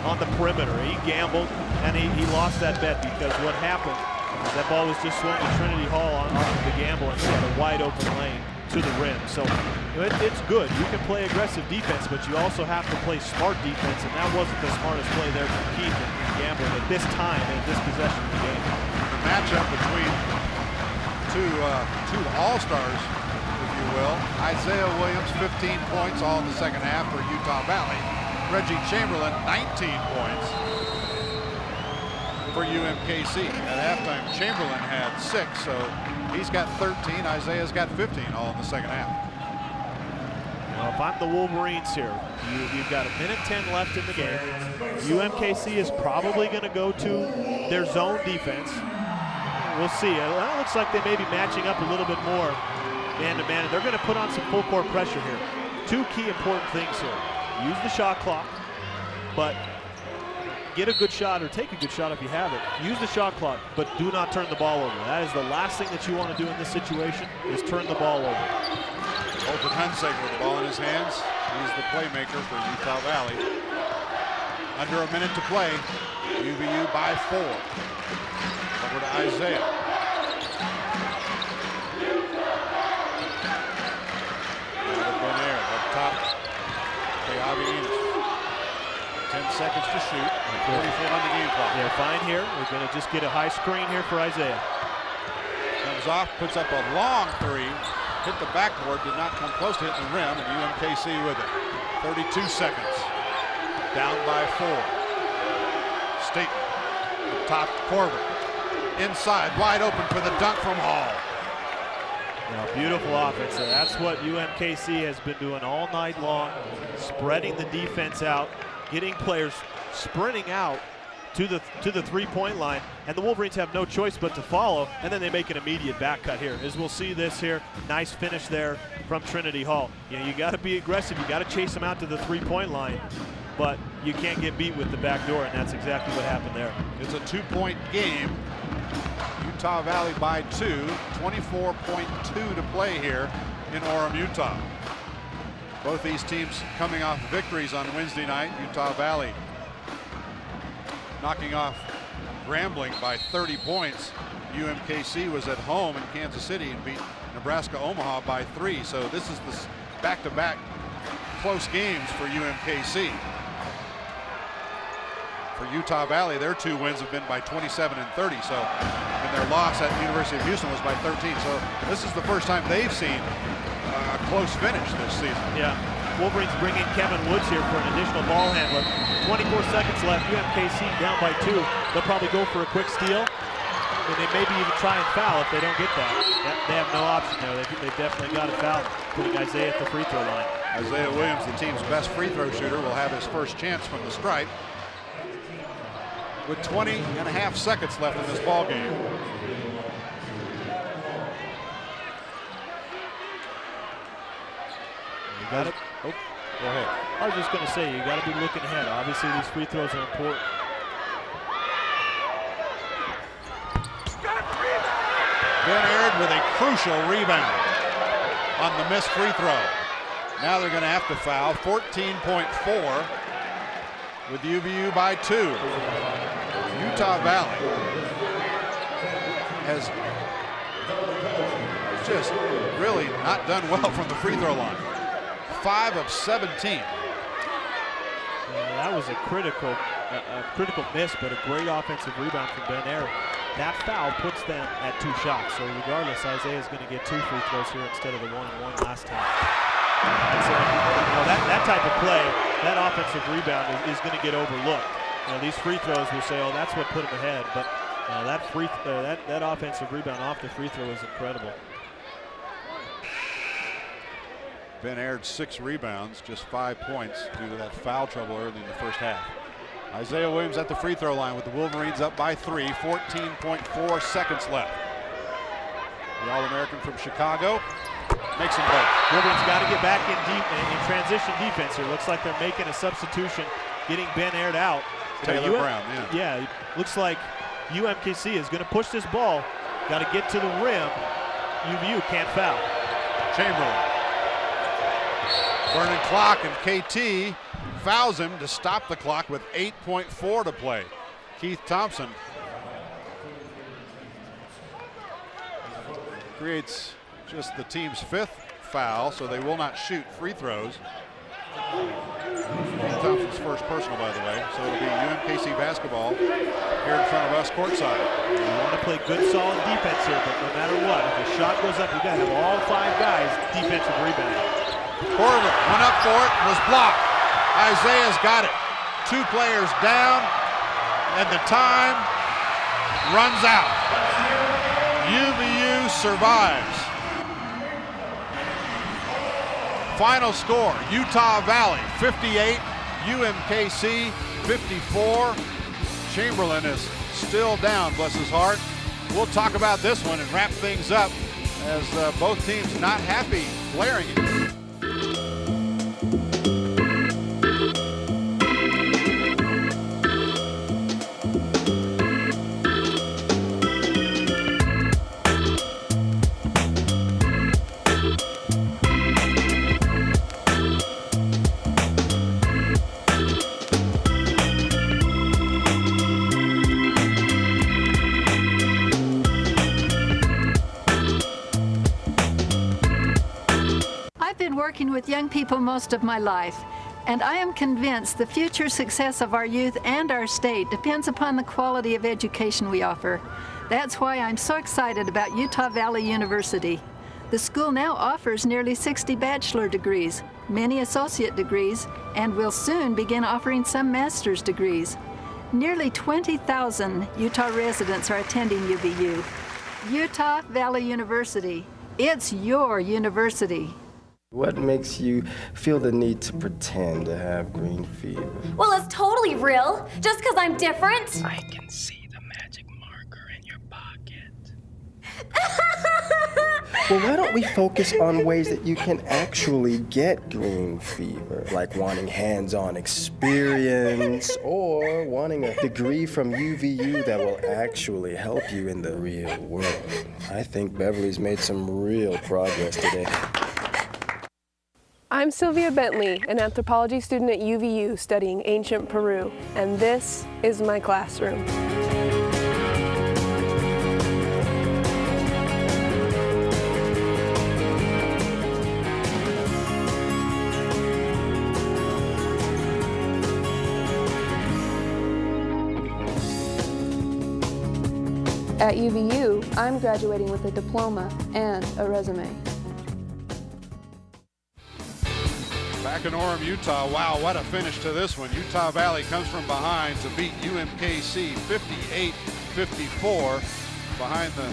on the perimeter. He gambled, and he lost that bet, because what happened is that ball was just swung to Trinity Hall on the gamble and had a wide open lane to the rim. So you know, it's good. You can play aggressive defense, but you also have to play smart defense, and that wasn't the smartest play there from Keith and gambling at this time and at this possession of the game. The matchup between two all-stars, if you will. Isiah Williams, 15 points, all in the second half for Utah Valley. Reggie Chamberlain, 19 points for UMKC. At halftime, Chamberlain had 6, so he's got 13. Isaiah's got 15, all in the second half. Well, if I'm the Wolverines here, you've got a minute 10 left in the game. UMKC is probably going to go to their zone defense. We'll see. It looks like they may be matching up a little bit more man-to-man. They're going to put on some full-court pressure here. 2 key important things here. Use the shot clock, but get a good shot, or take a good shot if you have it. Use the shot clock, but do not turn the ball over. That is the last thing that you want to do in this situation, is turn the ball over. Dick Hunsaker with the ball in his hands. He's the playmaker for Utah Valley. Under a minute to play. UVU by 4. Over to Isiah. Ben Aird up top. 10 seconds to shoot. 44 on the game clock. Yeah, fine here. We're going to just get a high screen here for Isiah. Comes off, puts up a long 3. Hit the backboard, did not come close to hitting the rim, and UMKC with it. 32 seconds. Down by 4. Staten. Top Corver. Inside, wide open for the dunk from Hall. Beautiful offense there. That's what UMKC has been doing all night long, spreading the defense out, getting players sprinting out to the three-point line, and the Wolverines have no choice but to follow, and then they make an immediate back cut here. As we'll see this here, nice finish there from Trinity Hall. You got to be aggressive. You got to chase them out to the three-point line, but you can't get beat with the back door, and that's exactly what happened there. It's a 2-point game. Utah Valley by 2, 24.2 to play here in Orem, Utah. Both these teams coming off victories on Wednesday night. Utah Valley knocking off Grambling by 30 points. UMKC was at home in Kansas City and beat Nebraska-Omaha by 3. So this is the back-to-back close games for UMKC. For Utah Valley, their 2 wins have been by 27 and 30. So, and their loss at the University of Houston was by 13. So this is the first time they've seen a close finish this season. Yeah. Wolverines bring in Kevin Woods here for an additional ball handler. 24 seconds left. UMKC down by 2. They'll probably go for a quick steal, and they maybe even try and foul if they don't get that. They have no option there. They've definitely got to foul, putting Isiah at the free throw line. Isiah Williams, the team's best free throw shooter, will have his first chance from the stripe with 20.5 seconds left in this ball game. You got it. Oh, go ahead. I was just going to say, you got to be looking ahead. Obviously, these free throws are important. Ben Aird with a crucial rebound on the missed free throw. Now they're going to have to foul. 14.4 with UVU by 2. Utah Valley has just really not done well from the free throw line. 5 of 17. That was a critical miss, but a great offensive rebound from Ben Aird. That foul puts them at 2 shots. So regardless, Isiah is going to get 2 free throws here instead of the 1-and-1 last time. That type of play, that offensive rebound is going to get overlooked. These free throws will say, oh, that's what put them ahead. But that offensive rebound off the free throw is incredible. Ben Aird 6 rebounds, just 5 points due to that foul trouble early in the first half. Isiah Williams at the free throw line with the Wolverines up by 3, 14.4 seconds left. The All-American from Chicago makes them both. Wolverines got to get back in transition defense here. Looks like they're making a substitution, getting Ben Aird out. Taylor Brown, yeah. Looks like UMKC is going to push this ball. Got to get to the rim. UVU can't foul. Chamberlain. Burning clock, and KT fouls him to stop the clock with 8.4 to play. Keith Thompson creates just the team's 5th foul, so they will not shoot free throws. Keith Thompson's first personal, by the way, so it'll be UMKC basketball here in front of us courtside. You want to play good, solid defense here, but no matter what, if the shot goes up, you got to have all 5 guys defensive rebounding. Corlett went up for it, was blocked. Isiah's got it. 2 players down, and the time runs out. UVU survives. Final score, Utah Valley 58, UMKC 54. Chamberlain is still down, bless his heart. We'll talk about this one and wrap things up as both teams not happy blaring it. Working with young people most of my life, and I am convinced the future success of our youth and our state depends upon the quality of education we offer. That's why I'm so excited about Utah Valley University. The school now offers nearly 60 bachelor degrees, many associate degrees, and will soon begin offering some master's degrees. Nearly 20,000 Utah residents are attending UVU. Utah Valley University. It's your university. What makes you feel the need to pretend to have green fever? Well, it's totally real. Just because I'm different. I can see the magic marker in your pocket. Well, why don't we focus on ways that you can actually get green fever, like wanting hands-on experience or wanting a degree from UVU that will actually help you in the real world. I think Beverly's made some real progress today. I'm Sylvia Bentley, an anthropology student at UVU studying ancient Peru, and this is my classroom. At UVU, I'm graduating with a diploma and a resume. Back in Orem, Utah. Wow, what a finish to this one. Utah Valley comes from behind to beat UMKC 58-54 behind the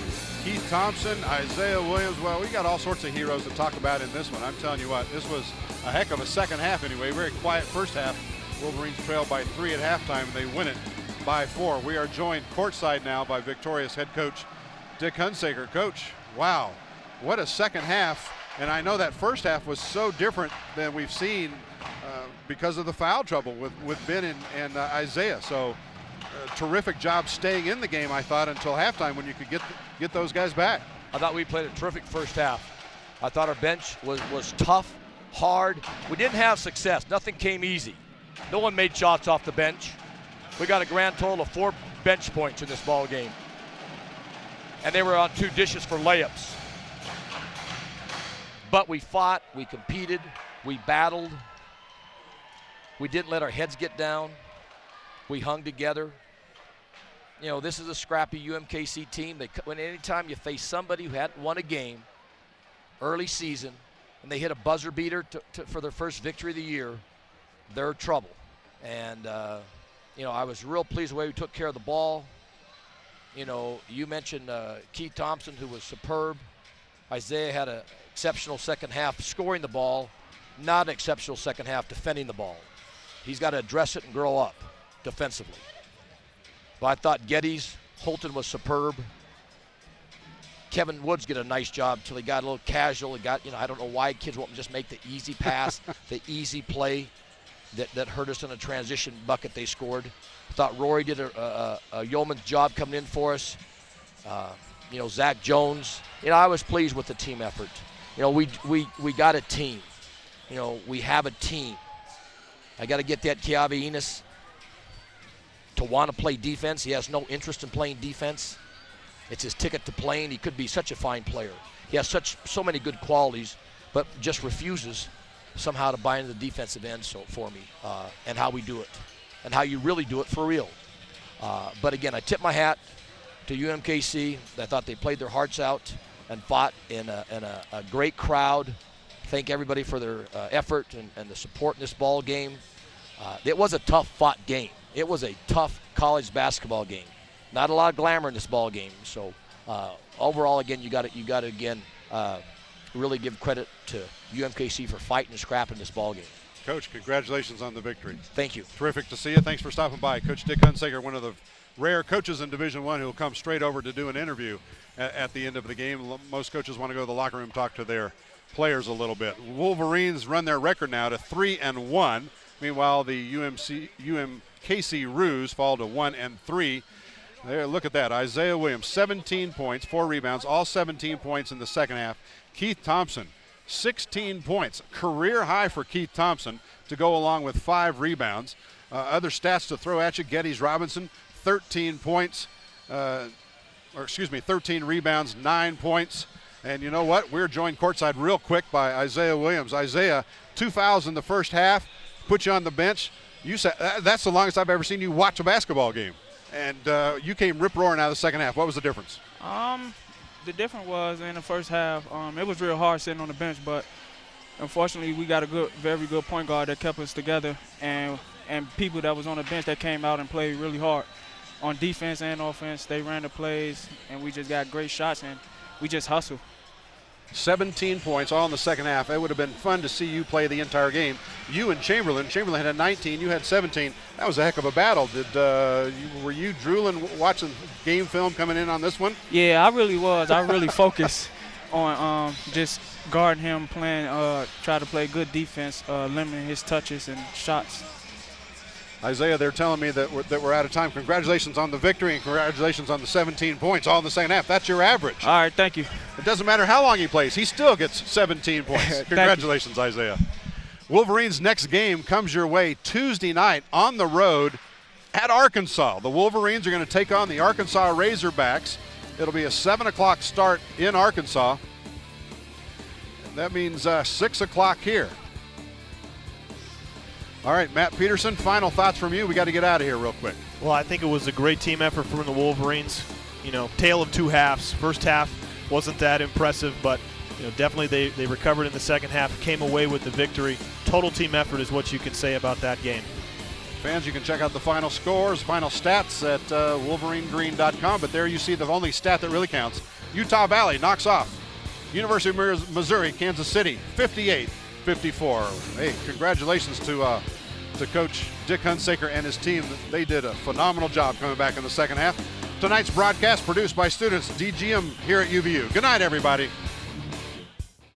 Keith Thompson, Isiah Williams. Well, we got all sorts of heroes to talk about in this one. I'm telling you what, this was a heck of a second half anyway. Very quiet first half. Wolverines trailed by 3 at halftime, and they win it by 4. We are joined courtside now by victorious head coach Dick Hunsaker. Coach, wow, what a second half. And I know that first half was so different than we've seen because of the foul trouble with Ben and Isiah. So terrific job staying in the game, I thought, until halftime when you could get those guys back. I thought we played a terrific first half. I thought our bench was tough, hard. We didn't have success. Nothing came easy. No one made shots off the bench. We got a grand total of 4 bench points in this ball game. And they were on 2 dishes for layups. But we fought, we competed, we battled. We didn't let our heads get down. We hung together. You know, this is a scrappy UMKC team. Anytime you face somebody who hadn't won a game early season and they hit a buzzer beater for their first victory of the year, they're trouble. And, you know, I was real pleased the way we took care of the ball. You know, you mentioned Keith Thompson, who was superb. Isiah had an exceptional second half scoring the ball, not an exceptional second half defending the ball. He's got to address it and grow up defensively. But I thought Holton was superb. Kevin Woods did a nice job until he got a little casual. He got, you know, I don't know why kids won't just make the easy pass, the easy play that hurt us in a transition bucket they scored. I thought Rory did a yeoman's job coming in for us. You know, Zach Jones. You know, I was pleased with the team effort. You know, we got a team. You know, we have a team. I got to get that Kiavi Enos to want to play defense. He has no interest in playing defense. It's his ticket to playing. He could be such a fine player. He has so many good qualities, but just refuses somehow to buy into the defensive end for me, and how we do it, and how you really do it for real. But again, I tip my hat to UMKC. I thought they played their hearts out and fought in a great crowd. Thank everybody for their effort and the support in this ball game. It was a tough fought game. It was a tough college basketball game. Not a lot of glamour in this ball game. So overall, again, you got to again really give credit to UMKC for fighting and scrapping this ball game. Coach, congratulations on the victory. Thank you. Terrific to see you. Thanks for stopping by. Coach Dick Hunsaker, one of the rare coaches in Division I who will come straight over to do an interview at the end of the game. Most coaches want to go to the locker room, talk to their players a little bit. Wolverines run their record now to 3-1. Meanwhile, the UMKC Roos fall to 1-3. There, look at that. Isiah Williams, 17 points, 4 rebounds, all 17 points in the second half. Keith Thompson, 16 points, career high for Keith Thompson to go along with 5 rebounds. Other stats to throw at you: Geddes Robinson, 13 points, 13 rebounds, 9 points. And you know what? We're joined courtside real quick by Isiah Williams. Isiah, 2 fouls in the first half, put you on the bench. You said that's the longest I've ever seen you watch a basketball game. And you came rip-roaring out of the second half. What was the difference? The difference was in the first half, it was real hard sitting on the bench, but unfortunately we got a very good point guard that kept us together, and people that was on the bench that came out and played really hard on defense and offense. They ran the plays, and we just got great shots, and we just hustled. 17 points, all in the second half. It would have been fun to see you play the entire game. You and Chamberlain had 19, you had 17. That was a heck of a battle. Were you drooling watching game film coming in on this one? Yeah, I really was. I really focused on just guarding him, playing, try to play good defense, limiting his touches and shots. Isiah, they're telling me that we're out of time. Congratulations on the victory and congratulations on the 17 points, all in the second half. That's your average. All right, thank you. It doesn't matter how long he plays. He still gets 17 points. Congratulations, Isiah. Wolverines' next game comes your way Tuesday night on the road at Arkansas. The Wolverines are going to take on the Arkansas Razorbacks. It'll be a 7 o'clock start in Arkansas. That means 6 o'clock here. All right, Matt Peterson, final thoughts from you. We got to get out of here real quick. Well, I think it was a great team effort from the Wolverines. You know, tale of two halves. First half wasn't that impressive, but definitely they recovered in the second half, came away with the victory. Total team effort is what you can say about that game. Fans, you can check out the final scores, final stats at wolverinegreen.com, but there you see the only stat that really counts. Utah Valley knocks off University of Missouri, Kansas City, 58-54. Hey, congratulations to Coach Dick Hunsaker and his team. They did a phenomenal job coming back in the second half. Tonight's broadcast produced by students DGM here at UVU. Good night, everybody.